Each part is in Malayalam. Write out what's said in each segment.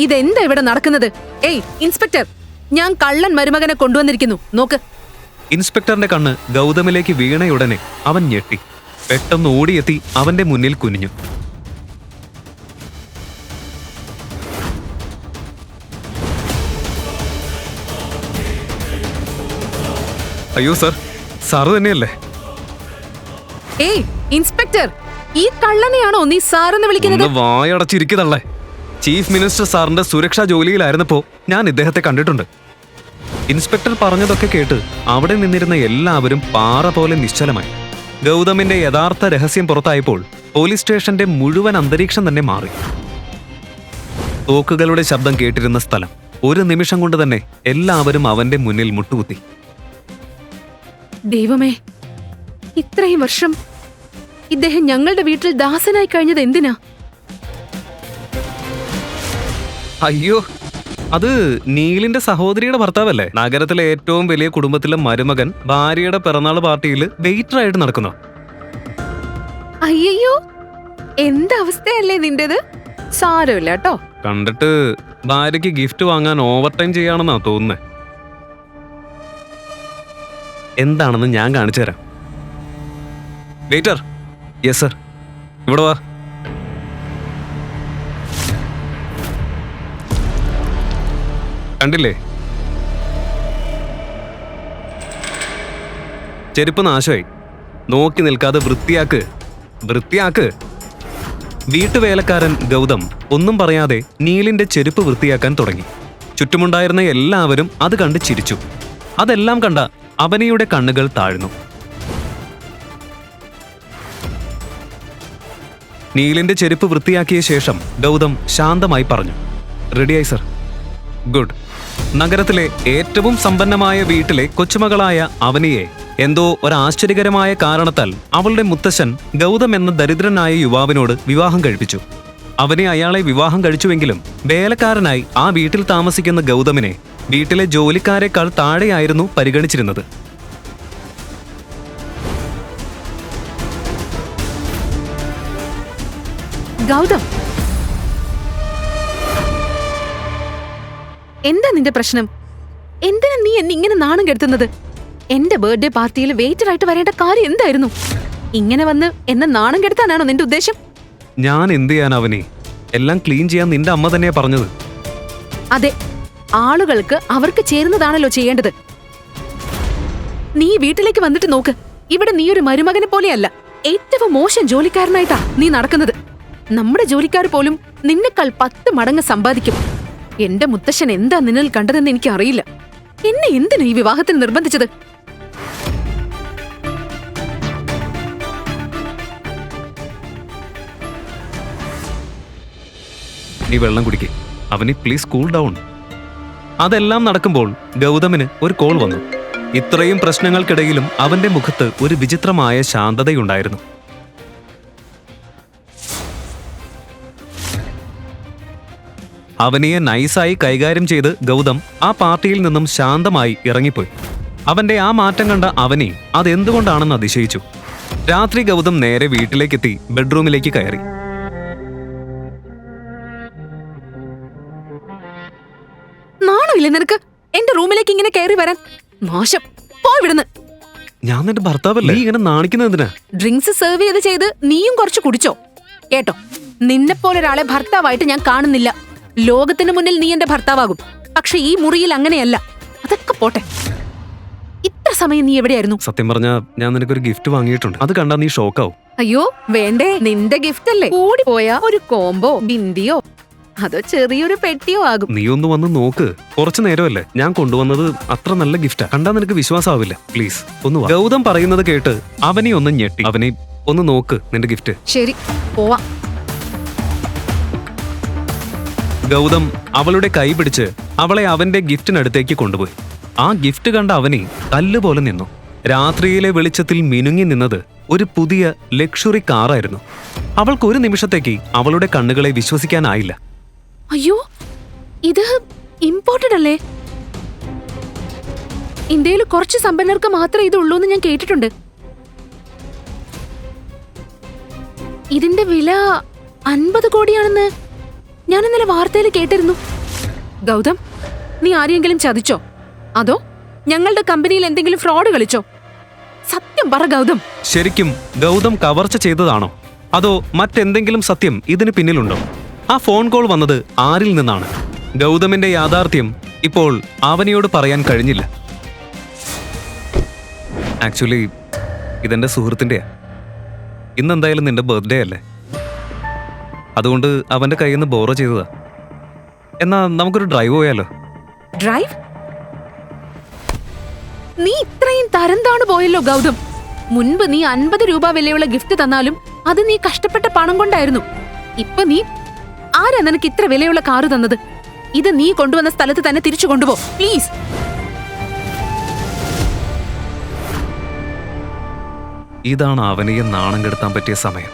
ഇതെന്താ ഇവിടെ നടക്കുന്നത്? ഏയ് ഇൻസ്പെക്ടർ, ഞാൻ കള്ളൻ മരുമകനെ കൊണ്ടുവന്നിരിക്കുന്നു, നോക്ക്. ഇൻസ്പെക്ടറിന്റെ കണ്ണ് ഗൗതമിലേക്ക് വീണയുടനെ അവൻ ഞെട്ടി. പെട്ടെന്ന് ഓടിയെത്തി അവന്റെ മുന്നിൽ കുനിഞ്ഞു. അയ്യോ സർ, സാറ് തന്നെയല്ലേ? ഏയ് ഇൻസ്പെക്ടർ, ഈ കള്ളനെയാണോ നീ സാറെന്ന് വിളിക്കുന്നത്? വായടച്ചിരിക്കുന്നല്ലേ. ചീഫ് മിനിസ്റ്റർ സാറിന്റെ സുരക്ഷാ ജോലിയിലായിരുന്നപ്പോൾ ഞാൻ ഇദ്ദേഹത്തെ കണ്ടിട്ടുണ്ട്. ഇൻസ്പെക്ടർ പറഞ്ഞതൊക്കെ കേട്ട് അവിടെ നിന്നിരുന്ന എല്ലാവരും പാറ പോലെ നിശ്ചലമായി. ഗൗതമിന്റെ യഥാർത്ഥ രഹസ്യം പുറത്തായപ്പോൾ പോലീസ് സ്റ്റേഷന്റെ മുഴുവൻ അന്തരീക്ഷം തന്നെ മാറി. തോക്കുകളുടെ ശബ്ദം കേട്ടിരുന്ന സ്ഥലം ഒരു നിമിഷം കൊണ്ട് തന്നെ എല്ലാവരും അവന്റെ മുന്നിൽ മുട്ടുകുത്തി. ദൈവമേ, ഇത്രയും വർഷം ഇദ്ദേഹം ഞങ്ങളുടെ വീട്ടിൽ ദാസനായി കഴിഞ്ഞത് എന്തിനാ? അയ്യോ, അത് നീലിന്റെ സഹോദരിയുടെ ഭർത്താവല്ലേ? നഗരത്തിലെ ഏറ്റവും വലിയ കുടുംബത്തിലെ മരുമകൻ ഭാര്യയുടെ പിറന്നാൾ പാർട്ടിയിൽ വെയിറ്ററായിട്ട് നടക്കുന്നു. അയ്യോ, എന്തവസ്ഥയല്ലേ നിന്റേത്? സാരമില്ല കേട്ടോ. കണ്ടിട്ട് ഭാര്യയ്ക്ക് ഗിഫ്റ്റ് വാങ്ങാൻ ഓവർ ടൈം ചെയ്യാണെന്നാ തോന്നുന്നേ. എന്താണെന്ന് ഞാൻ കാണിച്ചു തരാം. വെയിറ്റർ. യെസ് സർ, ഇവിടെ വാ. കണ്ടില്ലേ, ചെരുപ്പ് നാശമായി. നോക്കി നിൽക്കാതെ വൃത്തിയാക്ക്, വൃത്തിയാക്ക്. വീട്ടുവേലക്കാരൻ ഗൗതം ഒന്നും പറയാതെ നീലിന്റെ ചെരുപ്പ് വൃത്തിയാക്കാൻ തുടങ്ങി. ചുറ്റുമുണ്ടായിരുന്ന എല്ലാവരും അത് കണ്ട് ചിരിച്ചു. അതെല്ലാം കണ്ട അവനിയുടെ കണ്ണുകൾ താഴ്ന്നു. നീലിന്റെ ചെരുപ്പ് വൃത്തിയാക്കിയ ശേഷം ഗൗതം ശാന്തമായി പറഞ്ഞു, റെഡിയായി സർ. ഗുഡ്. നഗരത്തിലെ ഏറ്റവും സമ്പന്നമായ വീട്ടിലെ കൊച്ചുമകളായ അവനിയെ എന്തോ ഒരാശ്ചര്യകരമായ കാരണത്താൽ അവളുടെ മുത്തശ്ശൻ ഗൗതം എന്ന ദരിദ്രനായ യുവാവിനോട് വിവാഹം കഴിപ്പിച്ചു. അവനെ അയാളെ വിവാഹം കഴിച്ചുവെങ്കിലും വേലക്കാരനായി ആ വീട്ടിൽ താമസിക്കുന്ന ഗൗതമിനെ വീട്ടിലെ ജോലിക്കാരെക്കാൾ താഴെയായിരുന്നു പരിഗണിച്ചിരുന്നത്. ഗൗതം, എന്താ നിന്റെ പ്രശ്നം? എന്തിനാ നീ എന്നെ ഇങ്ങനെ നാണം കെടുത്തുന്നത്? എന്റെ ബർത്ത്ഡേ പാർട്ടിയിൽ വെയിറ്റർ ആയിട്ട് വരേണ്ട കാര്യം എന്തായിരുന്നു? ഇങ്ങനെ വന്ന് എന്നെ നാണം കെടുത്താനാണോ നിന്റെ ഉദ്ദേശം? ഞാൻ എന്ത് ചെയ്യാൻ അവനെ? എല്ലാം ക്ലീൻ ചെയ്യാൻ നിന്റെ അമ്മ തന്നെയാ പറഞ്ഞത്. അതെ, ആളുകൾക്ക് അവർക്ക് ചേരുന്നതാണല്ലോ ചെയ്യേണ്ടത്. നീ വീട്ടിലേക്ക് വന്നിട്ട് നോക്ക്. ഇവിടെ നീ ഒരു മരുമകനെ പോലെയല്ല, ഏറ്റവും മോശം ജോലിക്കാരനായിട്ടാ നീ നടക്കുന്നത്. നമ്മുടെ ജോലിക്കാർ പോലും നിന്നെക്കാൾ 10 മടങ്ങ് സമ്പാദിക്കും. എന്റെ മുത്തശ്ശൻ എന്താ നിന്നിൽ കണ്ടതെന്ന് എനിക്ക് അറിയില്ല. എന്നെ എന്തിനാ ഈ വിവാഹത്തിന് നിർബന്ധിച്ചത്? നീ വെള്ളം കുടിക്കേ. അവന് പ്ലീസ് കൂൾ ഡൗൺ. അതെല്ലാം നടക്കുമ്പോൾ ഗൗതമിന് ഒരു കോൾ വന്നു. ഇത്രയും പ്രശ്നങ്ങൾക്കിടയിലും അവന്റെ മുഖത്ത് ഒരു വിചിത്രമായ ശാന്തതയുണ്ടായിരുന്നു. അവനിയെ നൈസായി കൈകാര്യം ചെയ്ത് ഗൗതം ആ പാർട്ടിയിൽ നിന്നും ശാന്തമായി ഇറങ്ങിപ്പോയി. അവന്റെ ആ മാറ്റം കണ്ട അവനി അതെന്തുകൊണ്ടാണെന്ന് അതിശയിച്ചു. രാത്രി ഗൗതം നേരെ വീട്ടിലേക്കെത്തി ബെഡ്റൂമിലേക്ക് കയറി. നാണമില്ലേ നിനക്ക് എന്റെ റൂമിലേക്ക് ഇങ്ങനെ കയറി വരാൻ? മോശം, പോയിവിടുന്ന്. ഞാൻ നിന്റെ ഭർത്താവല്ലേ, നീ ഇങ്ങനെ നാണിക്കുന്നത് എന്തിനാ? ഡ്രിങ്ക്സ് സെർവ് ചെയ്ത് നീയും കുറച്ച് കുടിച്ചോ? കേട്ടോ, നിന്നെപ്പോലെ ഒരാളെ ഭർത്താവായിട്ട് ഞാൻ കാണുന്നില്ല. ലോകത്തിന് മുന്നിൽ നീ എന്റെ ഭർത്താവാകും, പക്ഷെ ഈ മുറിയിൽ അങ്ങനെയല്ല. അതൊക്കെ പോട്ടെ, ഇത്ര സമയം നീ എവിടെയായിരുന്നു? സത്യം പറഞ്ഞാ ഞാൻ നിനക്കൊരു ഗിഫ്റ്റ് വാങ്ങിയിട്ടുണ്ട്. അത് കണ്ടാ നീ ഷോക്കാവും. അയ്യോ വേണ്ടേ, നിന്റെ ഗിഫ്റ്റ് അല്ലേ. കൂടി പോയാ ഒരു കോംബോ ബിന്ദിയോ അതോ ചെറിയൊരു പെട്ടിയോ ആകും. നീ ഒന്ന് വന്ന് നോക്ക്. കുറച്ചു നേരമല്ലേ ഞാൻ കൊണ്ടുവന്നത്. അത്ര നല്ല ഗിഫ്റ്റാ, കണ്ടാ നിനക്ക് വിശ്വാസമാവില്ല. പ്ലീസ് ഒന്ന് വാ. ഗൗതം പറയുന്നത് കേട്ട് അവനെ ഒന്ന് ഞെട്ടി. അവനെ ഒന്ന് നോക്ക്, നിന്റെ ഗിഫ്റ്റ്. ശരി, പോവാ. ഗൗതം അവളുടെ കൈ പിടിച്ച് അവളെ അവന്റെ ഗിഫ്റ്റിനടുത്തേക്ക് കൊണ്ടുപോയി. ആ ഗിഫ്റ്റ് കണ്ട അവനെ കല്ലുപോലെ നിന്നു. രാത്രിയിലെ വെളിച്ചത്തിൽ മിനുങ്ങി നിന്നത് ഒരു പുതിയ ലക്ഷറി കാറായിരുന്നു. അവൾക്ക് ഒരു നിമിഷത്തേക്ക് അവളുടെ കണ്ണുകളെ വിശ്വസിക്കാനായില്ല. അയ്യോ, ഇത് ഇമ്പോർട്ടഡ് അല്ലേ? ഇന്ത്യയിൽ കുറച്ച് സമ്പന്നർക്ക് മാത്രമേ ഇത് ഉള്ളൂ എന്ന് ഞാൻ കേട്ടിട്ടുണ്ട്. ഇതിന്റെ വില 50 കോടിയാണെന്ന് ഞാൻ ഇന്നലെ വാർത്തയിൽ കേട്ടിരുന്നു. ഗൗതം, നീ ആരെയെങ്കിലും ചതിച്ചോ? അതോ ഞങ്ങളുടെ കമ്പനിയിൽ എന്തെങ്കിലും ഫ്രോഡ് കളിച്ചോ? സത്യം പറ ഗൗതം. ശരിക്കും ഗൗതം കവർച്ച ചെയ്തതാണോ അതോ മറ്റെന്തെങ്കിലും സത്യം ഇതിന് പിന്നിലുണ്ടോ? ആ ഫോൺ കോൾ വന്നത് ആരിൽ നിന്നാണ്? ഗൗതമിന്റെ യാഥാർത്ഥ്യം ഇപ്പോൾ അവനിയോട് പറയാൻ കഴിഞ്ഞില്ല. ആക്ച്വലി ഇതെന്റെ സുഹൃത്തിന്റെയാ. ഇന്നെന്തായാലും നിന്റെ ബർത്ത്ഡേ അല്ലേ, അതുകൊണ്ട് അവന്റെ കയ്യിൽ നിന്ന് ബോറോ ചെയ്തതാ. എന്നാ നമുക്കൊരു ഡ്രൈവ് പോയാലോ? ഡ്രൈവ്? നീ ഇത്രയും തരംതാണ് പോയല്ലോ ഗൗതം. മുൻപ് നീ 50 രൂപ വിലയുള്ള ഗിഫ്റ്റ് തന്നാലും അത് നീ കഷ്ടപ്പെട്ട പണം കൊണ്ടായിരുന്നു. ഇപ്പൊ നീ ആരാ നിനക്ക് ഇത്ര വിലയുള്ള കാറ് തന്നത്? ഇത് നീ കൊണ്ടുവന്ന സ്ഥലത്ത് തന്നെ തിരിച്ചു കൊണ്ടുപോ പ്ലീസ്. ഇതാണ് അവനെയെ നാണം കെടുത്താൻ പറ്റിയ സമയം.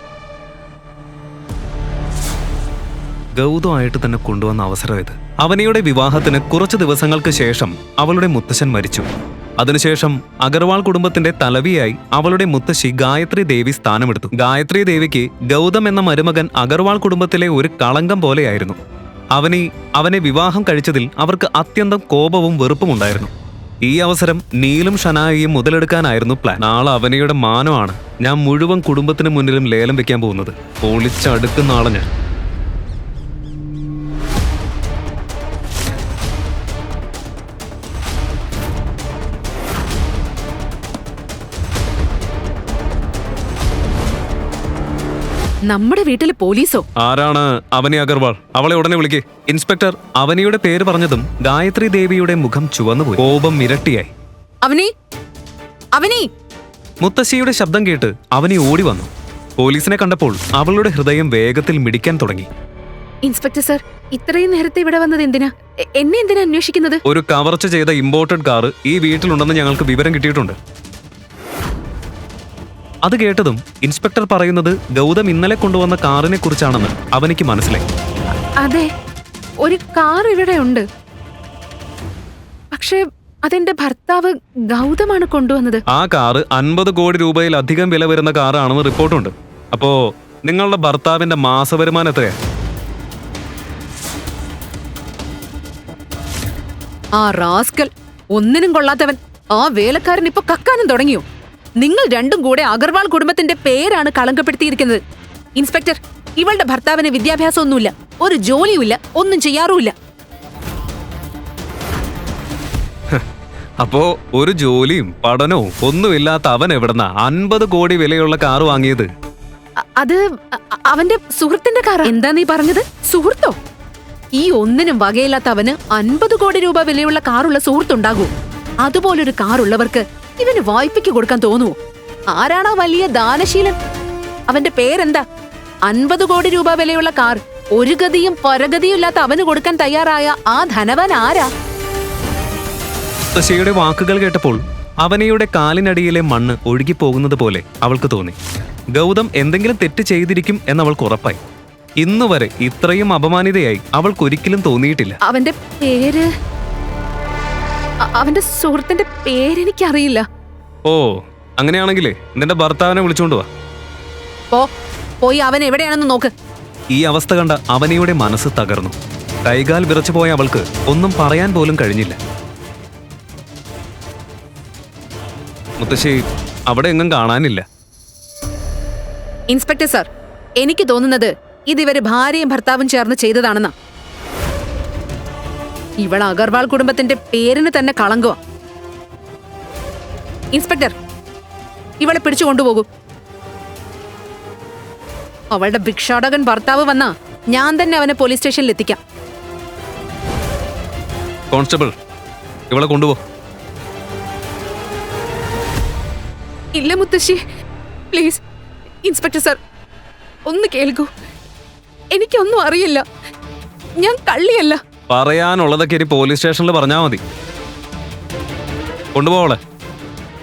ഗൗതമായിട്ട് തന്നെ കൊണ്ടുവന്ന അവസരം ഇത്. അവനിയുടെ വിവാഹത്തിന് കുറച്ചു ദിവസങ്ങൾക്ക് ശേഷം അവളുടെ മുത്തശ്ശൻ മരിച്ചു. അതിനുശേഷം അഗർവാൾ കുടുംബത്തിന്റെ തലവിയായി അവളുടെ മുത്തശ്ശി ഗായത്രി ദേവി സ്ഥാനമെടുത്തു. ഗായത്രി ദേവിക്ക് ഗൗതം എന്ന മരുമകൻ അഗർവാൾ കുടുംബത്തിലെ ഒരു കളങ്കം പോലെയായിരുന്നു. അവനെ വിവാഹം കഴിച്ചതിൽ അവർക്ക് അത്യന്തം കോപവും വെറുപ്പും ഉണ്ടായിരുന്നു. ഈ അവസരം നീലും ഷനായിയും മുതലെടുക്കാനായിരുന്നു പ്ലാൻ. നാളെ അവനിയുടെ മാനമാണ് ഞാൻ മുഴുവൻ കുടുംബത്തിന് മുന്നിലും ലേലം വെക്കാൻ പോകുന്നത്. പൊളിച്ചടുക്കുന്ന ആളെ ഞാൻ. നമ്മുടെ വീട്ടിൽ പോലീസോ? ആരാണ് അവനി അഗർവാൾ? അവളെ ഉടനെ വിളിക്കേ. ഇൻസ്പെക്ടർ അവനിയുടെ പേര് പറഞ്ഞതും ഗായത്രി ദേവിയുടെ മുഖം ചുവന്നുപോയി. കോപം ഇരട്ടിയായി. അവനി, അവനി! മുത്തശ്ശിയുടെ ശബ്ദം കേട്ട് അവനി ഓടി വന്നു. പോലീസിനെ കണ്ടപ്പോൾ അവളുടെ ഹൃദയം വേഗത്തിൽ മിടിക്കാൻ തുടങ്ങി. ഇൻസ്പെക്ടർ സർ, ഇത്രയും നേരത്തെ ഇവിടെ വന്നത് എന്തിനാ? എന്നെ എന്തിനാ അന്വേഷിക്കുന്നത്? ഒരു കവർച്ച ചെയ്ത ഇമ്പോർട്ടഡ് കാർ ഈ വീട്ടിലുണ്ടെന്ന് ഞങ്ങൾക്ക് വിവരം കിട്ടിയിട്ടുണ്ട്. അത് കേട്ടതും ഇൻസ്പെക്ടർ പറയുന്നത് ഗൗതം ഇന്നലെ കൊണ്ടുവന്ന കാറിനെ കുറിച്ചാണെന്ന് അവനിക്ക് മനസ്സിലായി. അതെ, ഒരു കാർ ഇവിടെ ഉണ്ട്. പക്ഷേ അതെന്റെ ഭർത്താവ് ഗൗതമാണ് കൊണ്ടുവന്നത്. ആ കാറ് 50 കോടി രൂപയിലധികം വില വരുന്ന കാറാണെന്ന് റിപ്പോർട്ടുണ്ട്. അപ്പോ നിങ്ങളുടെ ഭർത്താവിന്റെ മാസവരുമാനം എത്രയാ? ആ റാസ്കൽ, ഒന്നിനും കൊള്ളാത്തവൻ. ആ വേലക്കാരൻ ഇപ്പൊ കക്കാനും തുടങ്ങിയോ? നിങ്ങൾ രണ്ടും കൂടെ അഗർവാൾ കുടുംബത്തിന്റെ പേരാണ് കളങ്കപ്പെടുത്തിയിരിക്കുന്നത്. ഇൻസ്പെക്ടർ, ഇവളുടെ ഭർത്താവിന് വിദ്യാഭ്യാസമൊന്നുമില്ല, ഒരു ജോലിയുമില്ല, ഒന്നും ചെയ്യാറുമില്ല. അപ്പോ ഒരു ജോലിയും പഠനവും ഒന്നുമില്ലാത്ത അവൻ എവിടുന്ന 50 കോടി വിലയുള്ള കാറ് വാങ്ങിയത്? അത് അവന്റെ സുഹൃത്തിന്റെ കാർ. എന്താ നീ പറഞ്ഞത്? സുഹൃത്തോ? ഈ ഒന്നിനും വകയില്ലാത്ത അവന് 50 കോടി രൂപ വിലയുള്ള കാറുള്ള സുഹൃത്തുണ്ടാകൂ? അതുപോലൊരു കാറുള്ളവർക്ക് ഇവന് വായ്പയ്ക്ക് കൊടുക്കാൻ തോന്നുവോ? ആരാണാ വലിയ ദാനശീലൻ? അവന്റെ പേരെന്താ? 50 കോടി രൂപ വിലയുള്ള കാർ ഒരു ഗതിയും പരഗതിയും ഇല്ലാത്ത അവന് കൊടുക്കാൻ തയ്യാറായ ആ ധനവാൻ ആരാ? മുത്തശ്ശിയുടെ വാക്കുകൾ കേട്ടപ്പോൾ അവനിയുടെ കാലിനടിയിലെ മണ്ണ് ഒഴുകിപ്പോകുന്നത് പോലെ അവൾക്ക് തോന്നി. ഗൗതം എന്തെങ്കിലും തെറ്റ് ചെയ്തിരിക്കും എന്നവൾക്ക് ഉറപ്പായി. ഇന്നുവരെ ഇത്രയും അപമാനിതയായി അവൾക്കൊരിക്കലും തോന്നിയിട്ടില്ല. അവന്റെ പേര്, അവന്റെ സുഹൃത്തിന്റെ പേരെനിക്കറിയില്ല. ഓ, അങ്ങനെയാണെങ്കിലേ നിന്റെ ഭർത്താവിനെ വിളിച്ചോണ്ട് വാ. പോയി അവൻ എവിടെയാണെന്ന് നോക്ക്. ഈ അവസ്ഥ കണ്ട അവനിയുടെ മനസ്സ് തകർന്നു. കൈകാൽ വിറച്ചു പോയ അവൾക്ക് ഒന്നും പറയാൻ പോലും കഴിഞ്ഞില്ല. മുത്തശ്ശി, അവിടെ എങ്ങും കാണാനില്ല. ഇൻസ്പെക്ടർ സാർ, എനിക്ക് തോന്നുന്നത് ഇതിവര് ഭാര്യയും ഭർത്താവും ചേർന്ന് ചെയ്തതാണെന്നാ. ഇവൾ അഗർവാൾ കുടുംബത്തിന്റെ പേരിന് തന്നെ കളങ്കോ. ഇൻസ്പെക്ടർ, ഇവളെ പിടിച്ചു കൊണ്ടുപോകൂ. അവളുടെ ഭിക്ഷാടകൻ ഭർത്താവ് വന്നാ ഞാൻ തന്നെ അവനെ പോലീസ് സ്റ്റേഷനിൽ എത്തിക്കാം. കോൺസ്റ്റബിൾ, ഇവളെ കൊണ്ടുപോ. ഇല്ല മുത്തശ്ശി, പ്ലീസ്. ഇൻസ്പെക്ടർ സാർ, ഒന്ന് കേൾക്കൂ. എനിക്കൊന്നും അറിയില്ല. ഞാൻ കള്ളിയല്ല. പറയാനുള്ളതൊക്കെ ഇനി പോലീസ് സ്റ്റേഷനിൽ പറഞ്ഞാ മതി. കൊണ്ടുപോവളെ.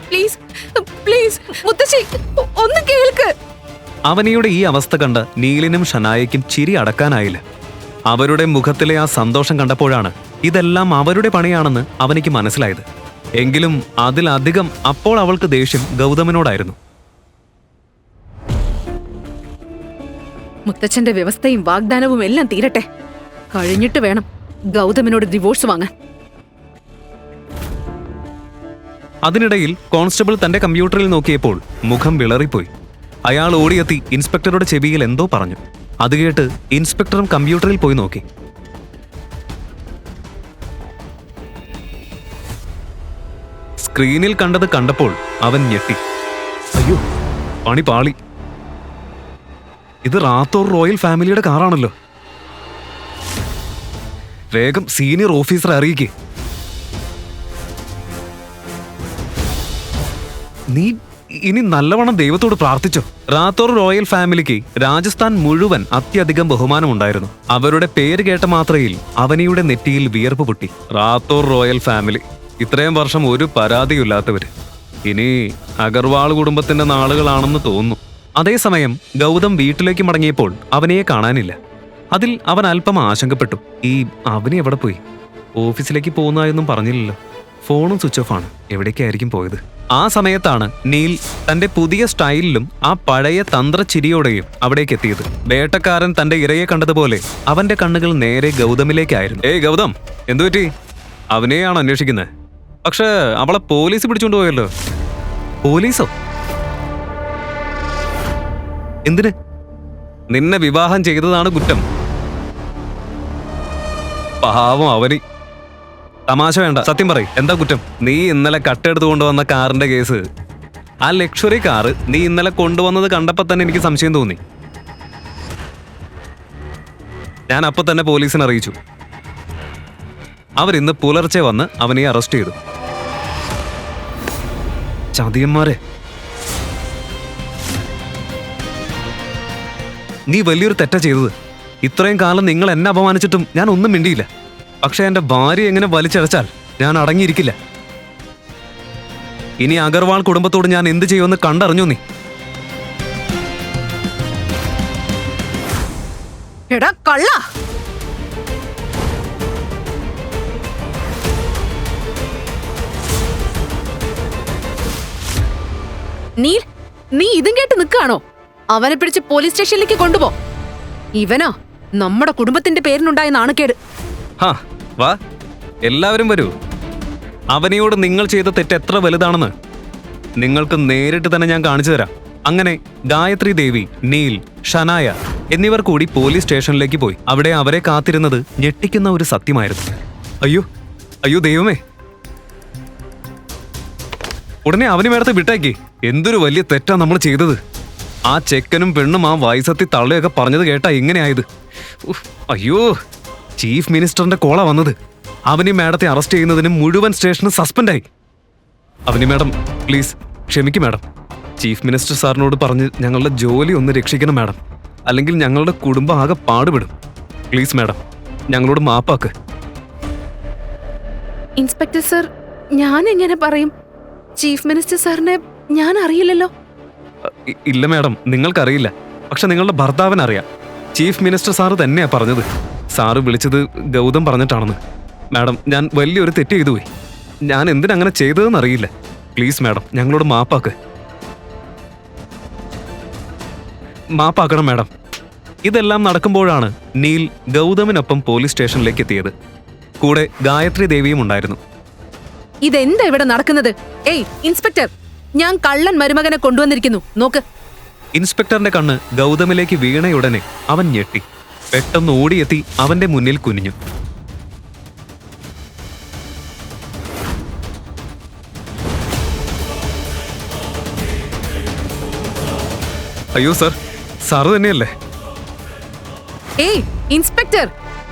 പ്ലീസ് പ്ലീസ് മുത്തശ്ശി, ഒന്ന് കേൾക്ക്. അവനിയുടെ ഈ അവസ്ഥ കണ്ട് നീലിനും ഷനായയ്ക്കും ചിരി അടക്കാനായില്ല. അവരുടെ മുഖത്തിലെ ആ സന്തോഷം കണ്ടപ്പോഴാണ് ഇതെല്ലാം അവരുടെ പണിയാണെന്ന് അവനിക്ക് മനസ്സിലായത്. എങ്കിലും അതിലധികം അപ്പോൾ അവൾക്ക് ദേഷ്യം ഗൗതമനോടായിരുന്നു. മുത്തച്ഛന്റെ വ്യവസ്ഥയും വാഗ്ദാനവും എല്ലാം തീരട്ടെ. കഴിഞ്ഞിട്ട് വേണം ഗൗതമിനോട് ഡിവോഴ്സ് വാങ്ങാൻ. അതിനിടയിൽ കോൺസ്റ്റബിൾ തന്റെ കമ്പ്യൂട്ടറിൽ നോക്കിയപ്പോൾ മുഖം വിളറിപ്പോയി. അയാൾ ഓടിയെത്തി ഇൻസ്പെക്ടറുടെ ചെവിയിൽ എന്തോ പറഞ്ഞു. അത് കേട്ട് ഇൻസ്പെക്ടറും കമ്പ്യൂട്ടറിൽ പോയി നോക്കി. സ്ക്രീനിൽ കണ്ടത് കണ്ടപ്പോൾ അവൻ ഞെട്ടി. അയ്യോ, പണി പാളി. ഇത് റാത്തോർ റോയൽ ഫാമിലിയുടെ കാറാണല്ലോ. വേഗം സീനിയർ ഓഫീസറെ അറിയിക്കേ. നീ ഇനി നല്ലവണ്ണം ദൈവത്തോട് പ്രാർത്ഥിച്ചോ. റാത്തോർ റോയൽ ഫാമിലിക്ക് രാജസ്ഥാൻ മുഴുവൻ അത്യധികം ബഹുമാനമുണ്ടായിരുന്നു. അവരുടെ പേര് കേട്ട മാത്രയിൽ അവനിയുടെ നെറ്റിയിൽ വിയർപ്പ് പൊട്ടി. റാത്തോർ റോയൽ ഫാമിലി, ഇത്രയും വർഷം ഒരു പരാതിയില്ലാത്തവര്. ഇനി അഗർവാൾ കുടുംബത്തിന്റെ നാളുകളാണെന്ന് തോന്നുന്നു. അതേസമയം ഗൗതം വീട്ടിലേക്ക് മടങ്ങിയപ്പോൾ അവനെയെ കാണാനില്ല. അതിൽ അവൻ അല്പം ആശങ്കപ്പെട്ടു. ഈ അവനെ എവിടെ പോയി? ഓഫീസിലേക്ക് പോകുന്നതായൊന്നും പറഞ്ഞില്ലല്ലോ. ഫോണും സ്വിച്ച് ഓഫ് ആണ്. എവിടേക്കായിരിക്കും പോയത്? ആ സമയത്താണ് നീൽ തന്റെ പുതിയ സ്റ്റൈലിലും ആ പഴയ തന്ത്രച്ചിരിയോടെയും അവിടേക്ക് എത്തിയത്. വേട്ടക്കാരൻ തന്റെ ഇരയെ കണ്ടതുപോലെ അവന്റെ കണ്ണുകൾ നേരെ ഗൗതമിലേക്കായിരുന്നു. ഏയ് ഗൗതം, എന്തുപറ്റി? അവനെയാണ് അന്വേഷിക്കുന്നത്. പക്ഷെ അവളെ പോലീസ് പിടിച്ചോണ്ട് പോയല്ലോ. പോലീസോ? എന്തിന്? നിന്നെ വിവാഹം ചെയ്തതാണ് കുറ്റം. പാവം അവനി. തമാശ വേണ്ട, സത്യം പറയും, എന്താ കുറ്റം? നീ ഇന്നലെ കട്ടെടുത്ത് കൊണ്ടുവന്ന കാറിന്റെ കേസ്, ആ ലക്ഷറി കാറ് നീ ഇന്നലെ കൊണ്ടുവന്നത് കണ്ടപ്പോ തന്നെ എനിക്ക് സംശയം തോന്നി. ഞാൻ അപ്പൊ തന്നെ പോലീസിനെ അറിയിച്ചു. അവരിന്ന് പുലർച്ചെ വന്ന് അവനെ അറസ്റ്റ് ചെയ്തു. ചതിയന്മാരെ, നീ വലിയൊരു തെറ്റാ ചെയ്തത്. ഇത്രയും കാലം നിങ്ങൾ എന്നെ അപമാനിച്ചിട്ടും ഞാൻ ഒന്നും മിണ്ടിയില്ല. പക്ഷെ എന്റെ ഭാര്യ എങ്ങനെ വലിച്ചടച്ചാൽ ഞാൻ അടങ്ങിയിരിക്കില്ല. ഇനി അഗർവാൾ കുടുംബത്തോട് ഞാൻ എന്ത് ചെയ്യുമെന്ന് കണ്ടറിഞ്ഞു നീ. എടാ കള്ള! നീ ഇതും കേട്ട് നിൽക്കാണോ? അവനെ പിടിച്ച് പോലീസ് സ്റ്റേഷനിലേക്ക് കൊണ്ടുപോ. ഇവനാ നമ്മുടെ കുടുംബത്തിന്റെ പേരിനുണ്ടായ നാണക്കേട്. ഹാ, വാ, എല്ലാവരും വരൂ. അവനെയോട് നിങ്ങൾ ചെയ്ത തെറ്റ് എത്ര വലുതാണെന്ന് നിങ്ങൾക്ക് നേരിട്ട് തന്നെ ഞാൻ കാണിച്ചു തരാം. അങ്ങനെ ഗായത്രി ദേവി, നീൽ, ഷനായ എന്നിവർ കൂടി പോലീസ് സ്റ്റേഷനിലേക്ക് പോയി. അവിടെ അവരെ കാത്തിരുന്നത് ഞെട്ടിക്കുന്ന ഒരു സത്യമായിരുന്നു. അയ്യോ അയ്യോ ദൈവമേ! ഉടനെ അവന് മേടത്തെ വിട്ടേക്ക്. എന്തൊരു വലിയ തെറ്റാ നമ്മൾ ചെയ്തത്. ആ ചെക്കനും പെണ്ണും ആ വയസ്സത്തി തള്ളയൊക്കെ പറഞ്ഞത് കേട്ടാ ഇങ്ങനെയായത്. അയ്യോ, ചീഫ് മിനിസ്റ്ററിന്റെ കോളാ വന്നത്. അവനി മാഡത്തെ അറസ്റ്റ് ചെയ്യുന്നതിന് മുഴുവൻ സ്റ്റേഷന് സസ്പെൻഡായി. അവനി മാഡം, പ്ലീസ് ക്ഷമിക്കും മാഡം. ചീഫ് മിനിസ്റ്റർ സാറിനോട് പറഞ്ഞ് ഞങ്ങളുടെ ജോലി ഒന്ന് രക്ഷിക്കണം മാഡം. അല്ലെങ്കിൽ ഞങ്ങളുടെ കുടുംബം ആകെ പാടുപെടും. പ്ലീസ് മാഡം, ഞങ്ങളോട് മാപ്പാക്ക്. ഇൻസ്പെക്ടർ സർ, ഞാൻ എങ്ങനെ പറയും? ചീഫ് മിനിസ്റ്റർ സാറിനെ ഞാൻ അറിയില്ലല്ലോ. ഇല്ല മാഡം, നിങ്ങൾക്കറിയില്ല. പക്ഷെ നിങ്ങളുടെ ഭർത്താവിനറിയാം. ചീഫ് മിനിസ്റ്റർ സാറ് തന്നെയാ പറഞ്ഞത്. സാറ് വിളിച്ചത് ഗൗതം പറഞ്ഞിട്ടാണെന്ന്. മാഡം, ഞാൻ വലിയൊരു തെറ്റ് ചെയ്തു പോയി. ഞാൻ എന്തിനങ്ങനെ ചെയ്തതെന്ന് അറിയില്ല. പ്ലീസ് മാഡം, ഞങ്ങളോട് മാപ്പാക്ക്. മാപ്പാക്കണം മാഡം. ഇതെല്ലാം നടക്കുമ്പോഴാണ് നീൽ ഗൗതമിനൊപ്പം പോലീസ് സ്റ്റേഷനിലേക്ക് എത്തിയത്. കൂടെ ഗായത്രി ദേവിയും ഉണ്ടായിരുന്നു. ഇതെന്താ ഇവിടെ നടക്കുന്നത്? ഏയ് ഇൻസ്പെക്ടർ, ഞാൻ കള്ളൻ മരുമകനെ കൊണ്ടുവന്നിരിക്കുന്നു, നോക്ക്. ഇൻസ്പെക്ടറിന്റെ കണ്ണ് ഗൗതമിലേക്ക് വീണയുടനെ അവൻ ഞെട്ടി. പെട്ടെന്ന് ഓടിയെത്തി അവന്റെ മുന്നിൽ കുനിഞ്ഞു. അയ്യോ സർ, സാറ് തന്നെയല്ലേ? ഏയ് ഇൻസ്പെക്ടർ,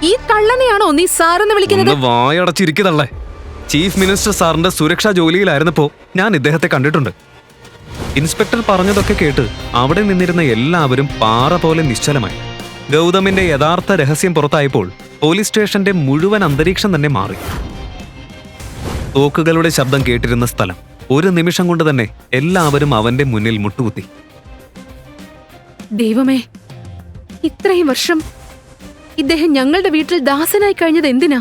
ഈ കള്ളനെയാണോ നീ സാറെന്ന് വിളിക്കുന്നത്? വായടച്ചിരിക്കുന്നല്ലേ. ചീഫ് മിനിസ്റ്റർ സാറിന്റെ സുരക്ഷാ ജോലിയിലായിരുന്നപ്പോ ഞാൻ ഇദ്ദേഹത്തെ കണ്ടിട്ടുണ്ട്. ഇൻസ്പെക്ടർ പറഞ്ഞതൊക്കെ കേട്ട് അവിടെ നിന്നിരുന്ന എല്ലാവരും പാറ പോലെ നിശ്ചലമായി. ഗൗതമിന്റെ യഥാർത്ഥ രഹസ്യം പുറത്തായപ്പോൾ പോലീസ് സ്റ്റേഷന്റെ മുഴുവൻ അന്തരീക്ഷം തന്നെ മാറി. തോക്കുകളുടെ ശബ്ദം കേട്ടിരുന്ന സ്ഥലം ഒരു നിമിഷം കൊണ്ട് തന്നെ എല്ലാവരും അവന്റെ മുന്നിൽ മുട്ടുകുത്തി. ദൈവമേ, ഇത്രയും വർഷം ഇദ്ദേഹം ഞങ്ങളുടെ വീട്ടിൽ ദാസനായി കഴിഞ്ഞത് എന്തിനാ?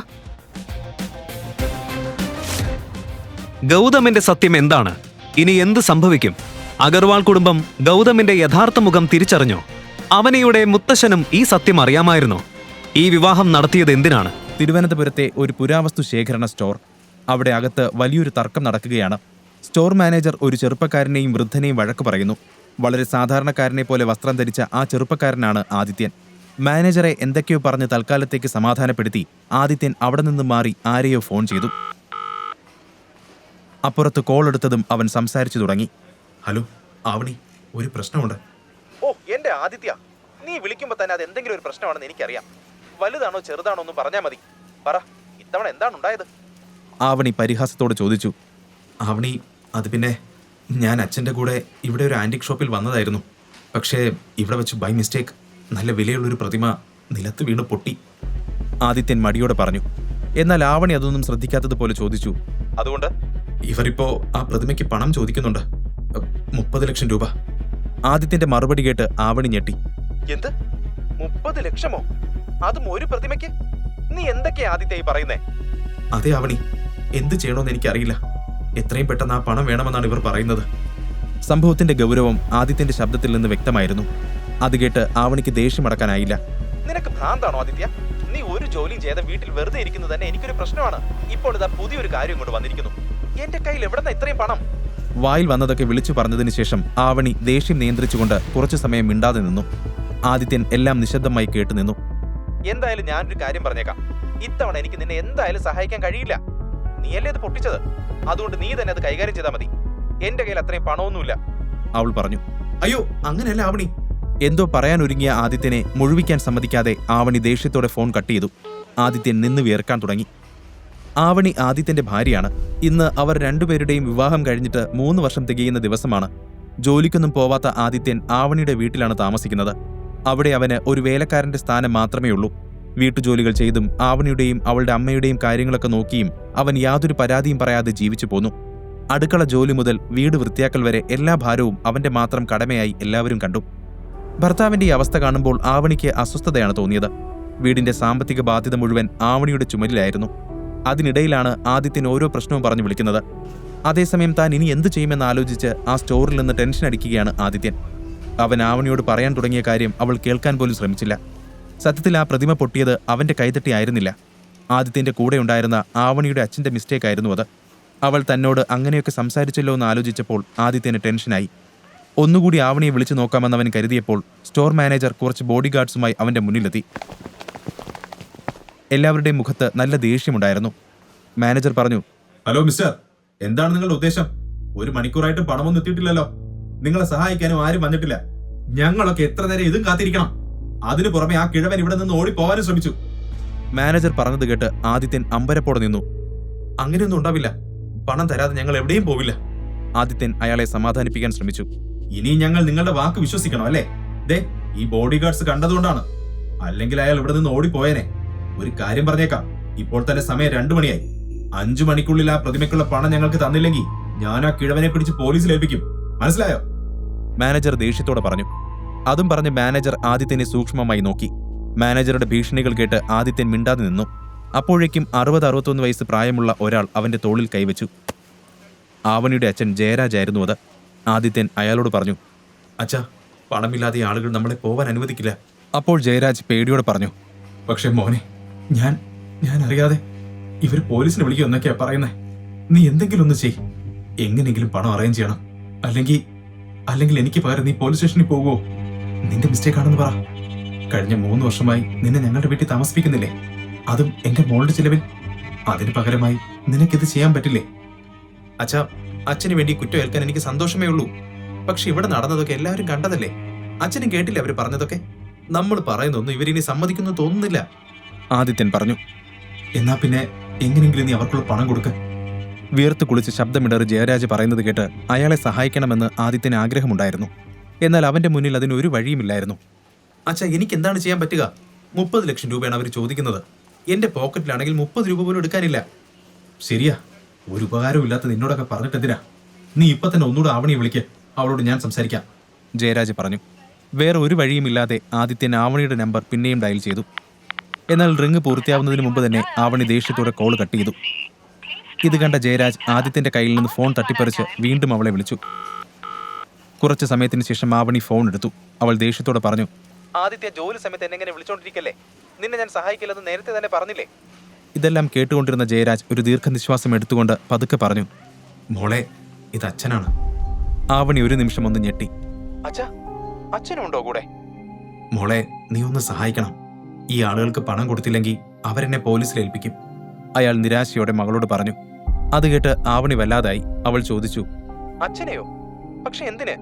ഗൗതമിന്റെ സത്യം എന്താണ്? ഇനി എന്ത് സംഭവിക്കും? അഗർവാൾ കുടുംബം ഗൗതമിന്റെ യഥാർത്ഥ മുഖം തിരിച്ചറിഞ്ഞോ? അവനിയുടെ മുത്തശ്ശനും ഈ സത്യം അറിയാമായിരുന്നോ? ഈ വിവാഹം നടത്തിയത് എന്തിനാണ്? തിരുവനന്തപുരത്തെ ഒരു പുരാവസ്തു ശേഖരണ സ്റ്റോർ. അവിടെ അകത്ത് വലിയൊരു തർക്കം നടക്കുകയാണ്. സ്റ്റോർ മാനേജർ ഒരു ചെറുപ്പക്കാരനെയും വൃദ്ധനെയും വഴക്ക് പറയുന്നു. വളരെ സാധാരണക്കാരനെ പോലെ വസ്ത്രം ധരിച്ച ആ ചെറുപ്പക്കാരനാണ് ആദിത്യൻ. മാനേജറെ എന്തൊക്കെയോ പറഞ്ഞ് തൽക്കാലത്തേക്ക് സമാധാനപ്പെടുത്തി ആദിത്യൻ അവിടെ നിന്ന് മാറി ആരെയോ ഫോൺ ചെയ്തു. അപ്പുറത്ത് കോൾ എടുത്തതും അവൻ സംസാരിച്ചു തുടങ്ങി. ഹലോ ആവണി, ഒരു പ്രശ്നമുണ്ട്. ഓ എന്റെ ആദിത്യ, നീ വിളിക്കുമ്പോ തന്നെ അത് എന്തെങ്കിലും ഒരു പ്രശ്നമാണെന്ന് എനിക്കറിയാം. വലുതാണോ ചെറുതാണോ എന്ന് പറഞ്ഞാൽ മതി. പറ, ഇത്തവണ എന്താണ് ഉണ്ടായത്? ആവണി പരിഹാസത്തോട് ചോദിച്ചു. ആവണി, അത് പിന്നെ ഞാൻ അച്ഛൻ്റെ കൂടെ ഇവിടെ ഒരു ആൻറ്റിക് ഷോപ്പിൽ വന്നതായിരുന്നു. പക്ഷേ ഇവിടെ വെച്ച് ബൈ മിസ്റ്റേക്ക് നല്ല വിലയുള്ളൊരു പ്രതിമ നിലത്ത് വീണ് പൊട്ടി. ആദിത്യൻ മടിയോടെ പറഞ്ഞു. എന്നാൽ ആവണി അതൊന്നും ശ്രദ്ധിക്കാത്തതുപോലെ ചോദിച്ചു. അതുകൊണ്ട് ഇവരിപ്പോ ആ പ്രതിമയ്ക്ക് പണം ചോദിക്കുന്നുണ്ട്. 30 ലക്ഷം രൂപ. ആദിത്യന്റെ മറുപടി കേട്ട് ആവണി ഞെട്ടി. എന്ത്, 30 ലക്ഷമോ? അതും ഒരു പ്രതിമയ്ക്ക്? നീ എന്തൊക്കെയാ ആദിത്യ ഈ പറയുന്നേ? അതെ ആവണി, എന്ത് ചെയ്യണമെന്ന് എനിക്കറിയില്ല. എത്രയും പെട്ടെന്ന് ആ പണം വേണമെന്നാണ് ഇവർ പറയുന്നത്. സംഭവത്തിന്റെ ഗൗരവം ആദിത്യന്റെ ശബ്ദത്തിൽ നിന്ന് വ്യക്തമായിരുന്നു. അത് കേട്ട് ആവണിക്ക് ദേഷ്യമടക്കാനായില്ല. നിനക്ക് ഭ്രാന്താണോ ആദിത്യ? നീ ഒരു ജോലിയും ചെയ്ത വീട്ടിൽ വെറുതെ ഇരിക്കുന്നത് തന്നെ എനിക്കൊരു പ്രശ്നമാണ്. ഇപ്പോൾ ഇതാ പുതിയൊരു കാര്യം കൊണ്ട് വന്നിരിക്കുന്നു. എന്റെ കയ്യിൽ എവിടെന്നാ ഇത്രയും പണം? വായിൽ വന്നതൊക്കെ വിളിച്ചു പറഞ്ഞതിന് ശേഷം ആവണി ദേഷ്യം നിയന്ത്രിച്ചുകൊണ്ട് കുറച്ചു സമയം മിണ്ടാതെ നിന്നു. ആദിത്യൻ എല്ലാം നിശബ്ദമായി കേട്ടു നിന്നു. എന്തായാലും ഞാനൊരു കാര്യം പറഞ്ഞേക്കാം. ഇത്തവണ എനിക്ക് നിന്നെ എന്തായാലും സഹായിക്കാൻ കഴിയില്ല. നീയല്ലേ ഇത് പൊട്ടിച്ചത്, അതുകൊണ്ട് നീ തന്നെ അത് കൈകാര്യം ചെയ്താൽ മതി. എന്റെ കയ്യിൽ അത്രയും പണമൊന്നുമില്ല, അവൾ പറഞ്ഞു. അയ്യോ, അങ്ങനെയല്ല ആവണി. എന്തോ പറയാനൊരുങ്ങിയ ആദിത്യനെ മുഴുവിക്കാൻ സമ്മതിക്കാതെ ആവണി ദേഷ്യത്തോടെ ഫോൺ കട്ട് ചെയ്തു. ആദിത്യൻ നിന്ന് വിയർക്കാൻ തുടങ്ങി. ആവണി ആദിത്യന്റെ ഭാര്യയാണ്. ഇന്ന് അവർ രണ്ടുപേരുടെയും വിവാഹം കഴിഞ്ഞിട്ട് 3 വർഷം തികയുന്ന ദിവസമാണ്. ജോലിക്കൊന്നും പോവാത്ത ആദിത്യൻ ആവണിയുടെ വീട്ടിലാണ് താമസിക്കുന്നത്. അവിടെ അവന് ഒരു വേലക്കാരന്റെ സ്ഥാനം മാത്രമേ ഉള്ളൂ. വീട്ടുജോലികൾ ചെയ്തും ആവണിയുടെയും അവളുടെ അമ്മയുടെയും കാര്യങ്ങളൊക്കെ നോക്കിയും അവൻ യാതൊരു പരാതിയും പറയാതെ ജീവിച്ചു പോന്നു. അടുക്കള ജോലി മുതൽ വീട് വൃത്തിയാക്കൽ വരെ എല്ലാ ഭാരവും അവന്റെ മാത്രം കടമയായി എല്ലാവരും കണ്ടു. ഭർത്താവിന്റെ ഈ അവസ്ഥ കാണുമ്പോൾ ആവണിക്ക് അസ്വസ്ഥതയാണ് തോന്നിയത്. വീടിന്റെ സാമ്പത്തിക ബാധ്യത മുഴുവൻ ആവണിയുടെ ചുമലിലായിരുന്നു. അതിനിടയിലാണ് ആദിത്യൻ ഓരോ പ്രശ്നവും പറഞ്ഞു വിളിക്കുന്നത്. അതേസമയം താൻ ഇനി എന്തു ചെയ്യുമെന്ന് ആലോചിച്ച് ആ സ്റ്റോറിൽ നിന്ന് ടെൻഷൻ അടിക്കുകയാണ് ആദിത്യൻ. അവൻ ആവണിയോട് പറയാൻ തുടങ്ങിയ കാര്യം അവൾ കേൾക്കാൻ പോലും ശ്രമിച്ചില്ല. സത്യത്തിൽ ആ പ്രതിമ പൊട്ടിയത് അവന്റെ കൈതട്ടി ആയിരുന്നില്ല. ആദിത്യന്റെ കൂടെ ഉണ്ടായിരുന്ന ആവണിയുടെ അച്ഛന്റെ മിസ്റ്റേക്ക് ആയിരുന്നു അത്. അവൾ തന്നോട് അങ്ങനെയൊക്കെ സംസാരിച്ചല്ലോ എന്ന് ആലോചിച്ചപ്പോൾ ആദിത്യന് ടെൻഷനായി. ഒന്നുകൂടി ആവണിയെ വിളിച്ചു നോക്കാമെന്ന് അവൻ കരുതിയപ്പോൾ സ്റ്റോർ മാനേജർ കുറച്ച് ബോഡി ഗാർഡ്സുമായി അവന്റെ മുന്നിലെത്തി. എല്ലാവരുടെയും മുഖത്ത് നല്ല ദേഷ്യമുണ്ടായിരുന്നു. മാനേജർ പറഞ്ഞു. ഹലോ മിസ്റ്റർ, എന്താണ് നിങ്ങളുടെ ഉദ്ദേശം? 1 മണിക്കൂറായിട്ട് പണമൊന്നും എത്തിയിട്ടില്ലല്ലോ. നിങ്ങളെ സഹായിക്കാനും ആരും വന്നിട്ടില്ല. ഞങ്ങളൊക്കെ എത്ര നേരം ഇതും കാത്തിരിക്കണം? അതിനു പുറമെ ആ കിഴവൻ ഇവിടെ നിന്ന് ഓടിപ്പോവാനും ശ്രമിച്ചു. മാനേജർ പറഞ്ഞത് കേട്ട് ആദിത്യൻ അമ്പരപ്പോടെ നിന്നു. അങ്ങനെയൊന്നും ഉണ്ടാവില്ല. പണം തരാതെ ഞങ്ങൾ എവിടെയും പോവില്ല. ആദിത്യൻ അയാളെ സമാധാനിപ്പിക്കാൻ ശ്രമിച്ചു. ഇനി ഞങ്ങൾ നിങ്ങളുടെ വാക്ക് വിശ്വസിക്കണം അല്ലേ? ദേ, ഈ ബോഡി ഗാർഡ്സ് കണ്ടതുകൊണ്ടാണ്. അല്ലെങ്കിൽ അയാൾ ഇവിടെ നിന്ന് ഓടിപ്പോയേനെ. ഒരു കാര്യം പറഞ്ഞേക്കാം, ഇപ്പോൾ തന്നെ സമയം 2 മണിയായി. 5 മണിക്കുള്ളിൽ ആ പ്രതിമയ്ക്കുള്ള പണം ഞങ്ങൾക്ക് തന്നില്ലെങ്കിൽ ഞാൻ ആ കിഴവനെ പിടിച്ച് പോലീസിൽ ഏൽപ്പിക്കും. മനസ്സിലായോ? മാനേജർ ദേഷ്യത്തോടെ പറഞ്ഞു. അതും പറഞ്ഞ് മാനേജർ ആദിത്യനെ സൂക്ഷ്മമായി നോക്കി. മാനേജറുടെ ഭീഷണികൾ കേട്ട് ആദിത്യൻ മിണ്ടാതെ നിന്നു. അപ്പോഴേക്കും 60-61 വയസ്സ് പ്രായമുള്ള ഒരാൾ അവന്റെ തോളിൽ കൈവച്ചു. ആവണിയുടെ അച്ഛൻ ജയരാജ് ആയിരുന്നു അത്. ആദിത്യൻ അയാളോട് പറഞ്ഞു. അച്ഛാ, പണമില്ലാതെ ആളുകൾ നമ്മളെ പോവാൻ അനുവദിക്കില്ല. അപ്പോൾ ജയരാജ് പേടിയോടെ പറഞ്ഞു. പക്ഷെ മോനെ, ഞാൻ അറിയാതെ ഇവർ പോലീസിനെ വിളിക്കും എന്നൊക്കെയാ പറയുന്നേ. നീ എന്തെങ്കിലും ഒന്ന് ചെയ്. എങ്ങനെയെങ്കിലും പണം അറേഞ്ച് ചെയ്യണം. അല്ലെങ്കിൽ എനിക്ക് പകരം നീ പോലീസ് സ്റ്റേഷനിൽ പോകുമോ? നിന്റെ മിസ്റ്റേക്ക് ആണെന്ന് പറ. കഴിഞ്ഞ 3 വർഷമായി നിന്നെ ഞങ്ങളുടെ വീട്ടിൽ താമസിപ്പിക്കുന്നില്ലേ? അതും എന്റെ മോളുടെ ചിലവിൽ. അതിന് പകരമായി നിനക്കിത് ചെയ്യാൻ പറ്റില്ലേ? അച്ഛാ, അച്ഛന് വേണ്ടി കുറ്റം ഏൽക്കാൻ എനിക്ക് സന്തോഷമേ ഉള്ളൂ. പക്ഷെ ഇവിടെ നടന്നതൊക്കെ എല്ലാവരും കണ്ടതല്ലേ? അച്ഛനും കേട്ടില്ല അവര് പറഞ്ഞതൊക്കെ. നമ്മൾ പറയുന്നൊന്നും ഇവരിനി സമ്മതിക്കുന്നു തോന്നുന്നില്ല. ആദിത്യൻ പറഞ്ഞു. എന്നാ പിന്നെ എങ്ങനെയെങ്കിലും നീ അവർക്കുള്ള പണം കൊടുക്ക. വിയർത്ത് കുളിച്ച് ശബ്ദമിടറി ജയരാജ് പറയുന്നത് കേട്ട് അയാളെ സഹായിക്കണമെന്ന് ആദിത്യന് ആഗ്രഹമുണ്ടായിരുന്നു. എന്നാൽ അവന്റെ മുന്നിൽ അതിനൊരു വഴിയുമില്ലായിരുന്നു. അച്ഛാ, എനിക്ക് എന്താണ് ചെയ്യാൻ പറ്റുക? 30 ലക്ഷം രൂപയാണ് അവർ ചോദിക്കുന്നത്. എന്റെ പോക്കറ്റിലാണെങ്കിൽ 30 രൂപ പോലും എടുക്കാനില്ല. ശരിയാ, ഒരു ഉപകാരവും ഇല്ലാത്ത നിന്നോടൊക്കെ പറഞ്ഞിട്ടെന്തിനാ? നീ ഇപ്പൊ തന്നെ ഒന്നുകൂടെ ആവണിയെ വിളിക്ക്. അവളോട് ഞാൻ സംസാരിക്കാം. ജയരാജ് പറഞ്ഞു. വേറെ ഒരു വഴിയുമില്ലാതെ ആദിത്യൻ ആവണിയുടെ നമ്പർ പിന്നെയും ഡയൽ ചെയ്തു. എന്നാൽ റിംഗ് പൂർത്തിയാവുന്നതിന് മുമ്പ് തന്നെ ആവണി ദേഷ്യത്തോടെ കോൾ കട്ട് ചെയ്തു. ഇത് കണ്ട ജയരാജ് ആദിത്യന്റെ കയ്യിൽ നിന്ന് ഫോൺ തട്ടിപ്പറിച്ച് വീണ്ടും അവളെ വിളിച്ചു. കുറച്ച് സമയത്തിന് ശേഷം ആവണി ഫോൺ എടുത്തു. അവൾ ദേഷ്യത്തോടെ പറഞ്ഞു. ആദിത്യ, ജോലി സമയത്ത് എന്നെ വിളിച്ചോണ്ടിരിക്കല്ലേ? നിന്നെ ഞാൻ സഹായിക്കില്ലെന്ന് നേരത്തെ തന്നെ പറഞ്ഞില്ലേ? ഇതെല്ലാം കേട്ടുകൊണ്ടിരുന്ന ജയരാജ് ഒരു ദീർഘനിശ്വാസം എടുത്തുകൊണ്ട് പതുക്കെ പറഞ്ഞു, മോളെ, ഇത് അച്ഛനാണ്. ആവണി ഒരു നിമിഷം ഒന്ന് ഞെട്ടി. അച്ഛാ, അച്ഛനും ഉണ്ടോ കൂടെ? മോളെ, നീ ഒന്ന് സഹായിക്കണം. ഈ ആളുകൾക്ക് പണം കൊടുത്തില്ലെങ്കിൽ അവരെന്നെ പോലീസിൽ ഏൽപ്പിക്കും. അയാൾ നിരാശയോടെ മകളോട് പറഞ്ഞു. അത് കേട്ട് ആവണി വല്ലാതായി. അവൾ ചോദിച്ചു, അച്ഛനെയോ? പക്ഷെ എന്തിന്?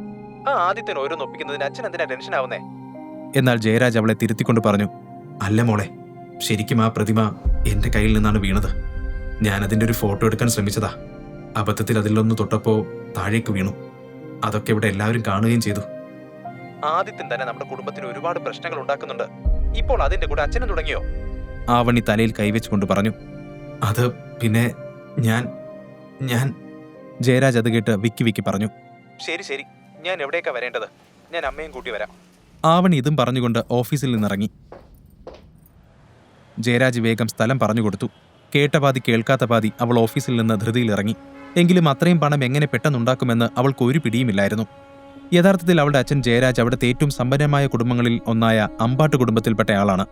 ആ ആദിത്യൻ ഓരോന്ന് ഒപ്പിക്കുന്നതിന് അച്ഛൻ എന്തിനാ ടെൻഷൻ ആവുന്നേ? എന്നാൽ ജയരാജ് അവളെ തിരുത്തിക്കൊണ്ട് പറഞ്ഞു, അല്ല മോളെ, ശരിക്കും ആ പ്രതിമ എന്റെ കയ്യിൽ നിന്നാണ് വീണത്. ഞാൻ അതിന്റെ ഒരു ഫോട്ടോ എടുക്കാൻ ശ്രമിച്ചതാ. അബദ്ധത്തിൽ അതിലൊന്ന് തൊട്ടപ്പോ താഴേക്ക് വീണു. അതൊക്കെ ഇവിടെ എല്ലാവരും കാണുകയും ചെയ്തു. ആദിത്യൻ തന്നെ നമ്മുടെ കുടുംബത്തിന് ഒരുപാട് പ്രശ്നങ്ങൾ ഉണ്ടാക്കുന്നുണ്ട്. ഇപ്പോൾ അതിന്റെ കൂടെ അച്ഛനും തുടങ്ങിയോ? ആവണി തലയിൽ കൈവച്ചുകൊണ്ട് പറഞ്ഞു. അത് പിന്നെ ഞാൻ ഞാൻ ജയരാജ് അത് കേട്ട് വിക്കി വിക്കി പറഞ്ഞു. ശരി ശരി, ഞാൻ എവിടേക്കാ വരേണ്ടത്? ഞാൻ അമ്മയും കൂട്ടി വരാം. ആവണി ഇതും പറഞ്ഞുകൊണ്ട് ഓഫീസിൽ നിന്നിറങ്ങി. ജയരാജ് വേഗം സ്ഥലം പറഞ്ഞുകൊടുത്തു. കേട്ട പാതി കേൾക്കാത്ത പാതി അവൾ ഓഫീസിൽ നിന്ന് ധൃതിയിലിറങ്ങി. എങ്കിലും അത്രയും പണം എങ്ങനെ പെട്ടെന്നുണ്ടാക്കുമെന്ന് അവൾക്ക് ഒരു പിടിയുമില്ലായിരുന്നു. യഥാർത്ഥത്തിൽ അവളുടെ അച്ഛൻ ജയരാജ് അവിടുത്തെ ഏറ്റവും സമ്പന്നമായ കുടുംബങ്ങളിൽ ഒന്നായ അമ്പാട്ട് കുടുംബത്തിൽപ്പെട്ടയാളാണ്.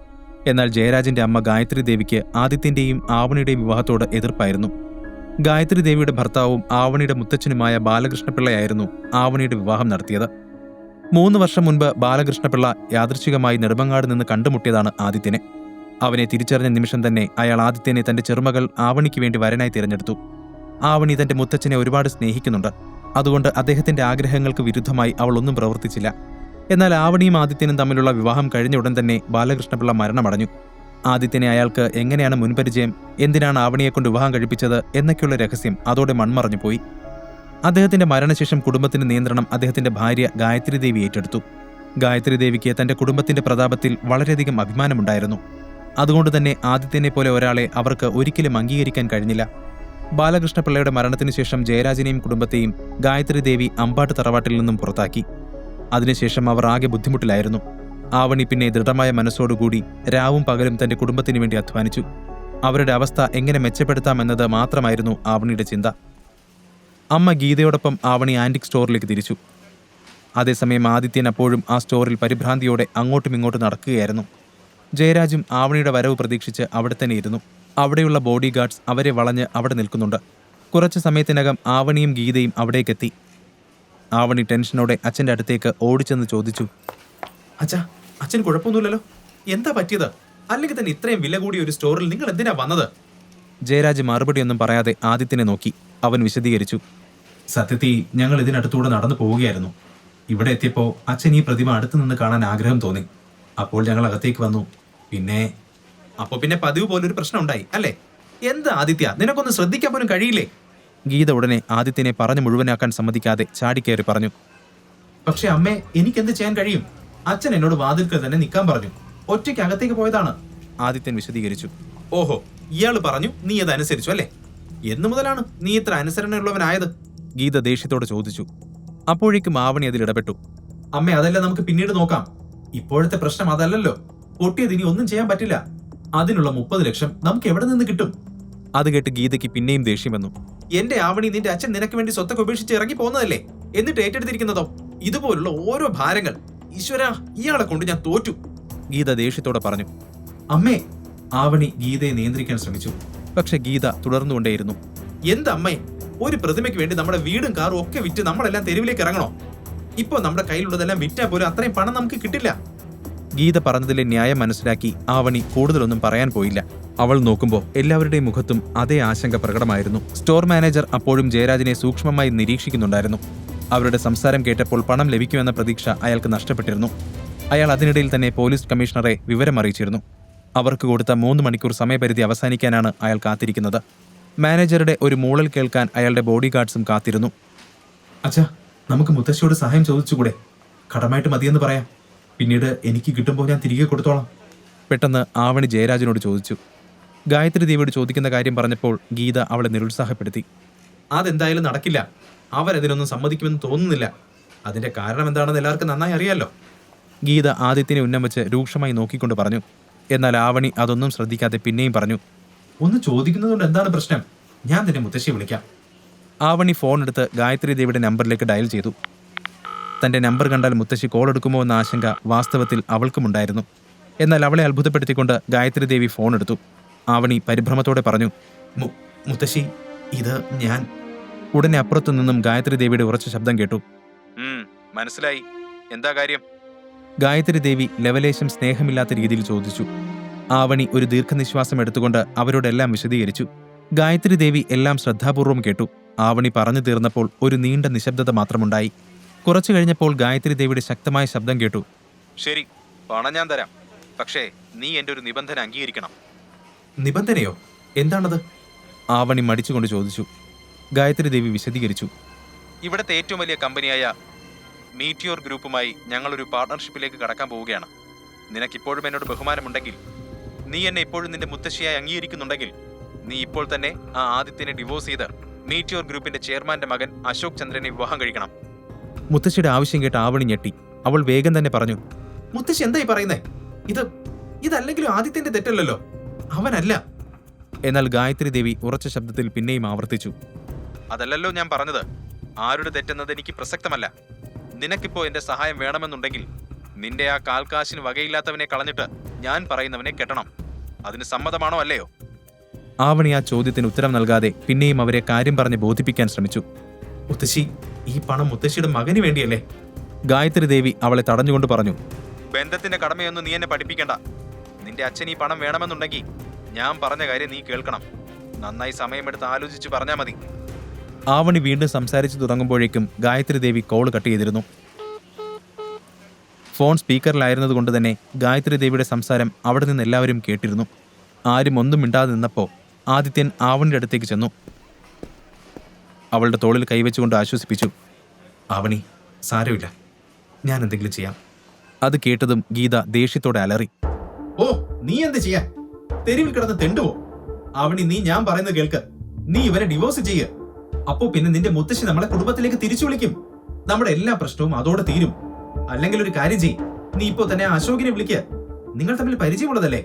എന്നാൽ ജയരാജിന്റെ അമ്മ ഗായത്രി ദേവിക്ക് ആദിത്യന്റെയും ആവണിയുടെയും വിവാഹത്തോട് എതിർപ്പായിരുന്നു. ഗായത്രി ദേവിയുടെ ഭർത്താവും ആവണിയുടെ മുത്തച്ഛനുമായ ബാലകൃഷ്ണപിള്ളയായിരുന്നു ആവണിയുടെ വിവാഹം നടത്തിയത്. 3 വർഷം മുൻപ് ബാലകൃഷ്ണപിള്ള യാദൃച്ഛികമായി നെടുമങ്ങാട് നിന്ന് കണ്ടുമുട്ടിയതാണ് ആദിത്യനെ. അവനെ തിരിച്ചറിഞ്ഞ നിമിഷം തന്നെ അയാൾ ആദിത്യനെ തന്റെ ചെറുമകൾ ആവണിക്ക് വേണ്ടി വരനായി തിരഞ്ഞെടുത്തു. ആവണി തന്റെ മുത്തച്ഛനെ ഒരുപാട് സ്നേഹിക്കുന്നുണ്ട്. അതുകൊണ്ട് അദ്ദേഹത്തിന്റെ ആഗ്രഹങ്ങൾക്ക് വിരുദ്ധമായി അവൾ ഒന്നും പ്രവർത്തിച്ചില്ല. എന്നാൽ ആവണിയും ആദിത്യനും തമ്മിലുള്ള വിവാഹം കഴിഞ്ഞ ഉടൻ തന്നെ ബാലകൃഷ്ണപിള്ള മരണമടഞ്ഞു. ആദിത്യനെ അയാൾക്ക് എങ്ങനെയാണ് മുൻപരിചയം, എന്തിനാണ് ആവണിയെക്കൊണ്ട് വിവാഹം കഴിപ്പിച്ചത് എന്നൊക്കെയുള്ള രഹസ്യം അതോടെ മൺമറഞ്ഞു പോയി. അദ്ദേഹത്തിന്റെ മരണശേഷം കുടുംബത്തിന്റെ നിയന്ത്രണം അദ്ദേഹത്തിന്റെ ഭാര്യ ഗായത്രി ദേവി ഏറ്റെടുത്തു. ഗായത്രി ദേവിക്ക് തന്റെ കുടുംബത്തിന്റെ പ്രതാപത്തിൽ വളരെയധികം അഭിമാനമുണ്ടായിരുന്നു. അതുകൊണ്ട് തന്നെ ആദിത്യനെ പോലെ ഒരാളെ അവർക്ക് ഒരിക്കലും അംഗീകരിക്കാൻ കഴിഞ്ഞില്ല. ബാലകൃഷ്ണപിള്ളയുടെ മരണത്തിനു ശേഷം ജയരാജിനെയും കുടുംബത്തെയും ഗായത്രി ദേവി അമ്പാട്ട് തറവാട്ടിൽ നിന്നും പുറത്താക്കി. അതിനുശേഷം അവർ ആകെ ബുദ്ധിമുട്ടിലായിരുന്നു. ആവണി പിന്നെ ദൃഢമായ മനസ്സോടുകൂടി രാവും പകലും തന്റെ കുടുംബത്തിനു വേണ്ടി അധ്വാനിച്ചു. അവരുടെ അവസ്ഥ എങ്ങനെ മെച്ചപ്പെടുത്താമെന്നത് മാത്രമായിരുന്നു ആവണിയുടെ ചിന്ത. അമ്മ ഗീതയോടൊപ്പം ആവണി ആന്റിക് സ്റ്റോറിലേക്ക് തിരിച്ചു. അതേസമയം ആദിത്യൻ അപ്പോഴും ആ സ്റ്റോറിൽ പരിഭ്രാന്തിയോടെ അങ്ങോട്ടും ഇങ്ങോട്ടും നടക്കുകയായിരുന്നു. ജയരാജും ആവണിയുടെ വരവ് പ്രതീക്ഷിച്ച് അവിടെ തന്നെ ഇരുന്നു. അവിടെയുള്ള ബോഡി ഗാർഡ്സ് അവരെ വളഞ്ഞ് അവിടെ നിൽക്കുന്നുണ്ട്. കുറച്ചു സമയത്തിനകം ആവണിയും ഗീതയും അവിടേക്കെത്തി. ആവണി ടെൻഷനോടെ അച്ഛൻ്റെ അടുത്തേക്ക് ഓടിച്ചെന്ന് ചോദിച്ചു, അച്ഛാ, അച്ഛന് കുഴപ്പമൊന്നുമില്ലല്ലോ? എന്താ പറ്റിയത്? അല്ലെങ്കിൽ തന്നെ ഇത്രയും വില കൂടിയ ഒരു സ്റ്റോറിൽ നിങ്ങൾ എന്തിനാ വന്നത്? ജയരാജ് മറുപടിയൊന്നും പറയാതെ ആദിത്യനെ നോക്കി. അവൻ വിശദീകരിച്ചു, സത്യത്തിൽ ഞങ്ങൾ ഇതിനടുത്തൂടെ നടന്നു പോവുകയായിരുന്നു. ഇവിടെ എത്തിയപ്പോൾ അച്ഛൻ ഈ പ്രതിമ അടുത്തു നിന്ന് കാണാൻ ആഗ്രഹം തോന്നി. അപ്പോൾ ഞങ്ങൾ അകത്തേക്ക് വന്നു. പിന്നെ പതിവ് പോലൊരു പ്രശ്നം ഉണ്ടായി അല്ലേ? എന്താ ആദിത്യ, നിനക്കൊന്ന് ശ്രദ്ധിക്കാൻ പോലും കഴിയില്ലേ? ഗീത ഉടനെ ആദിത്യനെ പറഞ്ഞു മുഴുവനാക്കാൻ സമ്മതിക്കാതെ ചാടിക്കയറി പറഞ്ഞു. പക്ഷെ അമ്മേ, എനിക്കെന്ത് ചെയ്യാൻ കഴിയും? അച്ഛൻ എന്നോട് വാതിൽക്കൽ തന്നെ നിൽക്കാൻ പറഞ്ഞു. ഒറ്റയ്ക്ക് അകത്തേക്ക് പോയതാണ്. ആദിത്യൻ വിശദീകരിച്ചു. ഓഹോ, ഇയാള് പറഞ്ഞു, നീ അതനുസരിച്ചു അല്ലേ? എന്നു മുതലാണ് നീ ഇത്ര അനുസരണയുള്ളവനായത്? ഗീത ദേഷ്യത്തോടെ ചോദിച്ചു. അപ്പോഴേക്കും ആവണി അതിൽ ഇടപെട്ടു. അമ്മേ, അതെല്ലാം നമുക്ക് പിന്നീട് നോക്കാം. ഇപ്പോഴത്തെ പ്രശ്നം അതല്ലല്ലോ. പൊട്ടിയത് ഇനി ഒന്നും ചെയ്യാൻ പറ്റില്ല. അതിനുള്ള 30 ലക്ഷം നമുക്ക് എവിടെ നിന്ന് കിട്ടും? അത് കേട്ട് ഗീതയ്ക്ക് പിന്നെയും ദേഷ്യം വന്നു. എന്റെ ആവണി, നിന്റെ അച്ഛൻ നിനക്ക് വേണ്ടി സ്വത്തൊക്കെ ഉപേക്ഷിച്ച് ഇറങ്ങി പോകുന്നതല്ലേ? എന്നിട്ട് ഏറ്റെടുത്തിരിക്കുന്നതോ ഇതുപോലുള്ള ഓരോ ഭാരങ്ങൾ. ഈശ്വരാ, ഇയാളെ കൊണ്ട് ഞാൻ തോറ്റു. ഗീത ദേഷ്യത്തോടെ പറഞ്ഞു. അമ്മേ, ആവണി ഗീതയെ നിയന്ത്രിക്കാൻ ശ്രമിച്ചു. പക്ഷെ ഗീത തുടർന്നുകൊണ്ടേയിരുന്നു. എന്തമ്മേ, ഒരു പ്രതിമയ്ക്ക് വേണ്ടി നമ്മുടെ വീടും കാറും ഒക്കെ വിറ്റ് നമ്മളെല്ലാം തെരുവിലേക്ക് ഇറങ്ങണോ? ഇപ്പൊ നമ്മുടെ കയ്യിലുള്ളതെല്ലാം വിറ്റാൽ പോലും അത്രയും പണം നമുക്ക് കിട്ടില്ല. ഗീത പറഞ്ഞതിലെ ന്യായം മനസ്സിലാക്കി ആവണി കൂടുതലൊന്നും പറയാൻ പോയില്ല. അവൾ നോക്കുമ്പോൾ എല്ലാവരുടെയും മുഖത്തും അതേ ആശങ്ക പ്രകടമായിരുന്നു. സ്റ്റോർ മാനേജർ അപ്പോഴും ജയരാജിനെ സൂക്ഷ്മമായി നിരീക്ഷിക്കുന്നുണ്ടായിരുന്നു. അവരുടെ സംസാരം കേട്ടപ്പോൾ പണം ലഭിക്കുമെന്ന പ്രതീക്ഷ അയാൾക്ക് നഷ്ടപ്പെട്ടിരുന്നു. അയാൾ അതിനിടയിൽ തന്നെ പോലീസ് കമ്മീഷണറെ വിവരം അറിയിച്ചിരുന്നു. അവർക്ക് കൊടുത്ത 3 മണിക്കൂർ സമയപരിധി അവസാനിക്കാനാണ് അയാൾ കാത്തിരിക്കുന്നത്. മാനേജറുടെ ഒരു മൂളൽ കേൾക്കാൻ അയാളുടെ ബോഡി ഗാർഡ്സും കാത്തിരുന്നു. അച്ഛാ, നമുക്ക് മുത്തശ്ശിയോട് സഹായം ചോദിച്ചുകൂടെ? കടമായിട്ട് മതിയെന്ന് പറയാം. പിന്നീട് എനിക്ക് കിട്ടുമ്പോൾ ഞാൻ തിരികെ കൊടുത്തോളാം. പെട്ടെന്ന് ആവണി ജയരാജിനോട് ചോദിച്ചു. ഗായത്രി ദേവിയോട് ചോദിക്കുന്ന കാര്യം പറഞ്ഞപ്പോൾ ഗീത അവളെ നിരുത്സാഹപ്പെടുത്തി. അതെന്തായാലും നടക്കില്ല. അവരതിനൊന്നും സമ്മതിക്കുമെന്ന് തോന്നുന്നില്ല. അതിന്റെ കാരണം എന്താണെന്ന് എല്ലാവർക്കും നന്നായി അറിയാലോ. ഗീത ആദിത്യനെ ഉന്നം വെച്ച് രൂക്ഷമായി നോക്കിക്കൊണ്ട് പറഞ്ഞു. എന്നാൽ ആവണി അതൊന്നും ശ്രദ്ധിക്കാതെ പിന്നെയും പറഞ്ഞു. ഒന്ന് ചോദിക്കുന്നതുകൊണ്ട് എന്താണ് പ്രശ്നം? ഞാൻ തന്നെ മുത്തശ്ശിയെ വിളിക്കാം. ആവണി ഫോൺ എടുത്ത് ഗായത്രി ദേവിയുടെ നമ്പറിലേക്ക് ഡയൽ ചെയ്തു. തന്റെ നമ്പർ കണ്ടാൽ മുത്തശ്ശി കോൾ എടുക്കുമോ എന്ന ആശങ്ക വാസ്തവത്തിൽ അവൾക്കുമുണ്ടായിരുന്നു. എന്നാൽ അവളെ അത്ഭുതപ്പെടുത്തിക്കൊണ്ട് ഗായത്രി ദേവി ഫോൺ എടുത്തു. ആവണി പരിഭ്രമത്തോടെ പറഞ്ഞു, മുത്തശ്ശി, ഇത് ഞാൻ. ഉടനെ അപ്പുറത്തു നിന്നും ഗായത്രി ദേവിയുടെ ഉറച്ച ശബ്ദം കേട്ടു. മനസ്സിലായി. എന്താ കാര്യം? ഗായത്രി ദേവി ലവലേശം സ്നേഹമില്ലാത്ത രീതിയിൽ ചോദിച്ചു. ആവണി ഒരു ദീർഘനിശ്വാസം എടുത്തുകൊണ്ട് അവരോടെല്ലാം വിശദീകരിച്ചു. ഗായത്രി ദേവി എല്ലാം ശ്രദ്ധാപൂർവം കേട്ടു. ആവണി പറഞ്ഞു തീർന്നപ്പോൾ ഒരു നീണ്ട നിശബ്ദത മാത്രമുണ്ടായി. കുറച്ചു കഴിഞ്ഞപ്പോൾ ഗായത്രി ദേവിയുടെ ശക്തമായ ശബ്ദം കേട്ടു. ശരി, പണം ഞാൻ തരാം. പക്ഷേ നീ എൻ്റെ ഒരു നിബന്ധന അംഗീകരിക്കണം. നിബന്ധനയോ? എന്താണത്? ആവണി മടിച്ചുകൊണ്ട് ചോദിച്ചു. ഗായത്രി ദേവി വിശദീകരിച്ചു. ഇവിടുത്തെ ഏറ്റവും വലിയ കമ്പനിയായ മീറ്റിയോർ ഗ്രൂപ്പുമായി ഞങ്ങളൊരു പാർട്ണർഷിപ്പിലേക്ക് കടക്കാൻ പോവുകയാണ്. നിനക്കിപ്പോഴും എന്നോട് ബഹുമാനമുണ്ടെങ്കിൽ, നീ എന്നെ ഇപ്പോഴും നിന്റെ മുത്തശ്ശിയായി അംഗീകരിക്കുന്നുണ്ടെങ്കിൽ, നീ ഇപ്പോൾ തന്നെ ആ ആദിത്യനെ ഡിവോഴ്സ് ചെയ്ത് മീറ്റിയോർ ഗ്രൂപ്പിന്റെ ചെയർമാന്റെ മകൻ അശോക് ചന്ദ്രനെ വിവാഹം കഴിക്കണം. മുത്തശ്ശിയുടെ ആവശ്യം കേട്ട് ആവണി ഞെട്ടി. അവൾ വേഗം തന്നെ പറഞ്ഞു, മുത്തശ്ശി എന്തായി പറയുന്നേ? ഇതല്ലെങ്കിലും ആദിത്യന്റെ തെറ്റല്ലല്ലോ, അവനല്ല. എന്നാൽ ഗായത്രി ദേവി ഉറച്ച ശബ്ദത്തിൽ പിന്നെയും ആവർത്തിച്ചു, അതല്ലല്ലോ ഞാൻ പറഞ്ഞത്. ആരുടെ തെറ്റെന്നത് എനിക്ക് പ്രസക്തമല്ല. നിനക്കിപ്പോ എന്റെ സഹായം വേണമെന്നുണ്ടെങ്കിൽ നിന്റെ ആ കാൽക്കാശിന് വകയില്ലാത്തവനെ കളഞ്ഞിട്ട് ഞാൻ പറയുന്നവനെ കെട്ടണം. അതിന് സമ്മതമാണോ അല്ലയോ? ആവണി ആ ചോദ്യത്തിന് ഉത്തരം നൽകാതെ പിന്നെയും അവരെ കാര്യം പറഞ്ഞ് ബോധിപ്പിക്കാൻ ശ്രമിച്ചു. മുത്തശ്ശി, ഈ പണം മുത്തശ്ശിയുടെ മകന് വേണ്ടിയല്ലേ? ഗായത്രി ദേവി അവളെ തടഞ്ഞുകൊണ്ട് പറഞ്ഞു. ബന്ധത്തിന്റെ കടമയൊന്നും നീ എന്നെ പഠിപ്പിക്കണ്ട. നിന്റെ അച്ഛൻ ഈ പണം വേണമെന്നുണ്ടെങ്കിൽ ഞാൻ പറഞ്ഞ കാര്യം നീ കേൾക്കണം. നന്നായി സമയമെടുത്ത് ആലോചിച്ച് പറഞ്ഞാൽ മതി. ആവണി വീണ്ടും സംസാരിച്ചു തുടങ്ങുമ്പോഴേക്കും ഗായത്രി ദേവി കോൾ കട്ട് ചെയ്തിരുന്നു. ഫോൺ സ്പീക്കറിലായിരുന്നതുകൊണ്ട് തന്നെ ഗായത്രി ദേവിയുടെ സംസാരം അവിടെ നിന്ന് എല്ലാവരും കേട്ടിരുന്നു. ആരും ഒന്നും മിണ്ടാതെ നിന്നപ്പോൾ ആദിത്യൻ ആവണിയുടെ അടുത്തേക്ക് ചെന്നു. അവളുടെ തോളിൽ കൈവച്ചുകൊണ്ട് ആശ്വസിപ്പിച്ചു. ആവണി, സാരമില്ല, ഞാൻ എന്തെങ്കിലും ചെയ്യാം. അത് കേട്ടതും ഗീത ദേഷ്യത്തോടെ അലറി. ഓ, നീ എന്ത് ചെയ്യാ? തെരുവിൽ കിടന്ന് തെണ്ടുവോ? ആവണി, നീ ഞാൻ പറയുന്നത് കേൾക്ക്. നീ ഇവരെ ഡിവോഴ്സ് ചെയ്യ്. അപ്പോ പിന്നെ നിന്റെ മുത്തശ്ശി നമ്മളെ കുടുംബത്തിലേക്ക് തിരിച്ചു വിളിക്കും. നമ്മുടെ എല്ലാ പ്രശ്നവും അതോടെ തീരും. അല്ലെങ്കിൽ ഒരു കാര്യം ചെയ്യ്, നീ ഇപ്പോ തന്നെ അശോകിനെ വിളിക്കുക. നിങ്ങൾ തമ്മിൽ പരിചയമുള്ളതല്ലേ?